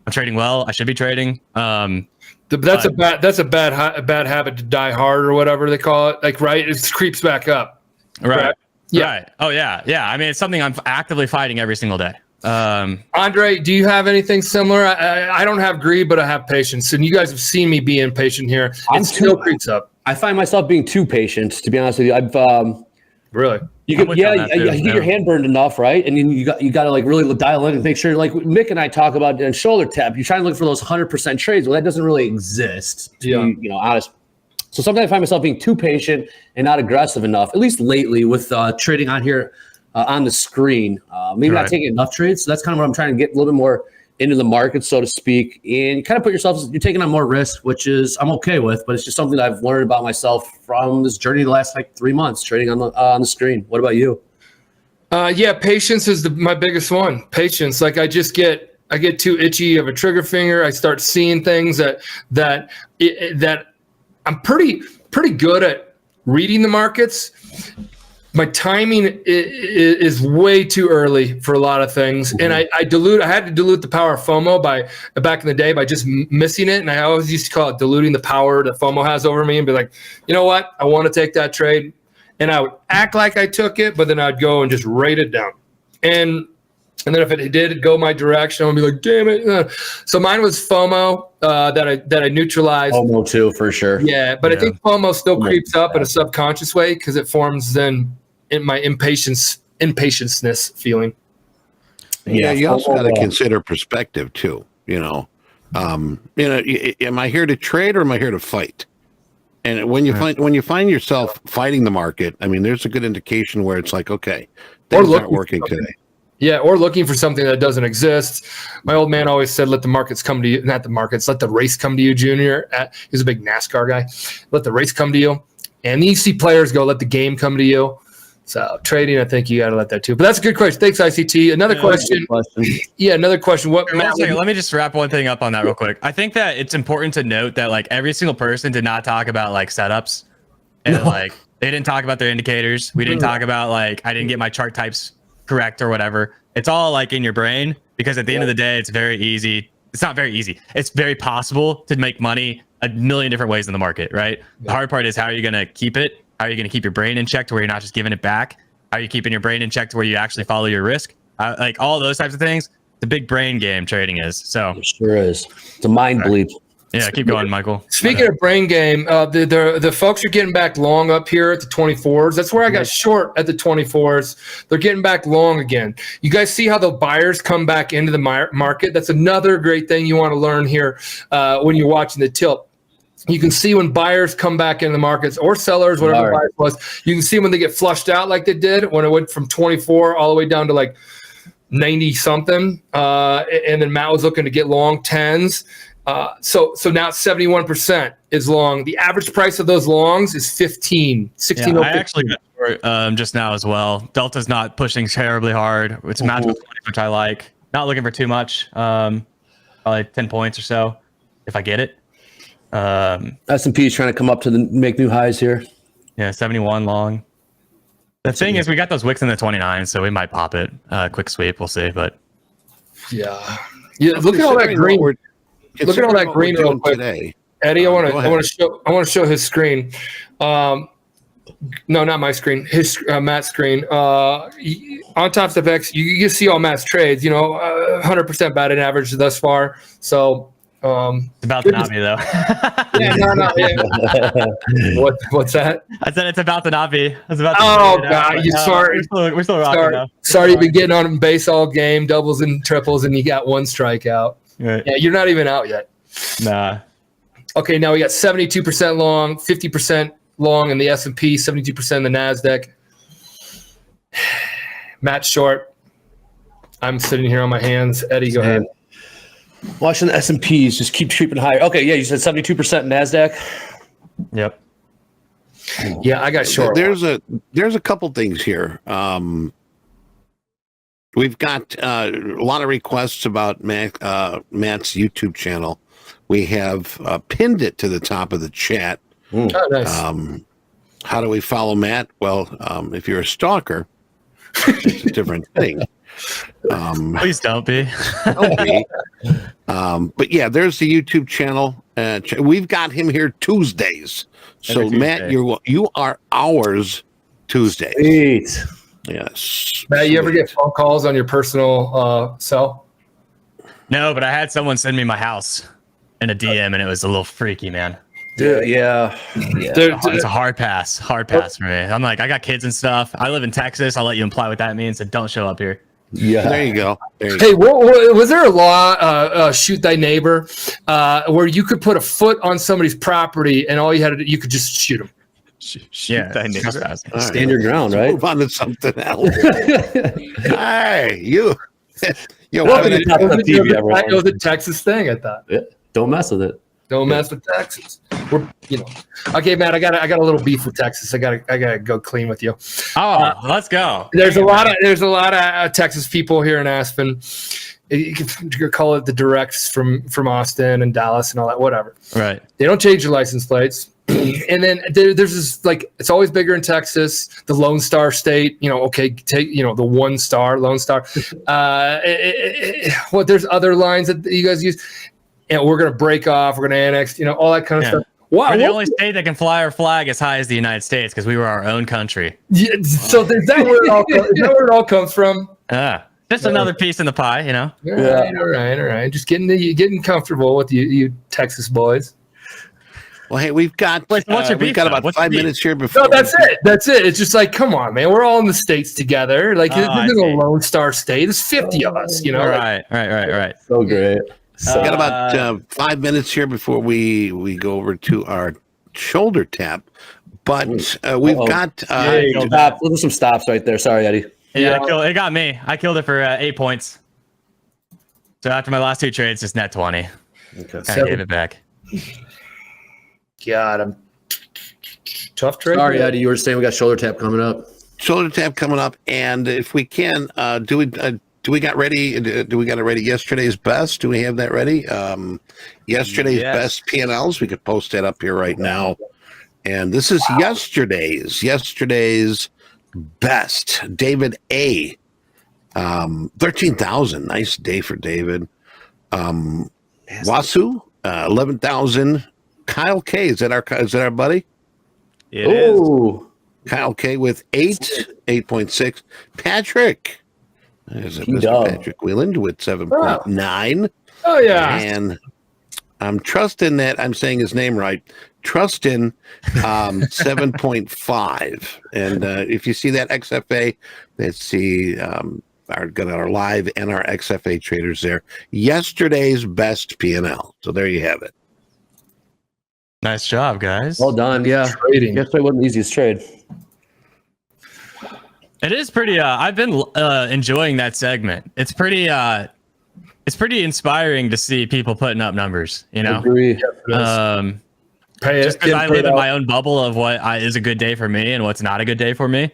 I'm trading well. I should be trading. That's a bad habit to die hard or whatever they call it. Like, right? It creeps back up. Right. Yeah. Right. Oh yeah. Yeah. I mean, it's something I'm actively fighting every single day. Andre, do you have anything similar? I don't have greed, but I have patience. And you guys have seen me be impatient here. It still creeps up. I find myself being too patient, to be honest with you. I've really. You get your hand burned enough, right? And then you got to like really dial in and make sure. Like Mick and I talk about in shoulder tap, you're trying to look for those 100% trades. Well, that doesn't really exist. To be, honest. So sometimes I find myself being too patient and not aggressive enough. At least lately with trading on here on the screen, maybe not taking enough trades. So that's kind of what I'm trying to get a little bit more into the market, so to speak, and kind of put yourself. You're taking on more risk, which is I'm okay with, but it's just something that I've learned about myself from this journey the last like 3 months trading on the screen. What about you? Patience is my biggest one. Patience. Like I get too itchy of a trigger finger. I start seeing things that I'm pretty good at reading the markets. My timing is way too early for a lot of things, and I had to dilute the power of FOMO back in the day by just missing it. And I always used to call it diluting the power that FOMO has over me, and be like, you know what, I want to take that trade, and I would act like I took it, but then I'd go and just write it down, and then if it did go my direction, I would be like, damn it. So mine was FOMO that I neutralized. FOMO too, for sure. Yeah, but I think FOMO still creeps up in a subconscious way because it forms then in my impatience-ness feeling. Yeah, you also got to consider perspective too. Am I here to trade or am I here to fight? And when you find yourself fighting the market, I mean, there's a good indication where it's like, okay, things aren't working today. Yeah, or looking for something that doesn't exist. My old man always said, let the markets come to you. Not the markets, let the race come to you, Junior. He's a big NASCAR guy. Let the race come to you. And you see players go, let the game come to you. So trading, I think you got to let that too. But that's a good question. Thanks, ICT. Another question. Yeah, another question. Wait, let me just wrap one thing up on that real quick. I think that it's important to note that like every single person did not talk about like setups. And like they didn't talk about their indicators. We didn't talk about like I didn't get my chart types correct or whatever. It's all like in your brain because at the end of the day, it's very easy. It's not very easy. It's very possible to make money a million different ways in the market, right? The hard part is how are you going to keep it? How are you going to keep your brain in check to where you're not just giving it back? How are you keeping your brain in check to where you actually follow your risk? Like all those types of things. The big brain game trading is. So it sure is. It's a mind bleep. Yeah, keep going, Michael. Speaking of brain game, the folks are getting back long up here at the 24s. That's where I got short at the 24s. They're getting back long again. You guys see how the buyers come back into the market? That's another great thing you want to learn here when you're watching the tilt. You can see when buyers come back into the markets or sellers, whatever the bias was. You can see when they get flushed out like they did when it went from 24 all the way down to like 90 something. And then Matt was looking to get long 10s. So now 71% is long. The average price of those longs is 16. I actually got short just now as well. Delta's not pushing terribly hard. It's magical 20, which I like. Not looking for too much. Probably 10 points or so if I get it. S&P is trying to come up to make new highs here. Yeah, 71 long. The thing is, we got those wicks in the 29, so we might pop it. Quick sweep, we'll see. But yeah. Look at all that green. Look at all that green real quick. Today. Eddie, I want to show his screen. No, not my screen. His Matt's screen. On Topstep X, you can see all Matt's trades. 100% batting average thus far. So. It's about to not be though. What's that? I said it's about to not be. It's about to God, you sorry. We're still rocking though. Sorry, you've been getting on base all game, doubles and triples, and you got one strikeout. Right. Yeah, you're not even out yet. Nah. Okay, now we got 72% long, 50% long in the S&P, 72% in the NASDAQ. Matt short. I'm sitting here on my hands. Eddie, go ahead. Watching the S&Ps just keep creeping higher. Okay, yeah, you said 72% NASDAQ. Yep. Yeah, I got short. There's a couple things here. We've got a lot of requests about Matt's YouTube channel. We have pinned it to the top of the chat. Oh, nice. How do we follow Matt? Well, if you're a stalker, It's a different thing. Please don't be. Don't be. But yeah, there's the YouTube channel. We've got him here Tuesdays. So Every Matt, Tuesday. you are ours Tuesdays. Sweet. Yes. Matt, you ever get phone calls on your personal cell? No, but I had someone send me my house in a DM, and it was a little freaky, man. Dude, yeah. It's a hard pass. Hard pass for me. I'm like, I got kids and stuff. I live in Texas. I'll let you imply what that means. So don't show up here. Yeah. There you go. Hey, was there a law, shoot thy neighbor, where you could put a foot on somebody's property and all you had to do, you could just shoot them? Yeah, thy neighbor. Stand your ground, right? Move on to something else. Hey, you. Welcome to TopstepTV, It everyone. was a Texas thing, I thought. Yeah. Don't mess with it. Don't mess with Texas. Okay, Matt. I got a little beef with Texas. I gotta go clean with you. Oh, let's go. There's a lot of Texas people here in Aspen. You could call it the directs from Austin and Dallas and all that. Whatever. Right. They don't change your license plates. And then there's this, like, it's always bigger in Texas, the Lone Star State. Okay, take the Lone Star. There's other lines that you guys use. And we're going to break off, we're going to annex, all that kind of stuff. Wow. We're the only state that can fly our flag as high as the United States because we were our own country. Yeah, so is that where it all comes from? Just another piece in the pie, All right. Just getting comfortable with you Texas boys. Well, hey, we've got about 5 minutes here before. No, that's it. It's just like, come on, man. We're all in the states together. Like, this isn't a Lone Star State. There's 50 of us, Right. So great. We've got about 5 minutes here before we go over to our shoulder tap. But we've got stop. Look at some stops right there. Sorry, Eddie. Yeah, it got me. I killed it for 8 points. So after my last 2 trades, just net 20. Okay. I gave it back. God, I'm tough trade. Sorry, Eddie. You were saying we got shoulder tap coming up. Shoulder tap coming up, and if we can, do we got ready? Do we got it ready? Yesterday's best. Do we have that ready? Yesterday's best P&Ls. We could post that up here right now. And this is yesterday's best. David A. 13,000. Nice day for David. Wasu 11,000. Kyle K. Is that our buddy? It is. Kyle K. with 8.6. Patrick. There's Mr. Patrick Wheeland with 7.9. Oh yeah. And I'm trusting that I'm saying his name right. Trustin 7.5. And if you see that XFA, let's see our live and our XFA traders there. Yesterday's best P&L. So there you have it. Nice job, guys. Well done. Yeah. Trading. Yesterday wasn't the easiest trade. It is pretty. I've been enjoying that segment. It's pretty inspiring to see people putting up numbers. Agree. Just because I live in my own bubble of what is a good day for me and what's not a good day for me,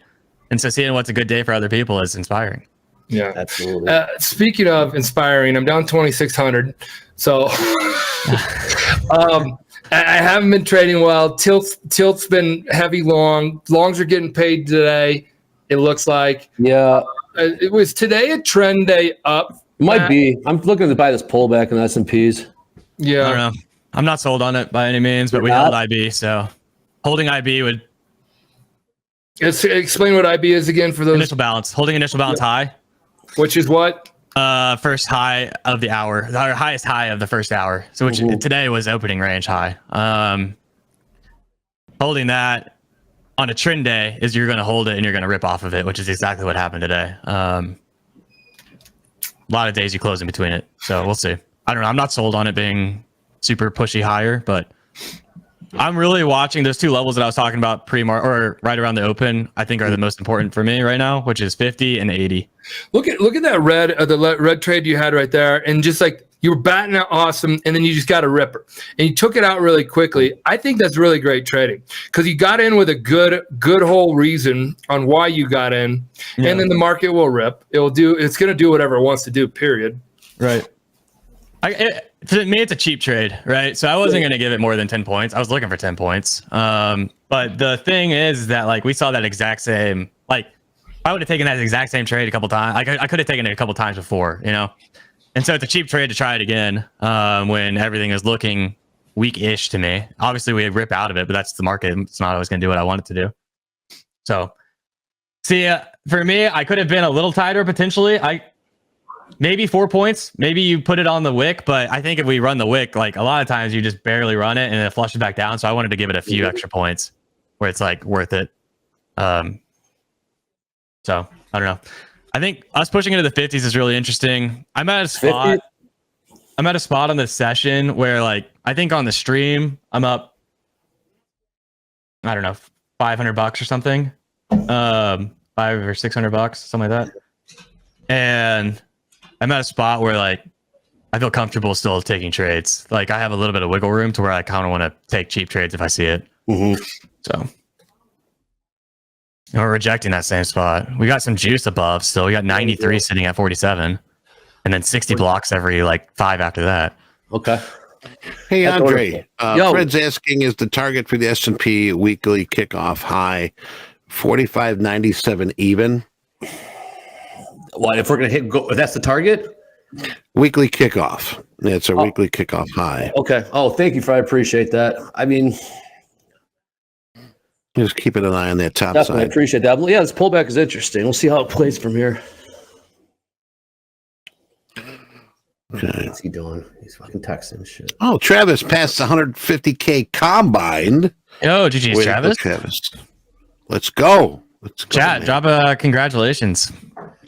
and so seeing what's a good day for other people is inspiring. Yeah, absolutely. Speaking of inspiring, I'm down 2,600. So I haven't been trading well. Tilt's been heavy long. Longs are getting paid today. It looks like. Yeah. It was today a trend day up. It might be. I'm looking to buy this pullback in the S&Ps. Yeah. I don't know. I'm not sold on it by any means, but we held IB, so holding IB would. Explain what IB is again for those. Initial balance. Holding initial balance high. Which is what? First high of the hour, our highest high of the first hour. So which today was opening range high. Holding that on a trend day is you're going to hold it and you're going to rip off of it, which is exactly what happened today. A lot of days you close in between it, so we'll see. I don't know. I'm not sold on it being super pushy higher, but I'm really watching those 2 levels that I was talking about or right around the open. I think are the most important for me right now, which is 50 and 80. Look at that red, the red trade you had right there, and just like you were batting out awesome, and then you just got a ripper, and you took it out really quickly. I think that's really great trading because you got in with a good whole reason on why you got in, and then the market will rip. It's going to do whatever it wants to do. Period. Right. To me, it's a cheap trade, right? So I wasn't going to give it more than 10 points. I was looking for 10 points. But the thing is that, like, we saw that exact same, like, I would have taken that exact same trade a couple times. I could have taken it a couple times before, you know? And so it's a cheap trade to try it again when everything is looking weak-ish to me. Obviously, we rip out of it, but that's the market. It's not always going to do what I want it to do. So, see, for me, I could have been a little tighter potentially. Maybe 4 points. Maybe you put it on the wick, but I think if we run the wick, like a lot of times you just barely run it and it flushes back down. So I wanted to give it a few extra points where it's like worth it. So I don't know. I think us pushing into the 50s is really interesting. I'm at a spot. 50? I'm at a spot on the session where, like, I think on the stream I'm up, I don't know, $500 or something, $500 or $600, something like that. And I'm at a spot where, like, I feel comfortable still taking trades. Like, I have a little bit of wiggle room to where I kind of want to take cheap trades if I see it. So. And we're rejecting that same spot. We got some juice above still. We got 93 sitting at 47. And then 60 blocks every like 5 after that. Okay. Hey, Andre. Fred's asking, is the target for the S&P weekly kickoff high 45.97 even? What if we're going to if that's the target? Weekly kickoff. Yeah, it's a weekly kickoff high. Okay. Oh, thank you, Fred. I appreciate that. I mean, just keeping an eye on that top definitely side. Appreciate that. Well, yeah, this pullback is interesting. We'll see how it plays from here. Okay. What's he doing? He's fucking texting shit. Oh, Travis passed 150K combined. Yo, GG's Travis. Let's go. Chat, man. Drop a congratulations.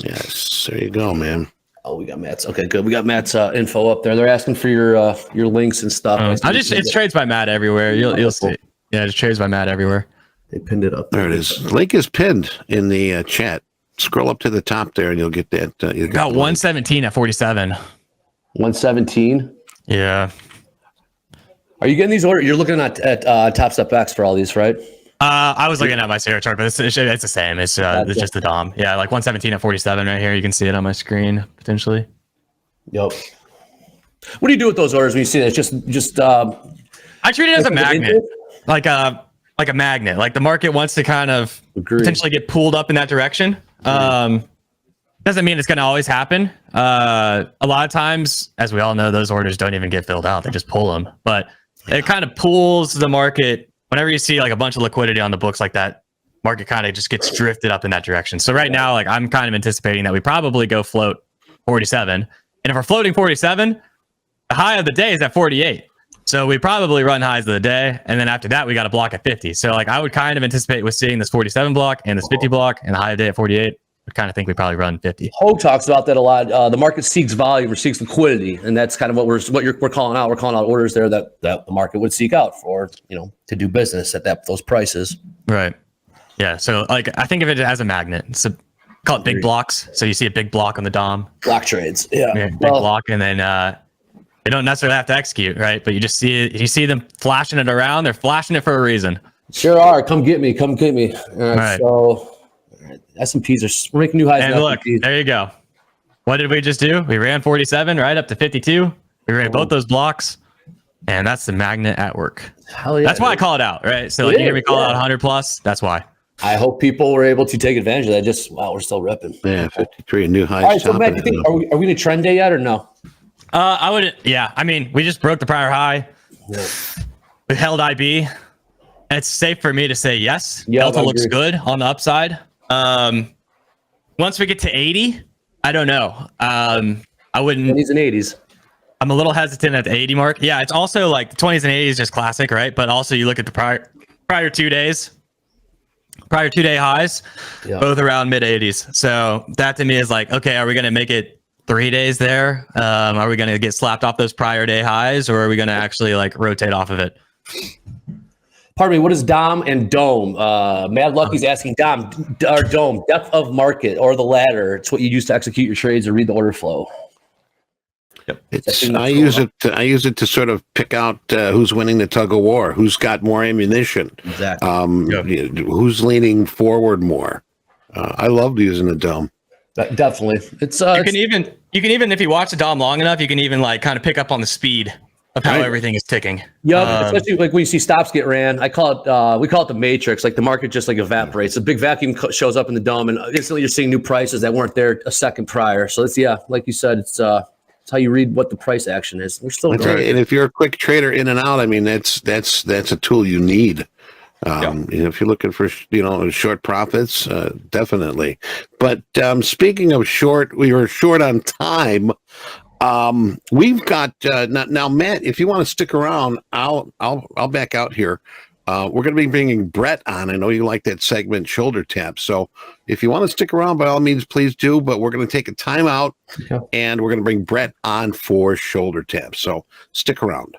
Yes, there you go, man. Oh, we got Matt's. Okay, good. We got Matt's info up there. They're asking for your links and stuff. It's trades by Matt everywhere. You'll see. Yeah, it's trades by Matt everywhere. They pinned it up. There it is. Link is pinned in the chat. Scroll up to the top there, and you'll get that. You'll got 117 at 47. 117. Yeah. Are you getting these orders? You're looking at TopstepX for all these, right? I was looking at my Sierra chart, but it's the same. It's just the DOM. Yeah, like 117 at 47 right here. You can see it on my screen potentially. Yep. What do you do with those orders when you see that? Just I treat it as a magnet, like a magnet. Like the market wants to kind of potentially get pulled up in that direction. Doesn't mean it's going to always happen. A lot of times, as we all know, those orders don't even get filled out. They just pull them. But it kind of pulls the market. Whenever you see like a bunch of liquidity on the books like that, market kind of just gets drifted up in that direction. So right now, like I'm kind of anticipating that we probably go float 47. And if we're floating 47, the high of the day is at 48. So we probably run highs of the day. And then after that, we got a block at 50. So like I would kind of anticipate with seeing this 47 block and this 50 block and the high of the day at 48. I kind of think we probably run 50. Hogue talks about that a lot. The market seeks volume or seeks liquidity, and that's kind of what we're calling out. We're calling out orders there that the market would seek out for, to do business at those prices. Right. Yeah. So like I think of it as a magnet. So call it big blocks. So you see a big block on the DOM. Block trades. Yeah. Big block, and then they don't necessarily have to execute, right? But you just see it. You see them flashing it around. They're flashing it for a reason. Sure are. Come get me. All right. So. S&Ps we're making new highs. And look, there you go. What did we just do? We ran 47 right up to 52. We ran both those blocks, and that's the magnet at work. Hell yeah! That's why I call it out, right? So like you hear me call out 100 plus. That's why. I hope people were able to take advantage of that. We're still ripping. Yeah, 53 new highs. All right, so Matt, you think, are we in a trend day yet or no? I wouldn't. Yeah, I mean, we just broke the prior high. Yeah. We held IB. It's safe for me to say yes. Yeah, Delta looks good on the upside. Once we get to 80, I don't know. I wouldn't. 20s and 80s. I'm a little hesitant at the 80 mark. Yeah, it's also like the 20s and 80s just classic, right? But also you look at the prior 2 days, prior 2 day highs, both around mid 80s. So that to me is like, okay, are we going to make it 3 days there? Are we going to get slapped off those prior day highs, or are we going to actually like rotate off of it? Pardon me, what is DOM and DOME? Mad Lucky's asking DOM or DOME, depth of market or the ladder. It's what you use to execute your trades or read the order flow. Yep. I use it to sort of pick out who's winning the tug of war, who's got more ammunition, exactly. Who's leaning forward more. I love using the DOME. Definitely, it's you can even if you watch the DOM long enough, you can even like kind of pick up on the speed of how everything is ticking. Yeah, especially like when you see stops get ran. I call it we call it the matrix. Like the market just like evaporates. A big vacuum shows up in the dome, and instantly you're seeing new prices that weren't there a second prior. So it's like you said, it's how you read what the price action is. We're still and if you're a quick trader in and out, I mean that's a tool you need. If you're looking for short profits, definitely. But speaking of short, we were short on time. We've got now, Matt. If you want to stick around, I'll back out here. We're going to be bringing Brett on. I know you like that segment, Shoulder Tap. So if you want to stick around, by all means, please do. But we're going to take a timeout, and we're going to bring Brett on for Shoulder Tap. So stick around.